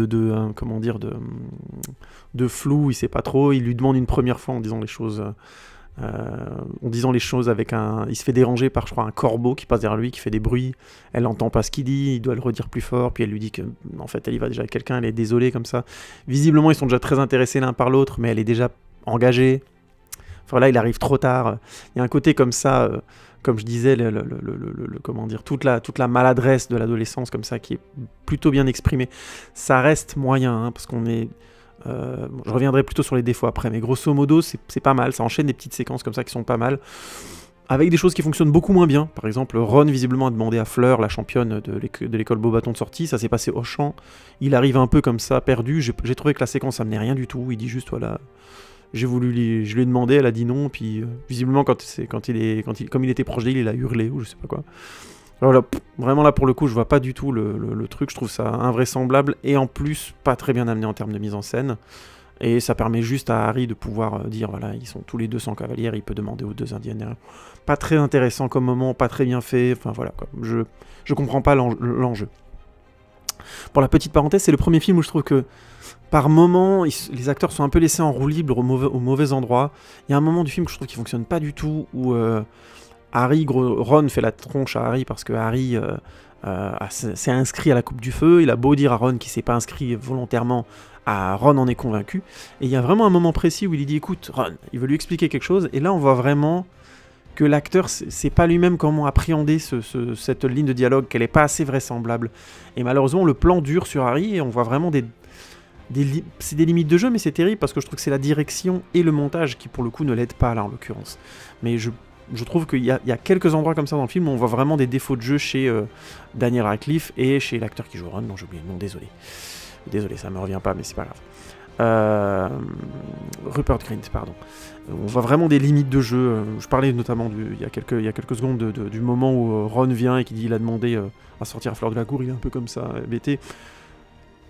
flou, il sait pas trop, il lui demande une première fois en disant les choses avec il se fait déranger par, je crois, un corbeau qui passe derrière lui, qui fait des bruits, elle n'entend pas ce qu'il dit, il doit le redire plus fort, puis elle lui dit que en fait elle y va déjà avec quelqu'un, elle est désolée comme ça. Visiblement ils sont déjà très intéressés l'un par l'autre, mais elle est déjà engagée. Enfin là il arrive trop tard. Il y a un côté comme ça, comme je disais, comment dire, toute la maladresse de l'adolescence comme ça qui est plutôt bien exprimée. Ça reste moyen, hein, parce qu'on est... je reviendrai plutôt sur les défauts après, mais grosso modo c'est pas mal, ça enchaîne des petites séquences comme ça qui sont pas mal. avec des choses qui fonctionnent beaucoup moins bien. Par exemple, Ron visiblement a demandé à Fleur, la championne de l'école Beauxbatons de sortie, ça s'est passé au champ. Il arrive un peu comme ça, perdu. J'ai trouvé que la séquence, ça menait rien du tout. Il dit juste, voilà, je lui ai demandé, elle a dit non, puis visiblement, comme il était proche d'elle, il a hurlé, ou je sais pas quoi. Voilà, vraiment là, pour le coup, je vois pas du tout le truc. Je trouve ça invraisemblable, et en plus, pas très bien amené en termes de mise en scène. Et ça permet juste à Harry de pouvoir dire, voilà, ils sont tous les deux sans cavalière, il peut demander aux deux Indiens. Pas très intéressant comme moment, pas très bien fait, enfin voilà, quoi. Je comprends pas l'enjeu. Pour la petite parenthèse, c'est le premier film où je trouve que, par moment, les acteurs sont un peu laissés en roue libre au mauvais endroit. Il y a un moment du film que je trouve qui fonctionne pas du tout, où Ron fait la tronche à Harry parce que Harry s'est inscrit à la Coupe du Feu. Il a beau dire à Ron qu'il s'est pas inscrit volontairement, Ron en est convaincu. Et il y a vraiment un moment précis où il dit, écoute, Ron, il veut lui expliquer quelque chose, et là on voit vraiment que l'acteur sait pas lui-même comment appréhender cette ligne de dialogue, qu'elle est pas assez vraisemblable. Et malheureusement, le plan dure sur Harry, et on voit vraiment c'est des limites de jeu, mais c'est terrible, parce que je trouve que c'est la direction et le montage qui, pour le coup, ne l'aident pas, là, en l'occurrence. Mais je trouve qu'il y a quelques endroits comme ça dans le film où on voit vraiment des défauts de jeu chez Daniel Radcliffe et chez l'acteur qui joue Ron. Non, j'ai oublié le nom, désolé. Désolé, ça me revient pas, mais c'est pas grave. Rupert Grint, pardon. On voit vraiment des limites de jeu. Je parlais notamment, il y a quelques secondes, du moment où Ron vient et qui dit qu'il a demandé à sortir à Fleur de la Cour. Il est un peu comme ça, bêté.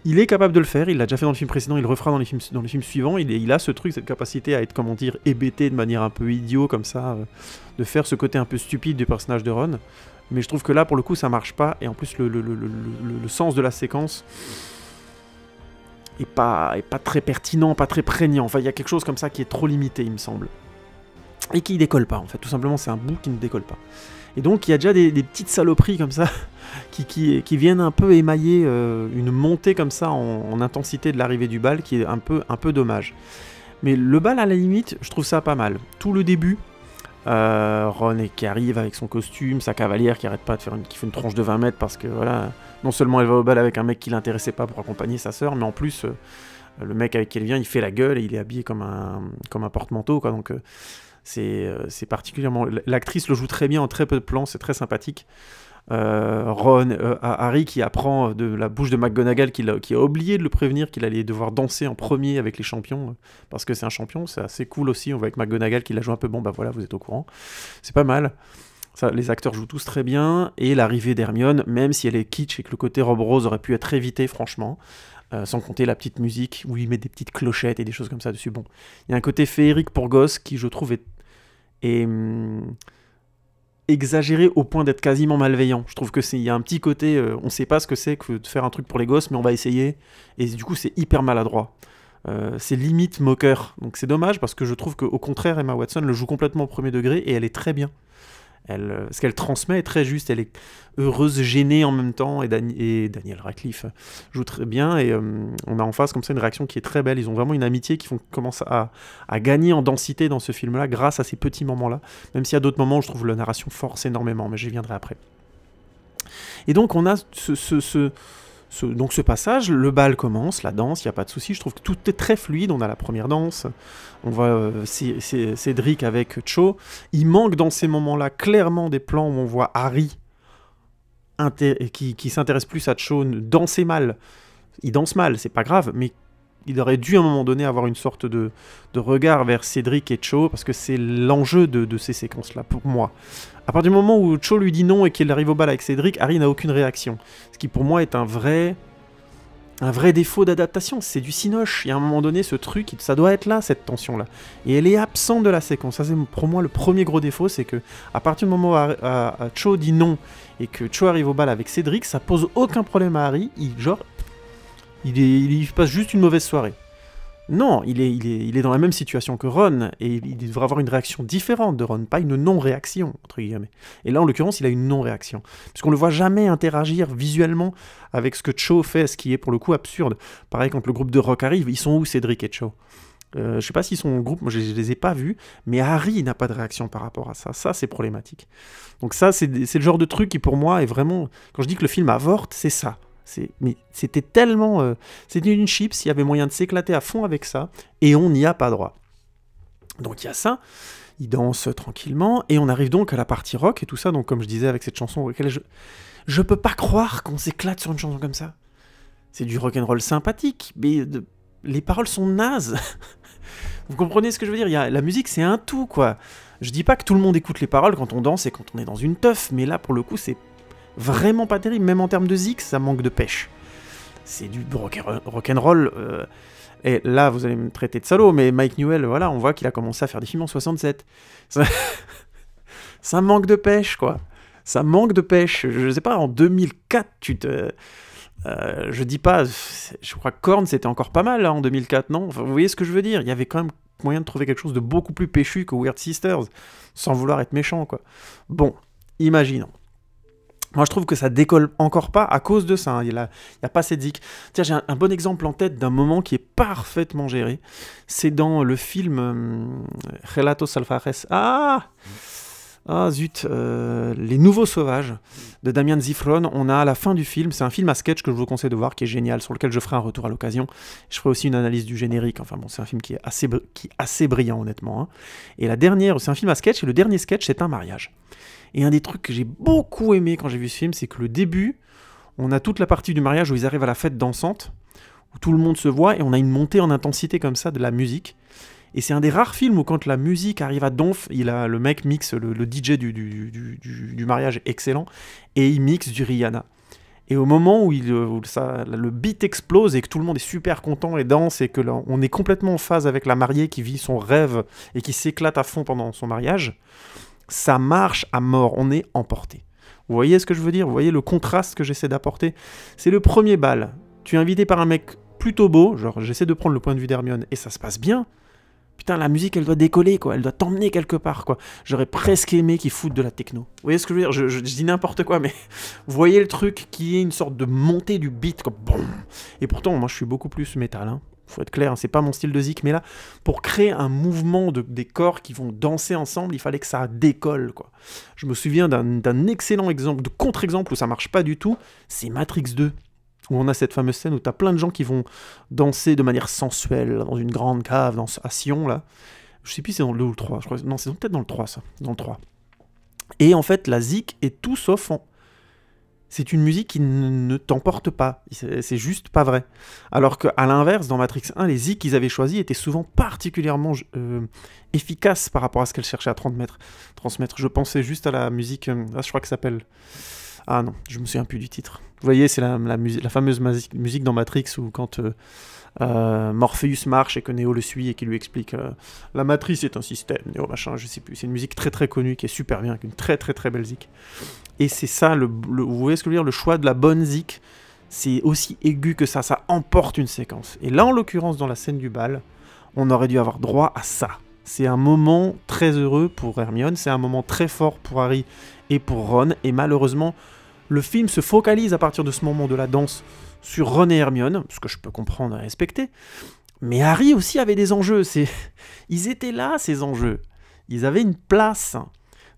Il est capable de le faire, il l'a déjà fait dans le film précédent, il le refera dans les films suivants. Il a ce truc, cette capacité à être, comment dire, hébété de manière un peu idiot, comme ça, de faire ce côté un peu stupide du personnage de Ron. Mais je trouve que là, pour le coup, ça marche pas, et en plus, le sens de la séquence est pas très pertinent, pas très prégnant. Enfin, il y a quelque chose comme ça qui est trop limité, il me semble. Et qui décolle pas, en fait. Tout simplement, c'est un bout qui ne décolle pas. Et donc, il y a déjà des petites saloperies comme ça qui viennent un peu émailler une montée comme ça en intensité de l'arrivée du bal, qui est un peu dommage. Mais le bal, à la limite, je trouve ça pas mal. Tout le début, Ron qui arrive avec son costume, sa cavalière qui arrête pas de qui fait une tronche de 20 mètres parce que, voilà, non seulement elle va au bal avec un mec qui l'intéressait pas pour accompagner sa sœur, mais en plus, le mec avec qui elle vient, il fait la gueule et il est habillé comme un porte-manteau, quoi, donc... c'est particulièrement... L'actrice le joue très bien en très peu de plans, c'est très sympathique. Harry qui apprend de la bouche de McGonagall qui a oublié de le prévenir qu'il allait devoir danser en premier avec les champions, parce que c'est un champion, c'est assez cool aussi. On voit avec McGonagall qui la joue un peu, bon bah voilà, vous êtes au courant. C'est pas mal. Ça, les acteurs jouent tous très bien, et l'arrivée d'Hermione, même si elle est kitsch et que le côté robe rose aurait pu être évité, franchement, sans compter la petite musique où il met des petites clochettes et des choses comme ça dessus. Bon, il y a un côté féerique pour gosses qui, je trouve, est exagéré au point d'être quasiment malveillant. Je trouve que il y a un petit côté, on sait pas ce que c'est que de faire un truc pour les gosses, mais on va essayer, et du coup c'est hyper maladroit. C'est limite moqueur, donc c'est dommage parce que je trouve qu'au contraire Emma Watson le joue complètement au premier degré et elle est très bien. Ce qu'elle transmet est très juste, elle est heureuse, gênée en même temps, et Daniel Radcliffe joue très bien, et on a en face comme ça une réaction qui est très belle. Ils ont vraiment une amitié qui commence à gagner en densité dans ce film-là grâce à ces petits moments-là, même s'il y a d'autres moments où je trouve la narration force énormément, mais j'y viendrai après. Et donc on a donc ce passage, le bal commence, la danse, il n'y a pas de souci, je trouve que tout est très fluide, on a la première danse, on voit Cédric avec Cho, il manque dans ces moments-là clairement des plans où on voit Harry qui s'intéresse plus à Cho danser mal. Il danse mal, c'est pas grave, mais il aurait dû à un moment donné avoir une sorte de regard vers Cédric et Cho, parce que c'est l'enjeu de ces séquences-là, pour moi. À partir du moment où Cho lui dit non et qu'il arrive au bal avec Cédric, Harry n'a aucune réaction. Ce qui pour moi est un vrai défaut d'adaptation, c'est du cinoche. Il y a un moment donné, ce truc, ça doit être là, cette tension-là. Et elle est absente de la séquence. Ça, c'est pour moi le premier gros défaut, c'est que à partir du moment où Cho dit non et que Cho arrive au bal avec Cédric, ça pose aucun problème à Harry. Il passe juste une mauvaise soirée. Non, il est dans la même situation que Ron, et il devrait avoir une réaction différente de Ron, pas une non-réaction, entre guillemets. Et là, en l'occurrence, il a une non-réaction. Parce qu'on ne le voit jamais interagir visuellement avec ce que Cho fait, ce qui est pour le coup absurde. Pareil, quand le groupe de rock arrive, ils sont où Cédric et Cho ? Je sais pas s'ils sont en groupe, moi je les ai pas vus, mais Harry n'a pas de réaction par rapport à ça. Ça, c'est problématique. Donc ça, c'est le genre de truc qui pour moi est vraiment... Quand je dis que le film avorte, c'est ça. Mais c'était tellement... c'était une chips, il y avait moyen de s'éclater à fond avec ça, et on n'y a pas droit. Donc il y a ça. Ils dansent tranquillement, et on arrive donc à la partie rock et tout ça, donc comme je disais avec cette chanson auquel je peux pas croire qu'on s'éclate sur une chanson comme ça. C'est du rock'n'roll sympathique, mais les paroles sont nazes. Vous comprenez ce que je veux dire? La musique, c'est un tout, quoi. Je dis pas que tout le monde écoute les paroles quand on danse et quand on est dans une teuf, mais là, pour le coup, c'est vraiment pas terrible. Même en termes de zik, ça manque de pêche. C'est du rock'n'roll. Et là, vous allez me traiter de salaud, mais Mike Newell, voilà, on voit qu'il a commencé à faire des films en 67. Ça manque de pêche, quoi. Ça manque de pêche. Je sais pas, en 2004, je dis pas, je crois que Korn c'était encore pas mal là, en 2004, non? Enfin, vous voyez ce que je veux dire? Il y avait quand même moyen de trouver quelque chose de beaucoup plus péchu que Weird Sisters, sans vouloir être méchant, quoi. Bon, imaginons. Moi, je trouve que ça décolle encore pas à cause de ça. Hein. Il y a pas cette zik. Tiens, j'ai un bon exemple en tête d'un moment qui est parfaitement géré. C'est dans le film Relatos Salvajes. Ah zut, Les Nouveaux Sauvages de Damian Zifron. On a à la fin du film, c'est un film à sketch que je vous conseille de voir, qui est génial, sur lequel je ferai un retour à l'occasion. Je ferai aussi une analyse du générique. Enfin bon, c'est un film qui est assez brillant, honnêtement. Hein. Et c'est un film à sketch, et le dernier sketch, c'est un mariage. Et un des trucs que j'ai beaucoup aimé quand j'ai vu ce film, c'est que le début, on a toute la partie du mariage où ils arrivent à la fête dansante, où tout le monde se voit, et on a une montée en intensité comme ça de la musique. Et c'est un des rares films où quand la musique arrive à donf, le mec mixe, le DJ du mariage est excellent, et il mixe du Rihanna. Et au moment où le beat explose et que tout le monde est super content et danse, et que on est complètement en phase avec la mariée qui vit son rêve et qui s'éclate à fond pendant son mariage, ça marche à mort, on est emporté. Vous voyez ce que je veux dire? Vous voyez le contraste que j'essaie d'apporter? C'est le premier bal. Tu es invité par un mec plutôt beau, genre j'essaie de prendre le point de vue d'Hermione, et ça se passe bien. Putain, la musique, elle doit décoller, quoi. Elle doit t'emmener quelque part, quoi. J'aurais presque aimé qu'ils foutent de la techno. Vous voyez ce que je veux dire? Je dis n'importe quoi, mais vous voyez le truc qui est une sorte de montée du beat, quoi. Boum. Et pourtant, moi, je suis beaucoup plus métal, hein. Faut être clair, hein, c'est pas mon style de zik, mais là, pour créer un mouvement des corps qui vont danser ensemble, il fallait que ça décolle, quoi. Je me souviens d'un excellent exemple, de contre-exemple où ça marche pas du tout, c'est Matrix 2, où on a cette fameuse scène où t'as plein de gens qui vont danser de manière sensuelle dans une grande cave à Sion, là. Je sais plus si c'est dans le 2 ou le 3, je crois. Non, c'est peut-être dans le 3, ça. Dans le 3. Et en fait, la zik est tout sauf c'est une musique qui ne t'emporte pas. C'est juste pas vrai. Alors qu'à l'inverse, dans Matrix 1, les zik qu'ils avaient choisis étaient souvent particulièrement efficaces par rapport à ce qu'elles cherchaient à transmettre. Je pensais juste à la musique... je crois que ça s'appelle... Ah non, je me souviens plus du titre. Vous voyez, c'est la fameuse musique dans Matrix où quand Morpheus marche et que Neo le suit et qu'il lui explique la matrice est un système, Neo machin, je sais plus. C'est une musique très très connue qui est super bien, une très très très belle zik. Et c'est ça, vous voyez ce que je veux dire, le choix de la bonne zik, c'est aussi aigu que ça emporte une séquence. Et là, en l'occurrence, dans la scène du bal, on aurait dû avoir droit à ça. C'est un moment très heureux pour Hermione, c'est un moment très fort pour Harry et pour Ron, et malheureusement, le film se focalise à partir de ce moment de la danse sur Ron et Hermione, ce que je peux comprendre et respecter, mais Harry aussi avait des enjeux, ils étaient là, ces enjeux, ils avaient une place,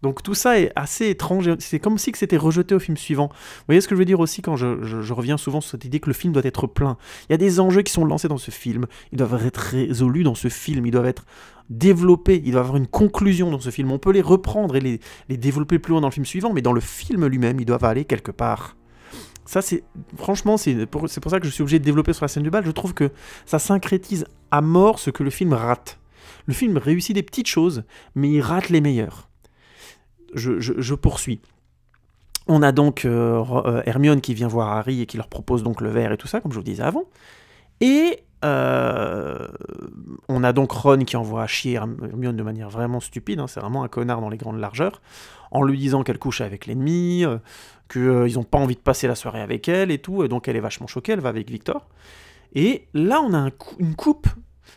donc tout ça est assez étrange, c'est comme si c'était rejeté au film suivant. Vous voyez ce que je veux dire aussi quand je reviens souvent sur cette idée que le film doit être plein. Il y a des enjeux qui sont lancés dans ce film, ils doivent être résolus dans ce film, ils doivent être développés, il doit y avoir une conclusion dans ce film. On peut les reprendre et les développer plus loin dans le film suivant, mais dans le film lui-même, ils doivent aller quelque part. Ça, franchement, c'est pour ça que je suis obligé de développer sur la scène du bal. Je trouve que ça syncrétise à mort ce que le film rate. Le film réussit des petites choses, mais il rate les meilleures. Je poursuis. On a donc Hermione qui vient voir Harry et qui leur propose donc le verre et tout ça, comme je vous disais avant. Et on a donc Ron qui envoie chier Hermione de manière vraiment stupide, hein, c'est vraiment un connard dans les grandes largeurs, en lui disant qu'elle couche avec l'ennemi, qu'ils n'ont pas envie de passer la soirée avec elle et tout, et donc elle est vachement choquée, elle va avec Victor. Et là on a une coupe,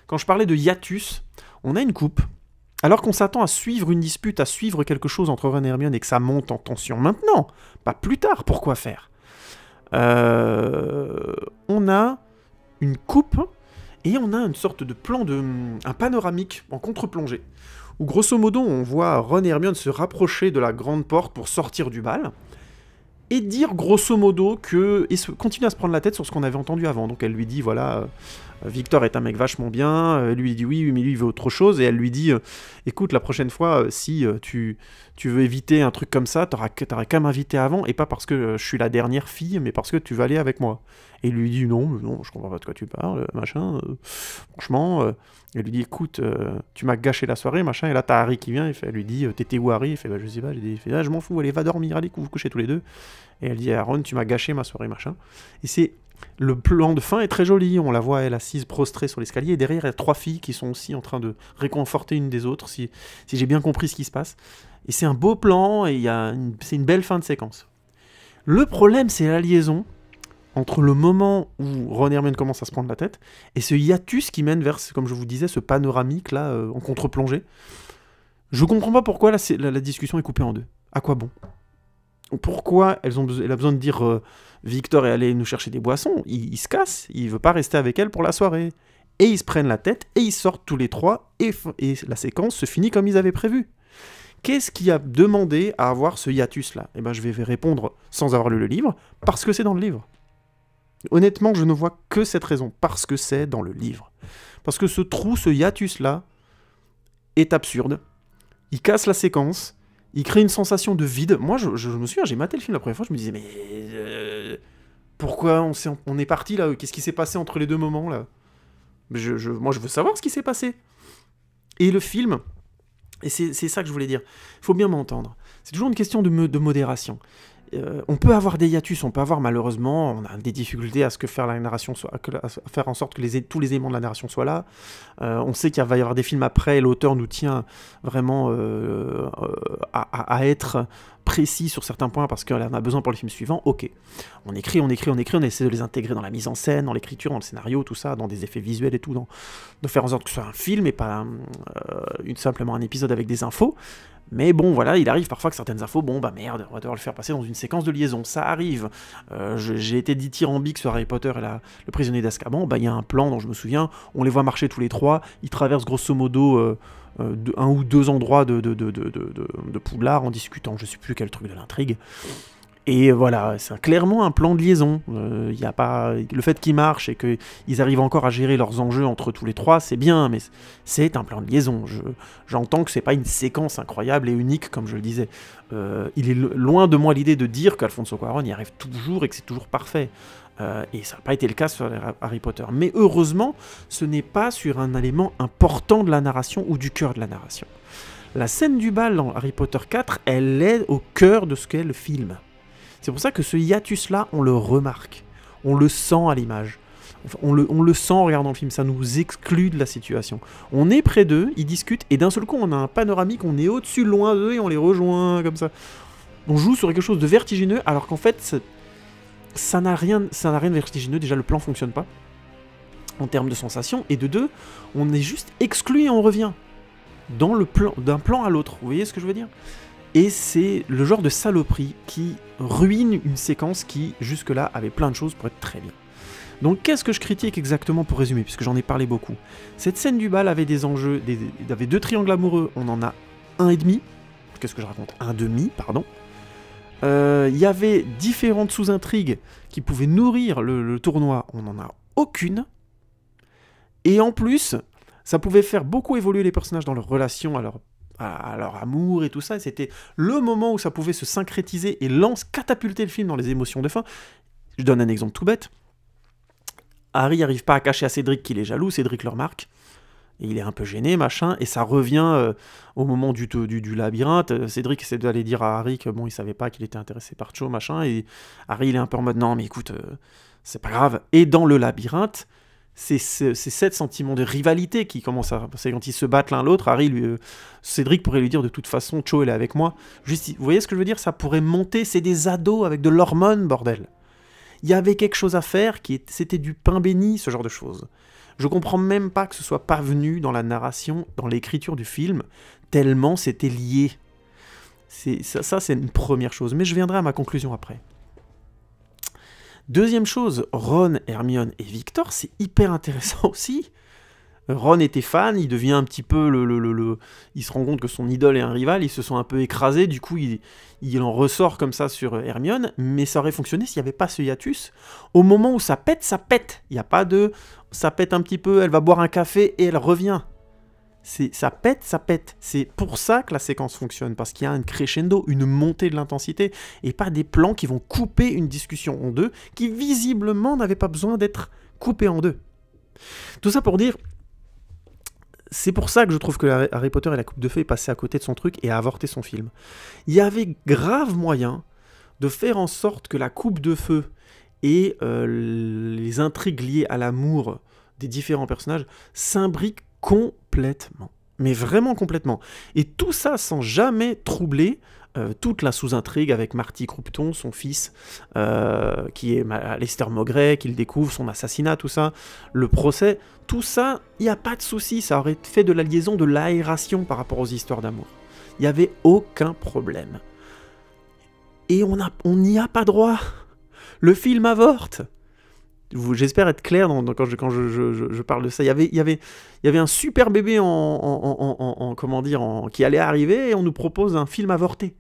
quand je parlais de hiatus, on a une coupe, alors qu'on s'attend à suivre une dispute, à suivre quelque chose entre Ron et Hermione et que ça monte en tension maintenant, pas plus tard, pourquoi faire? On a une coupe, et on a une sorte de plan, un panoramique en contre-plongée, où grosso modo on voit Ron et Hermione se rapprocher de la grande porte pour sortir du bal, et dire grosso modo que... et continuer à se prendre la tête sur ce qu'on avait entendu avant. Donc elle lui dit, voilà, Victor est un mec vachement bien, lui il dit oui, mais lui il veut autre chose, et elle lui dit écoute, la prochaine fois, si tu veux éviter un truc comme ça, t'auras qu'à m'inviter avant, et pas parce que je suis la dernière fille, mais parce que tu vas aller avec moi. Et il lui dit non, je comprends pas de quoi tu parles, machin, franchement, elle lui dit écoute, tu m'as gâché la soirée, machin, et là t'as Harry qui vient, elle lui dit t'étais où Harry? Il fait bah je sais pas, il fait ah, je m'en fous, allez va dormir, allez vous couchez tous les deux. Et elle dit à Ron tu m'as gâché ma soirée, machin. Et c'est le plan de fin est très joli, on la voit elle assise prostrée sur l'escalier, et derrière il y a 3 filles qui sont aussi en train de réconforter une des autres, si j'ai bien compris ce qui se passe. Et c'est un beau plan, et c'est une belle fin de séquence. Le problème, c'est la liaison entre le moment où Ron et Hermione commencent à se prendre la tête, et ce hiatus qui mène vers, comme je vous disais, ce panoramique là, en contre-plongée. Je comprends pas pourquoi la discussion est coupée en deux. À quoi bon? Pourquoi elle a besoin de dire Victor est allé nous chercher des boissons, il se casse, il veut pas rester avec elle pour la soirée. Et ils se prennent la tête, et ils sortent tous les trois, et la séquence se finit comme ils avaient prévu. Qu'est-ce qui a demandé à avoir ce hiatus-là? Eh ben, je vais répondre sans avoir lu le livre, parce que c'est dans le livre. Honnêtement, je ne vois que cette raison, parce que c'est dans le livre. Parce que ce trou, ce hiatus-là, est absurde. Il casse la séquence, il crée une sensation de vide. Moi, je me souviens, j'ai maté le film la première fois, je me disais, mais pourquoi on est parti là? Qu'est-ce qui s'est passé entre les deux moments là? Moi, je veux savoir ce qui s'est passé. Et le film, et c'est ça que je voulais dire, il faut bien m'entendre. C'est toujours une question de modération. On peut avoir des hiatus, on peut avoir malheureusement, on a des difficultés à ce que faire la narration à faire en sorte que tous les éléments de la narration soient là. On sait qu'il va y avoir des films après, et l'auteur nous tient vraiment à être précis sur certains points parce qu'on en a besoin pour le film suivant. Ok, on écrit, on essaie de les intégrer dans la mise en scène, dans l'écriture, dans le scénario, tout ça, dans des effets visuels et tout, de faire en sorte que ce soit un film et pas simplement un épisode avec des infos. Mais bon, voilà, il arrive parfois que certaines infos, bon bah merde, on va devoir le faire passer dans une séquence de liaison, ça arrive. J'ai été dithyrambique sur Harry Potter et le prisonnier d'Azkaban, bah il y a un plan dont je me souviens, on les voit marcher tous les trois, ils traversent grosso modo un ou deux endroits de Poudlard en discutant, je sais plus quel truc de l'intrigue. Et voilà, c'est clairement un plan de liaison. Y a pas... Le fait qu'ils marchent et qu'ils arrivent encore à gérer leurs enjeux entre tous les trois, c'est bien, mais c'est un plan de liaison. J'entends que c'est pas une séquence incroyable et unique, comme je le disais. Il est loin de moi l'idée de dire qu'Alfonso Cuarón y arrive toujours et que c'est toujours parfait. Et ça n'a pas été le cas sur Harry Potter. Mais heureusement, ce n'est pas sur un élément important de la narration ou du cœur de la narration. La scène du bal dans Harry Potter 4, elle est au cœur de ce qu'est le film. C'est pour ça que ce hiatus-là, on le remarque. On le sent à l'image. On le sent en regardant le film. Ça nous exclut de la situation. On est près d'eux, ils discutent, et d'un seul coup, on a un panoramique, on est au-dessus, loin d'eux, et on les rejoint, comme ça. On joue sur quelque chose de vertigineux, alors qu'en fait, ça n'a rien de vertigineux. Déjà, le plan ne fonctionne pas, en termes de sensation. Et de deux, on est juste exclu et on revient. D'un plan à l'autre. Vous voyez ce que je veux dire ? Et c'est le genre de saloperie qui ruine une séquence qui, jusque-là, avait plein de choses pour être très bien. Donc qu'est-ce que je critique exactement pour résumer, puisque j'en ai parlé beaucoup? Cette scène du bal avait des enjeux, il y avait 2 triangles amoureux, on en a 1,5. Qu'est-ce que je raconte? 1,5, pardon. Il y avait différentes sous-intrigues qui pouvaient nourrir le tournoi, on n'en a aucune. Et en plus, ça pouvait faire beaucoup évoluer les personnages dans leurs relations, à leur amour et tout ça, et c'était le moment où ça pouvait se syncrétiser et catapulter le film dans les émotions de fin. Je donne un exemple tout bête. Harry n'arrive pas à cacher à Cédric qu'il est jaloux, Cédric le remarque, et il est un peu gêné, machin, et ça revient au moment du labyrinthe. Cédric essaie d'aller dire à Harry que bon, il savait pas qu'il était intéressé par Cho, machin, et Harry il est un peu en mode non mais écoute, c'est pas grave. Et dans le labyrinthe, c'est cet sentiment de rivalité qui commence à... C'est quand ils se battent l'un l'autre, Cédric pourrait lui dire de toute façon, Cho elle est avec moi. Juste, vous voyez ce que je veux dire? Ça pourrait monter, c'est des ados avec de l'hormone, bordel. Il y avait quelque chose à faire, c'était du pain béni, ce genre de choses. Je comprends même pas que ce soit pas venu dans la narration, dans l'écriture du film, tellement c'était lié. Ça c'est une première chose, mais je viendrai à ma conclusion après. Deuxième chose, Ron, Hermione et Victor, c'est hyper intéressant aussi. Ron était fan, il devient un petit peu il se rend compte que son idole est un rival, ils se sont un peu écrasés, du coup il en ressort comme ça sur Hermione, mais ça aurait fonctionné s'il n'y avait pas ce hiatus. Au moment où ça pète, ça pète. Il n'y a pas de... ça pète un petit peu, elle va boire un café et elle revient. Ça pète, ça pète. C'est pour ça que la séquence fonctionne, parce qu'il y a un crescendo, une montée de l'intensité, et pas des plans qui vont couper une discussion en deux, qui visiblement n'avaient pas besoin d'être coupés en deux. Tout ça pour dire... C'est pour ça que je trouve que Harry Potter et la Coupe de Feu est passé à côté de son truc et a avorté son film. Il y avait grave moyen de faire en sorte que la Coupe de Feu et les intrigues liées à l'amour des différents personnages s'imbriquent complètement. Mais vraiment complètement. Et tout ça sans jamais troubler toute la sous-intrigue avec Marty Croupton, son fils, qui est Lester Mowbray, qu'il découvre, son assassinat, tout ça, le procès, tout ça, il n'y a pas de souci, ça aurait fait de la liaison de l'aération par rapport aux histoires d'amour. Il n'y avait aucun problème. Et on n'y a pas droit. Le film avorte. J'espère être clair quand je parle de ça. Il y avait un super bébé qui allait arriver et on nous propose un film avorté.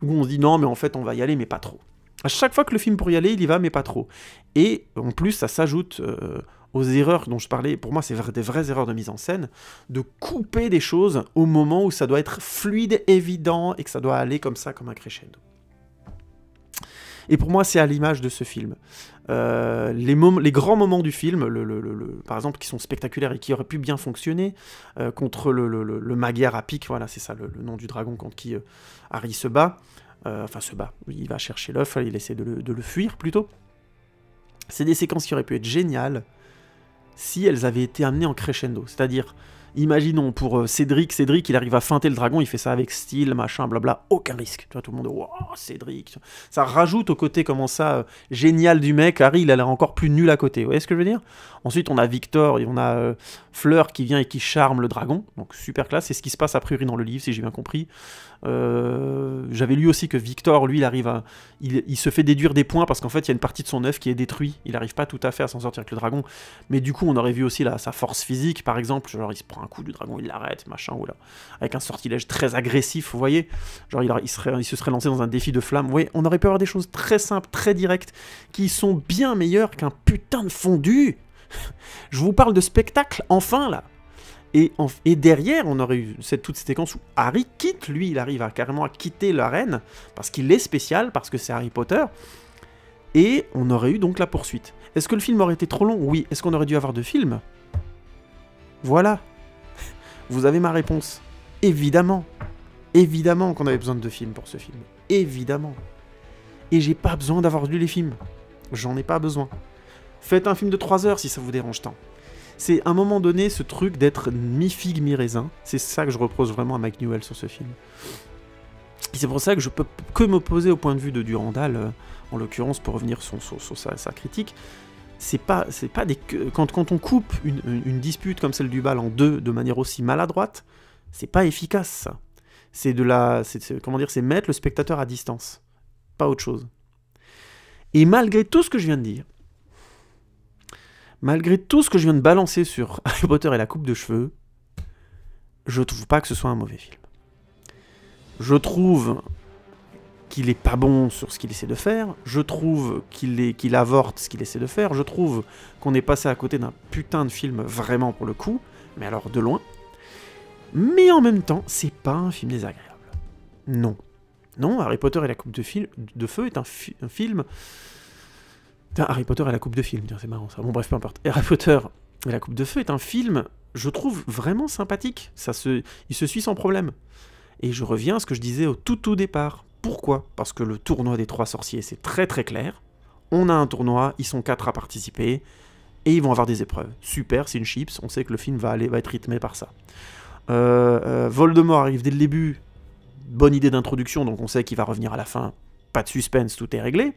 Où on se dit non, mais en fait on va y aller, mais pas trop. À chaque fois que le film pour y aller, il y va, mais pas trop. Et en plus, ça s'ajoute aux erreurs dont je parlais. Pour moi, c'est des vraies erreurs de mise en scène, de couper des choses au moment où ça doit être fluide, évident, et que ça doit aller comme ça, comme un crescendo. Et pour moi, c'est à l'image de ce film. Les grands moments du film, par exemple, qui sont spectaculaires et qui auraient pu bien fonctionner, contre le Magyar à pic, voilà, c'est ça le nom du dragon contre qui Harry se bat. Il va chercher l'œuf, il essaie de le fuir plutôt. C'est des séquences qui auraient pu être géniales si elles avaient été amenées en crescendo. C'est-à-dire, imaginons pour Cédric, il arrive à feinter le dragon, il fait ça avec style, machin, blabla, aucun risque. Tu vois, tout le monde, wow, Cédric. Ça rajoute au côté, comment ça, génial du mec. Harry, il a l'air encore plus nul à côté. Vous voyez ce que je veux dire? Ensuite, on a Victor et on a Fleur qui vient et qui charme le dragon. Donc, super classe. C'est ce qui se passe a priori dans le livre, si j'ai bien compris. J'avais lu aussi que Victor, lui, il se fait déduire des points parce qu'en fait, il y a une partie de son œuf qui est détruite. Il n'arrive pas tout à fait à s'en sortir avec le dragon. Mais du coup, on aurait vu aussi sa force physique, par exemple. Genre, il se prend un coup du dragon, il l'arrête, machin, ou là, avec un sortilège très agressif, vous voyez. Genre, il se serait lancé dans un défi de flamme. Vous voyez, on aurait pu avoir des choses très simples, très directes, qui sont bien meilleures qu'un putain de fondu. Je vous parle de spectacle, enfin, là. Et derrière, on aurait eu toute cette séquence où Harry quitte, lui, il arrive carrément à quitter l'arène, parce qu'il est spécial, parce que c'est Harry Potter, et on aurait eu donc la poursuite. Est-ce que le film aurait été trop long? Oui. Est-ce qu'on aurait dû avoir 2 films? Voilà. Vous avez ma réponse. Évidemment. Évidemment qu'on avait besoin de 2 films pour ce film. Évidemment. Et j'ai pas besoin d'avoir lu les films. J'en ai pas besoin. Faites un film de 3 heures si ça vous dérange tant. C'est à un moment donné ce truc d'être mi-figue, mi-raisin. C'est ça que je reproche vraiment à Mike Newell sur ce film. Et c'est pour ça que je peux que m'opposer au point de vue de Durandal, en l'occurrence, pour revenir sur sa critique. C'est pas des... Quand on coupe une dispute comme celle du bal en 2 de manière aussi maladroite, c'est pas efficace, ça. C'est mettre le spectateur à distance. Pas autre chose. Et malgré tout ce que je viens de dire, malgré tout ce que je viens de balancer sur Harry Potter et la coupe de cheveux, je trouve pas que ce soit un mauvais film. Je trouve qu'il est pas bon sur ce qu'il essaie de faire, je trouve qu'il avorte ce qu'il essaie de faire, je trouve qu'on est passé à côté d'un putain de film vraiment pour le coup, mais alors de loin. Mais en même temps, c'est pas un film désagréable. Non. Non, Harry Potter et la coupe de feu est un film... Harry Potter et la coupe de film, c'est marrant ça. Bon bref, peu importe. Harry Potter et la coupe de feu est un film, je trouve, vraiment sympathique. Il se suit sans problème. Et je reviens à ce que je disais au tout départ. Pourquoi? Parce que le tournoi des 3 sorciers, c'est très très clair. On a un tournoi, ils sont 4 à participer, et ils vont avoir des épreuves. Super, c'est une chips, on sait que le film va être rythmé par ça. Voldemort arrive dès le début, bonne idée d'introduction, donc on sait qu'il va revenir à la fin. Pas de suspense, tout est réglé.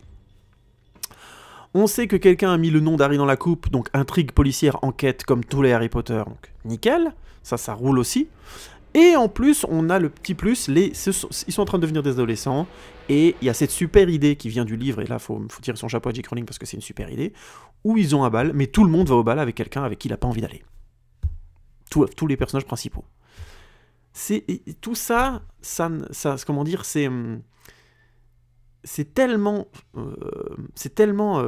On sait que quelqu'un a mis le nom d'Harry dans la coupe, donc intrigue policière, enquête, comme tous les Harry Potter, donc nickel, ça roule aussi. Et en plus, on a le petit plus, ils sont en train de devenir des adolescents, et il y a cette super idée qui vient du livre, et là, faut tirer son chapeau à J.K. Rowling parce que c'est une super idée, où ils ont un bal, mais tout le monde va au bal avec quelqu'un avec qui il n'a pas envie d'aller. tous les personnages principaux. Tout ça, comment dire, c'est tellement,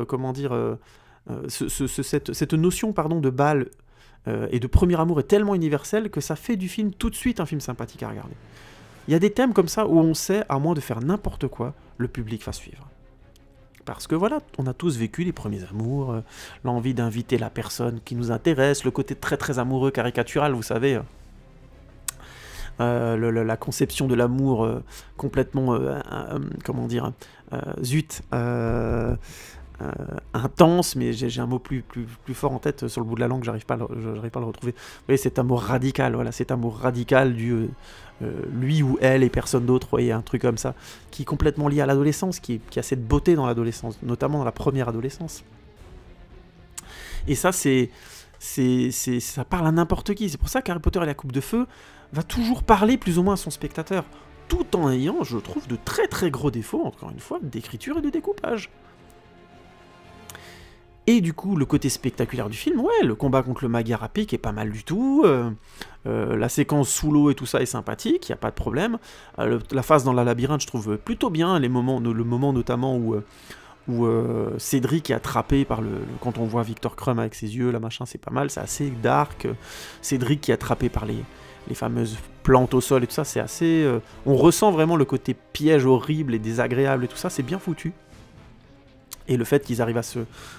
comment dire, cette notion, pardon, de bal et de premier amour est tellement universelle que ça fait du film tout de suite un film sympathique à regarder. Il y a des thèmes comme ça où on sait, à moins de faire n'importe quoi, le public va suivre. Parce que voilà, on a tous vécu les premiers amours, l'envie d'inviter la personne qui nous intéresse, le côté très très amoureux caricatural, vous savez, la conception de l'amour complètement, comment dire, intense, mais j'ai un mot plus fort en tête sur le bout de la langue, j'arrive pas à le retrouver. Vous voyez, cet amour radical, voilà, cet amour radical du lui ou elle et personne d'autre, vous voyez, un truc comme ça, qui est complètement lié à l'adolescence, qui a cette beauté dans l'adolescence, notamment dans la première adolescence. Et ça, ça parle à n'importe qui. C'est pour ça qu'Harry Potter et la Coupe de Feu va toujours parler plus ou moins à son spectateur, tout en ayant, je trouve, de très très gros défauts, encore une fois, d'écriture et de découpage. Et du coup, le côté spectaculaire du film, ouais, le combat contre le Magyar à pic est pas mal du tout, la séquence sous l'eau et tout ça est sympathique, il n'y a pas de problème, la phase dans la labyrinthe, je trouve plutôt bien, le moment notamment où Cédric est attrapé par quand on voit Victor Krum avec ses yeux, là machin, c'est pas mal, c'est assez dark, Cédric qui est attrapé par les fameuses plantes au sol et tout ça, c'est assez... on ressent vraiment le côté piège horrible et désagréable et tout ça, c'est bien foutu. Et le fait qu'ils arrivent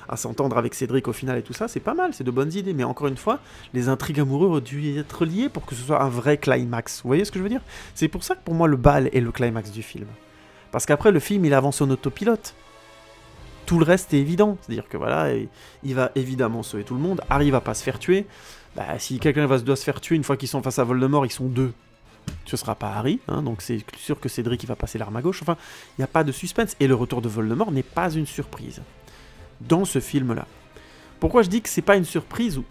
à s'entendre avec Cédric au final et tout ça, c'est pas mal, c'est de bonnes idées. Mais encore une fois, les intrigues amoureuses auraient dû être liées pour que ce soit un vrai climax. Vous voyez ce que je veux dire? C'est pour ça que pour moi, le bal est le climax du film. Parce qu'après, le film, il avance en autopilote. Tout le reste est évident. C'est-à-dire que voilà, il va évidemment sauver tout le monde. Harry va pas se faire tuer. Bah, si quelqu'un doit se faire tuer une fois qu'ils sont face à Voldemort, ils sont deux. Ce sera pas Harry, hein, donc c'est sûr que Cédric il va passer l'arme à gauche, enfin, il n'y a pas de suspense, et le retour de Voldemort n'est pas une surprise, dans ce film-là. Pourquoi je dis que c'est pas une surprise?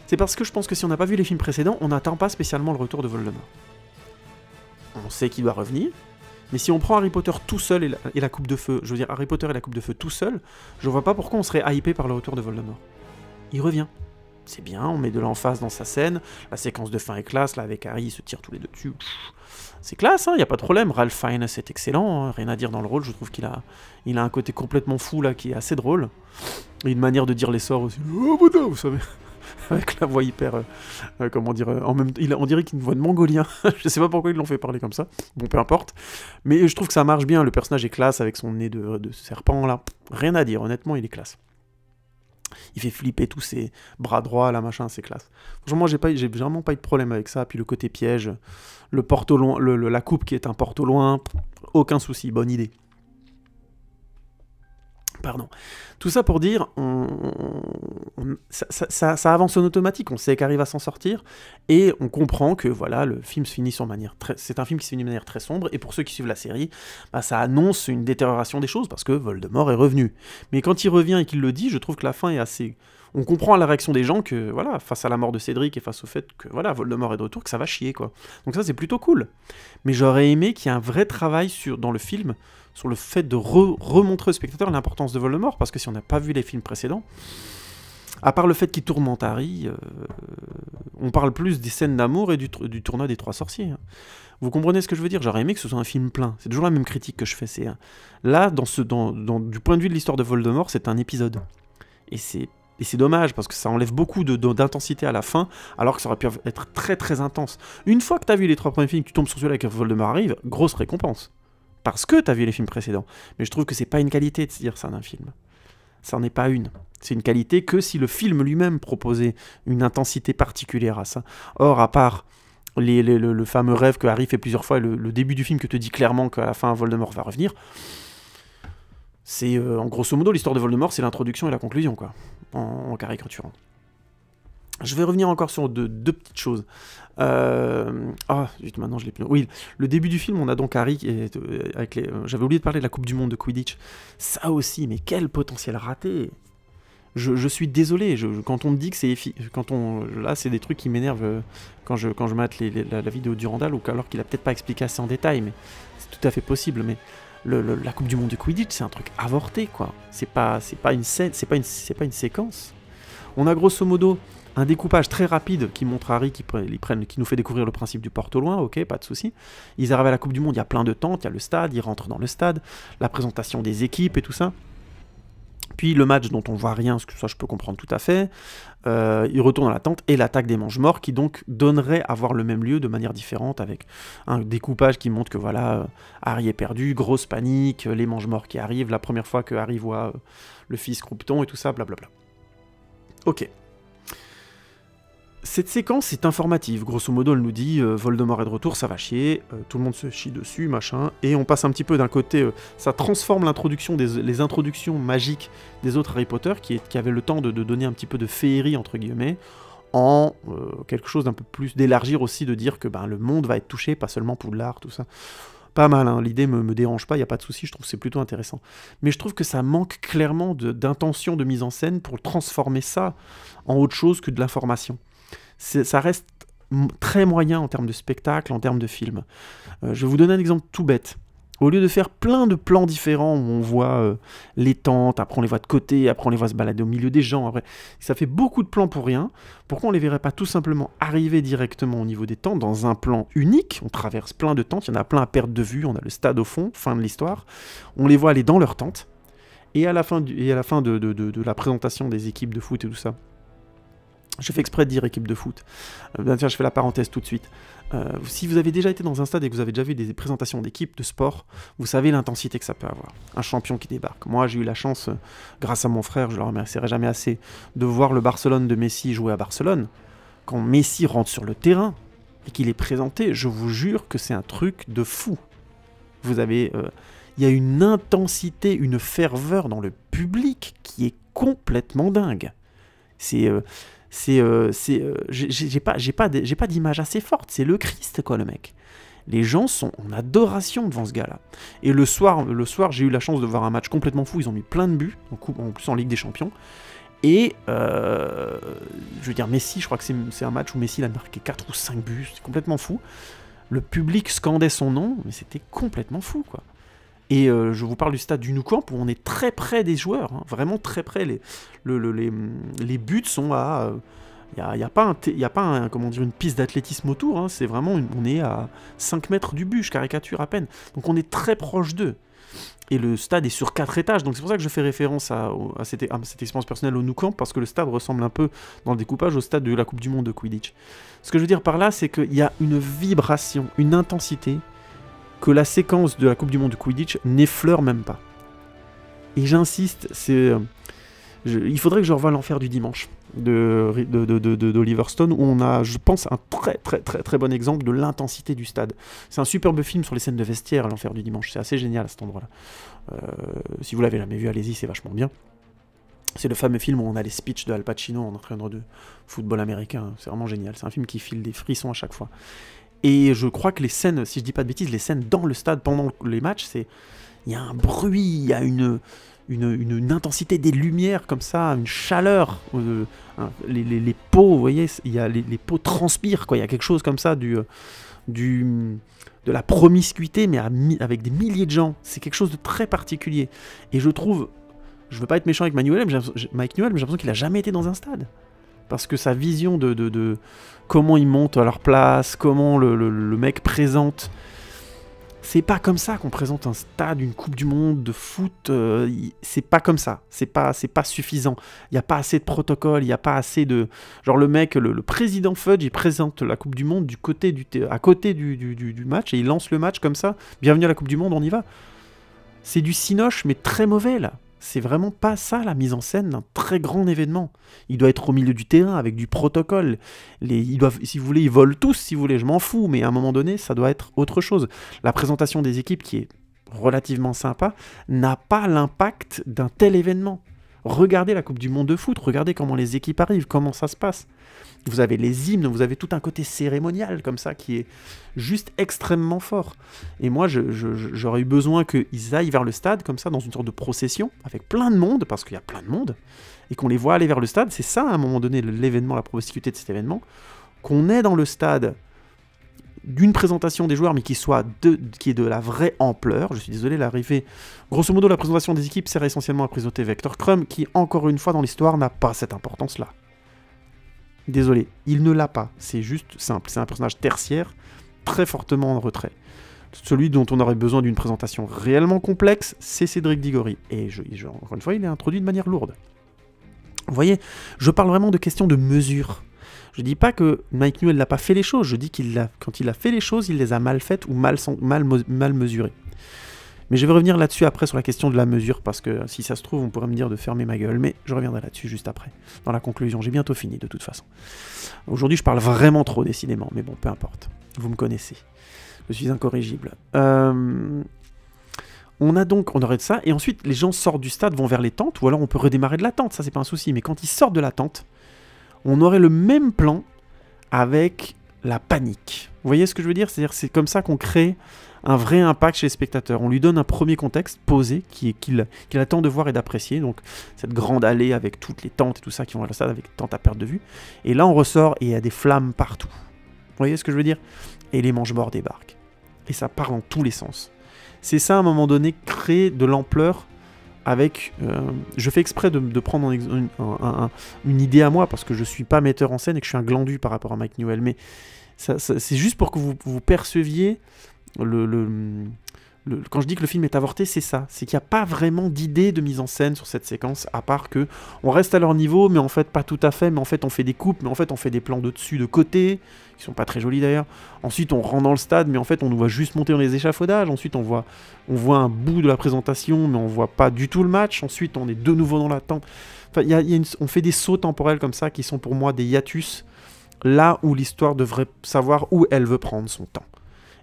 C'est parce que je pense que si on n'a pas vu les films précédents, on n'attend pas spécialement le retour de Voldemort. On sait qu'il doit revenir, mais si on prend Harry Potter tout seul et la Coupe de Feu, je veux dire Harry Potter et la Coupe de Feu tout seul, je vois pas pourquoi on serait hypé par le retour de Voldemort. Il revient. C'est bien, on met de l'emphase dans sa scène, la séquence de fin est classe, là avec Harry, ils se tirent tous les deux dessus, c'est classe, hein, y a pas de problème, Ralph Fiennes est excellent, hein, rien à dire dans le rôle, je trouve qu'il a un côté complètement fou là qui est assez drôle, et une manière de dire les sorts aussi, oh putain, vous savez, avec la voix hyper, comment dire, on dirait qu'il a une voix de mongolien, je sais pas pourquoi ils l'ont fait parler comme ça, bon peu importe, mais je trouve que ça marche bien, le personnage est classe avec son nez de serpent là, rien à dire, honnêtement il est classe. Il fait flipper tous ses bras droits, là, machin, c'est classe. Franchement, moi, j'ai vraiment pas eu de problème avec ça. Puis le côté piège, le porte au loin, la coupe qui est un porte au loin, aucun souci, bonne idée. Pardon. Tout ça pour dire, ça avance en automatique, on sait qu'Harry va s'en sortir, et on comprend que voilà, le film se finit sur c'est un film qui se finit de manière très sombre, et pour ceux qui suivent la série, bah, ça annonce une détérioration des choses, parce que Voldemort est revenu. Mais quand il revient et qu'il le dit, je trouve que la fin est assez... On comprend à la réaction des gens que, voilà, face à la mort de Cédric et face au fait que, voilà, Voldemort est de retour, que ça va chier, quoi. Donc ça, c'est plutôt cool. Mais j'aurais aimé qu'il y ait un vrai travail dans le film, sur le fait de remontrer au spectateur l'importance de Voldemort, parce que si on n'a pas vu les films précédents, à part le fait qu'il tourmente Harry, on parle plus des scènes d'amour et du tournoi des Trois Sorciers. Hein. Vous comprenez ce que je veux dire? J'aurais aimé que ce soit un film plein. C'est toujours la même critique que je fais. Là, du point de vue de l'histoire de Voldemort, c'est un épisode. Et c'est dommage, parce que ça enlève beaucoup d'intensité à la fin, alors que ça aurait pu être très très intense. Une fois que tu as vu les 3 premiers films, tu tombes sur celui-là que Voldemort arrive, grosse récompense. Parce que tu as vu les films précédents. Mais je trouve que c'est pas une qualité de se dire ça d'un film. Ça n'en est pas une. C'est une qualité que si le film lui-même proposait une intensité particulière à ça. Or, à part le fameux rêve que Harry fait plusieurs fois, le début du film que te dit clairement qu'à la fin Voldemort va revenir, c'est en grosso modo l'histoire de Voldemort, c'est l'introduction et la conclusion, quoi, en caricaturant. Je vais revenir encore sur deux petites choses. Zut, maintenant je l'ai plus. Oui, le début du film, on a donc Harry avec j'avais oublié de parler de la Coupe du Monde de Quidditch. Ça aussi, mais quel potentiel raté. Je suis désolé. Quand on me dit que c'est là, c'est des trucs qui m'énervent quand je mate la vidéo du Randall, ou alors qu'il a peut-être pas expliqué assez en détail, mais c'est tout à fait possible. Mais la Coupe du Monde de Quidditch, c'est un truc avorté, quoi. C'est pas une scène, c'est pas une séquence. On a grosso modo un découpage très rapide qui montre Harry qui nous fait découvrir le principe du porte au loin, ok, pas de souci. Ils arrivent à la Coupe du Monde, il y a plein de tentes, il y a le stade, ils rentrent dans le stade, la présentation des équipes et tout ça. Puis le match dont on voit rien, ce que ça je peux comprendre tout à fait, il retourne à la tente et l'attaque des Mange-Morts qui donc donnerait à avoir le même lieu de manière différente avec un découpage qui montre que voilà, Harry est perdu, grosse panique, les Mange-Morts qui arrivent, la première fois que Harry voit le fils Croupton et tout ça, blablabla. Ok. Cette séquence est informative, grosso modo elle nous dit Voldemort est de retour, ça va chier, tout le monde se chie dessus, machin, et on passe un petit peu d'un côté, ça transforme les introductions magiques des autres Harry Potter, qui avaient le temps de donner un petit peu de féerie, entre guillemets, en quelque chose d'un peu plus, d'élargir aussi, de dire que le monde va être touché, pas seulement Poudlard, tout ça. Pas mal, hein, l'idée me dérange pas, il n'y a pas de souci, je trouve que c'est plutôt intéressant. Mais je trouve que ça manque clairement d'intention de mise en scène pour transformer ça en autre chose que de l'information. Ça reste très moyen en termes de spectacle, en termes de film. Je vais vous donner un exemple tout bête. Au lieu de faire plein de plans différents où on voit les tentes, après on les voit de côté, après on les voit se balader au milieu des gens, après ça fait beaucoup de plans pour rien. Pourquoi on les verrait pas tout simplement arriver directement au niveau des tentes dans un plan unique? On traverse plein de tentes, il y en a plein à perte de vue, on a le stade au fond, fin de l'histoire. On les voit aller dans leur tente. Et à la fin, de la présentation des équipes de foot et tout ça, je fais exprès de dire équipe de foot. Tiens, je fais la parenthèse tout de suite. Si vous avez déjà été dans un stade et que vous avez déjà vu des présentations d'équipes de sport, vous savez l'intensité que ça peut avoir. Un champion qui débarque. Moi, j'ai eu la chance, grâce à mon frère, je le remercierai jamais assez, de voir le Barcelone de Messi jouer à Barcelone. Quand Messi rentre sur le terrain et qu'il est présenté, je vous jure que c'est un truc de fou. Vous avez... il y a une intensité, une ferveur dans le public qui est complètement dingue. J'ai pas d'image assez forte, c'est le Christ quoi le mec. Les gens sont en adoration devant ce gars-là. Et le soir j'ai eu la chance de voir un match complètement fou, ils ont mis plein de buts, en plus en Ligue des Champions. Et je veux dire Messi, je crois que c'est un match où Messi a marqué 4 ou 5 buts, c'est complètement fou. Le public scandait son nom, mais c'était complètement fou quoi. Et je vous parle du stade du Nou Camp où on est très près des joueurs, hein, vraiment très près. Les buts sont à... Il n'y a pas, comment dire, une piste d'athlétisme autour, hein, c'est vraiment... on est à 5 mètres du but, je caricature à peine. Donc on est très proche d'eux. Et le stade est sur 4 étages, donc c'est pour ça que je fais référence à cette expérience personnelle au Nou Camp, parce que le stade ressemble un peu, dans le découpage, au stade de la Coupe du Monde de Quidditch. Ce que je veux dire par là, c'est qu'il y a une vibration, une intensité, que la séquence de la Coupe du Monde de Quidditch n'effleure même pas. Et j'insiste, il faudrait que je revoie l'enfer du dimanche d'Oliver Stone, où on a, je pense, un très bon exemple de l'intensité du stade. C'est un superbe film sur les scènes de vestiaire, l'enfer du dimanche, c'est assez génial à cet endroit-là. Si vous l'avez jamais vu, allez-y, c'est vachement bien. C'est le fameux film où on a les speeches de Al Pacino en entraîneur de football américain, c'est vraiment génial, c'est un film qui file des frissons à chaque fois. Et je crois que les scènes, si je dis pas de bêtises, les scènes dans le stade pendant les matchs, il y a un bruit, il y a une intensité des lumières comme ça, une chaleur. Les pots, vous voyez, les pots transpirent, quoi. Il y a quelque chose comme ça de la promiscuité, mais avec des milliers de gens. C'est quelque chose de très particulier. Et je trouve, je veux pas être méchant avec Mike Newell, mais j'ai l'impression qu'il a jamais été dans un stade. Parce que sa vision de comment ils montent à leur place, comment le mec présente... C'est pas comme ça qu'on présente un stade, une Coupe du Monde de foot, c'est pas comme ça, c'est pas suffisant. Il n'y a pas assez de protocole, il n'y a pas assez de... Genre le mec, le président Fudge, il présente la Coupe du Monde à côté du match, et il lance le match comme ça, bienvenue à la Coupe du Monde, on y va. C'est du cinoche, mais très mauvais là. C'est vraiment pas ça la mise en scène d'un très grand événement. Il doit être au milieu du terrain avec du protocole. Ils doivent, si vous voulez, ils volent tous, si vous voulez, je m'en fous, mais à un moment donné, ça doit être autre chose. La présentation des équipes, qui est relativement sympa, n'a pas l'impact d'un tel événement. Regardez la Coupe du Monde de foot, regardez comment les équipes arrivent, comment ça se passe. Vous avez les hymnes, vous avez tout un côté cérémonial comme ça qui est juste extrêmement fort. Et moi, j'aurais eu besoin qu'ils aillent vers le stade comme ça, dans une sorte de procession, avec plein de monde, parce qu'il y a plein de monde, et qu'on les voit aller vers le stade. C'est ça, à un moment donné, l'événement, la promiscuité de cet événement, qu'on est dans le stade d'une présentation des joueurs, mais qui est de la vraie ampleur. Je suis désolé, l'arrivée... Grosso modo, la présentation des équipes sert essentiellement à présenter Vector Krum, qui, encore une fois, dans l'histoire, n'a pas cette importance-là. Désolé, il ne l'a pas. C'est juste simple. C'est un personnage tertiaire, très fortement en retrait. Celui dont on aurait besoin d'une présentation réellement complexe, c'est Cédric Diggory. Et encore une fois, il est introduit de manière lourde. Vous voyez, je parle vraiment de questions de mesure. Je dis pas que Mike Newell n'a pas fait les choses, je dis quand il a fait les choses, il les a mal faites ou mal mesurées. Mais je vais revenir là-dessus après sur la question de la mesure, parce que si ça se trouve, on pourrait me dire de fermer ma gueule, mais je reviendrai là-dessus juste après, dans la conclusion. J'ai bientôt fini de toute façon. Aujourd'hui, je parle vraiment trop, décidément, mais bon, peu importe. Vous me connaissez. Je suis incorrigible. On aurait de ça, et ensuite les gens sortent du stade, vont vers les tentes, ou alors on peut redémarrer de la tente, ça c'est pas un souci, mais quand ils sortent de la tente, on aurait le même plan avec la panique. Vous voyez ce que je veux dire? C'est-à-dire c'est comme ça qu'on crée un vrai impact chez les spectateurs. On lui donne un premier contexte posé, qu'il attend de voir et d'apprécier, donc cette grande allée avec toutes les tentes et tout ça qui vont vers le stade, avec les tentes à perte de vue, et là on ressort et il y a des flammes partout. Vous voyez ce que je veux dire? Et les mange-morts débarquent. Et ça part dans tous les sens. C'est ça, à un moment donné, créer de l'ampleur avec... je fais exprès de prendre une idée à moi, parce que je ne suis pas metteur en scène et que je suis un glandu par rapport à Mike Newell, mais c'est juste pour que vous perceviez quand je dis que le film est avorté, c'est ça. C'est qu'il n'y a pas vraiment d'idée de mise en scène sur cette séquence, à part que on reste à leur niveau, mais en fait pas tout à fait, mais en fait on fait des coupes, mais en fait on fait des plans de dessus, de côté, qui sont pas très jolis d'ailleurs. Ensuite on rentre dans le stade, mais en fait on nous voit juste monter dans les échafaudages. Ensuite on voit un bout de la présentation, mais on voit pas du tout le match. Ensuite on est de nouveau dans la tente. Enfin, on fait des sauts temporels comme ça, qui sont pour moi des hiatus, là où l'histoire devrait savoir où elle veut prendre son temps.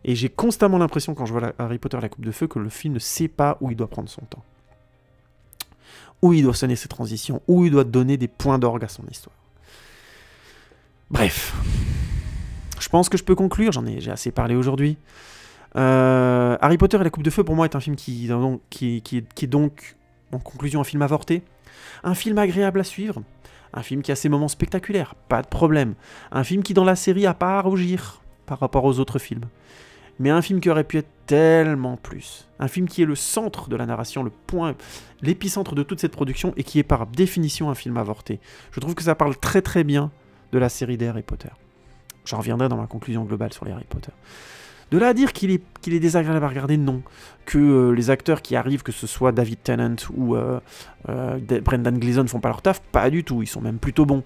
Et j'ai constamment l'impression, quand je vois Harry Potter la Coupe de Feu, que le film ne sait pas où il doit prendre son temps. Où il doit sonner ses transitions, où il doit donner des points d'orgue à son histoire. Bref. Je pense que je peux conclure, j'ai assez parlé aujourd'hui. Harry Potter et la Coupe de Feu, pour moi, est un film qui est donc, en conclusion, un film avorté. Un film agréable à suivre. Un film qui a ses moments spectaculaires, pas de problème. Un film qui, dans la série, n'a pas à rougir par rapport aux autres films. Mais un film qui aurait pu être tellement plus. Un film qui est le centre de la narration, le point, l'épicentre de toute cette production, et qui est par définition un film avorté. Je trouve que ça parle très très bien de la série des Harry Potter. J'en reviendrai dans ma conclusion globale sur les Harry Potter. De là à dire qu'il est désagréable à regarder, non. Que les acteurs qui arrivent, que ce soit David Tennant ou Brendan Gleeson, font pas leur taf, pas du tout, ils sont même plutôt bons.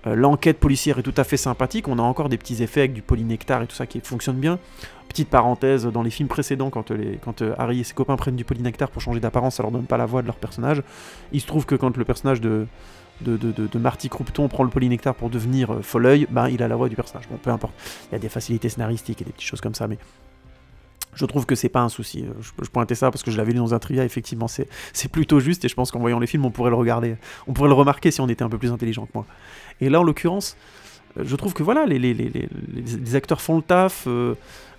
L'enquête policière est tout à fait sympathique, on a encore des petits effets avec du polynectar et tout ça qui fonctionne bien. Petite parenthèse, dans les films précédents, quand Harry et ses copains prennent du polynectar pour changer d'apparence, ça leur donne pas la voix de leur personnage. Il se trouve que quand le personnage de Marty Croupton prend le polynectar pour devenir Folleuil, ben il a la voix du personnage. Bon, peu importe, il y a des facilités scénaristiques et des petites choses comme ça, mais je trouve que c'est pas un souci. Je pointais ça parce que je l'avais lu dans un trivia, effectivement, c'est plutôt juste, et je pense qu'en voyant les films, on pourrait le regarder, on pourrait le remarquer si on était un peu plus intelligent que moi. Et là, en l'occurrence, je trouve que voilà, les acteurs font le taf.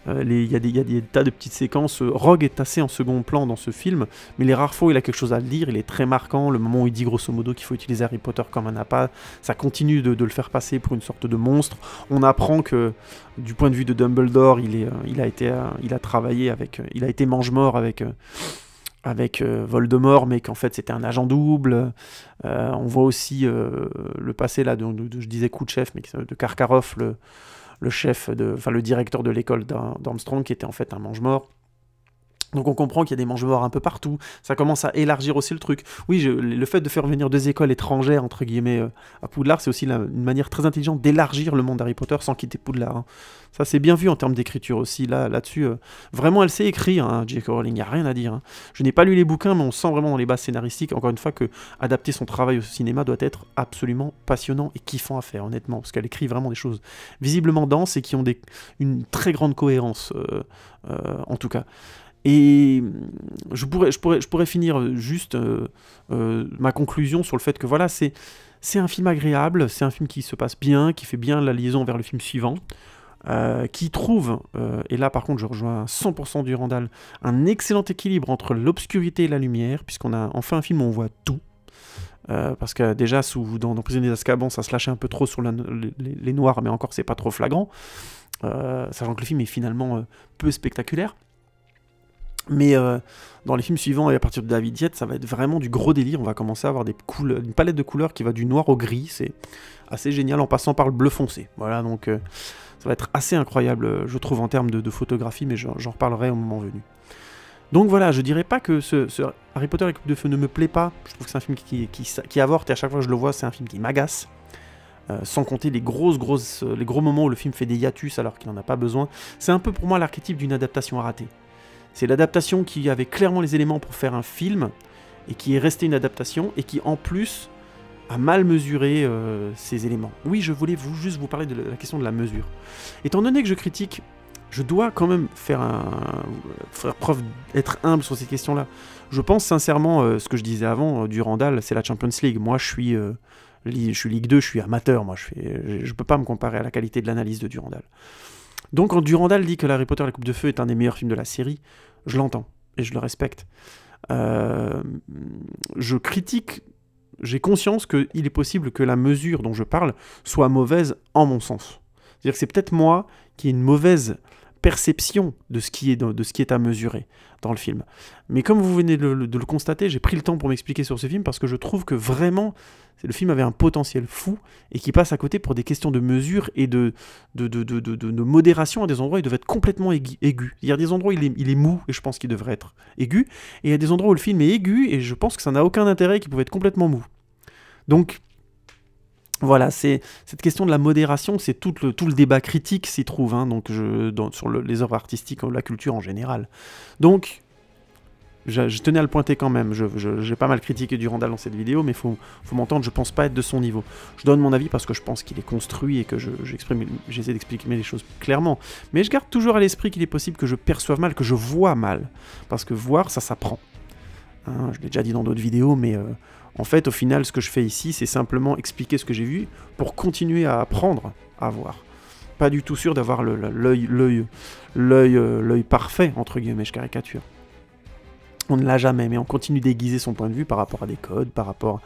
Il y a des tas de petites séquences. Rogue est assez en second plan dans ce film, mais les rares fois où il a quelque chose à le dire, il est très marquant. Le moment où il dit grosso modo qu'il faut utiliser Harry Potter comme un appât, ça continue de le faire passer pour une sorte de monstre. On apprend que du point de vue de Dumbledore, il a été mange-mort avec Voldemort, mais qu'en fait c'était un agent double. On voit aussi le passé là je disais coup de chef, mais de Karkaroff, le directeur de l'école d'Armstrong, qui était en fait un mange-mort. Donc on comprend qu'il y a des mange-morts un peu partout, ça commence à élargir aussi le truc. Oui, le fait de faire venir deux écoles étrangères, entre guillemets, à Poudlard, c'est aussi une manière très intelligente d'élargir le monde d'Harry Potter sans quitter Poudlard. Hein. Ça c'est bien vu en termes d'écriture aussi, là-dessus. Vraiment, elle sait écrire, hein, J.K. Rowling, il n'y a rien à dire. Hein. Je n'ai pas lu les bouquins, mais on sent vraiment dans les bases scénaristiques, encore une fois, que adapter son travail au cinéma doit être absolument passionnant et kiffant à faire, honnêtement, parce qu'elle écrit vraiment des choses visiblement denses et qui ont une très grande cohérence, en tout cas. Et je pourrais finir juste ma conclusion sur le fait que voilà, c'est un film agréable, c'est un film qui se passe bien, qui fait bien la liaison vers le film suivant, qui trouve, et là par contre je rejoins 100% du Randall, un excellent équilibre entre l'obscurité et la lumière, puisqu'on a enfin un film où on voit tout. Parce que déjà dans Prisonniers d'Azkaban, ça se lâchait un peu trop sur les noirs, mais encore c'est pas trop flagrant, sachant que le film est finalement peu spectaculaire. Mais dans les films suivants, et à partir de David Yates, ça va être vraiment du gros délire. On va commencer à avoir une palette de couleurs qui va du noir au gris. C'est assez génial en passant par le bleu foncé. Voilà, donc ça va être assez incroyable, je trouve, en termes de photographie, mais j'en reparlerai au moment venu. Donc voilà, je dirais pas que ce Harry Potter et la Coupe de Feu ne me plaît pas. Je trouve que c'est un film qui avorte, et à chaque fois que je le vois, c'est un film qui m'agace. Sans compter les gros moments où le film fait des hiatus alors qu'il n'en a pas besoin. C'est un peu pour moi l'archétype d'une adaptation ratée. C'est l'adaptation qui avait clairement les éléments pour faire un film, et qui est restée une adaptation, et qui en plus a mal mesuré ces éléments. Oui, je voulais juste vous parler de la question de la mesure. Étant donné que je critique, je dois quand même faire preuve d'être humble sur ces questions-là. Je pense sincèrement, ce que je disais avant, Durandal, c'est la Champions League. Moi, je suis Ligue 2, je suis amateur. Moi, je peux pas me comparer à la qualité de l'analyse de Durandal. Donc, quand Durandal dit que Harry Potter et la Coupe de Feu est un des meilleurs films de la série, je l'entends et je le respecte. Je critique. J'ai conscience qu'il est possible que la mesure dont je parle soit mauvaise en mon sens. C'est-à-dire que c'est peut-être moi qui ai une mauvaise perception de ce qui est à mesurer dans le film. Mais comme vous venez de le constater, j'ai pris le temps pour m'expliquer sur ce film parce que je trouve que vraiment, le film avait un potentiel fou et qui passe à côté pour des questions de mesure et de modération. À des endroits, il devait être complètement aigu. Il y a des endroits où il est mou et je pense qu'il devrait être aigu. Et il y a des endroits où le film est aigu et je pense que ça n'a aucun intérêt, qu'il pouvait être complètement mou. Donc, voilà, c'est cette question de la modération, c'est tout le débat critique s'y trouve, hein, donc sur les œuvres artistiques, la culture en général. Donc, je tenais à le pointer quand même. J'ai pas mal critiqué Durandal dans cette vidéo, mais faut m'entendre, je pense pas être de son niveau. Je donne mon avis parce que je pense qu'il est construit et que j'essaie d'expliquer les choses clairement. Mais je garde toujours à l'esprit qu'il est possible que je perçoive mal, que je vois mal. Parce que voir, ça s'apprend. Hein, je l'ai déjà dit dans d'autres vidéos, mais en fait, au final, ce que je fais ici, c'est simplement expliquer ce que j'ai vu pour continuer à apprendre à voir. Pas du tout sûr d'avoir l'œil parfait, entre guillemets, je caricature. On ne l'a jamais, mais on continue d'aiguiser son point de vue par rapport à des codes, par rapport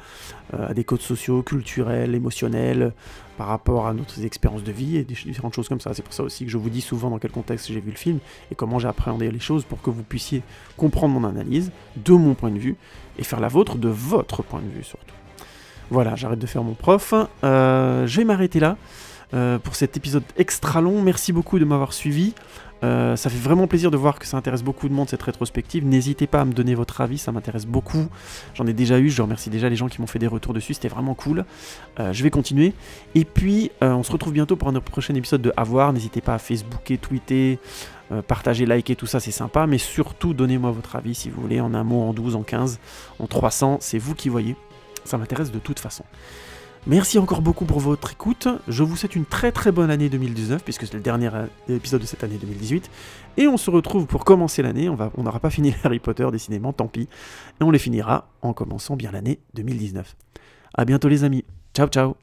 à des codes sociaux, culturels, émotionnels, par rapport à notre expérience de vie et différentes choses comme ça. C'est pour ça aussi que je vous dis souvent dans quel contexte j'ai vu le film et comment j'ai appréhendé les choses pour que vous puissiez comprendre mon analyse de mon point de vue et faire la vôtre de votre point de vue surtout. Voilà, j'arrête de faire mon prof. Je vais m'arrêter là pour cet épisode extra long. Merci beaucoup de m'avoir suivi. Ça fait vraiment plaisir de voir que ça intéresse beaucoup de monde cette rétrospective. N'hésitez pas à me donner votre avis, ça m'intéresse beaucoup. J'en ai déjà eu, je remercie déjà les gens qui m'ont fait des retours dessus, c'était vraiment cool. Je vais continuer. Et puis, on se retrouve bientôt pour un prochain épisode de Avoir. N'hésitez pas à Facebooker, tweeter, partager, liker, tout ça, c'est sympa. Mais surtout, donnez-moi votre avis si vous voulez, en un mot, en 12, en 15, en 300, c'est vous qui voyez. Ça m'intéresse de toute façon. Merci encore beaucoup pour votre écoute, je vous souhaite une très très bonne année 2019, puisque c'est le dernier épisode de cette année 2018, et on se retrouve pour commencer l'année, on n'aura pas fini Harry Potter décidément, tant pis, et on les finira en commençant bien l'année 2019. A bientôt les amis, ciao ciao.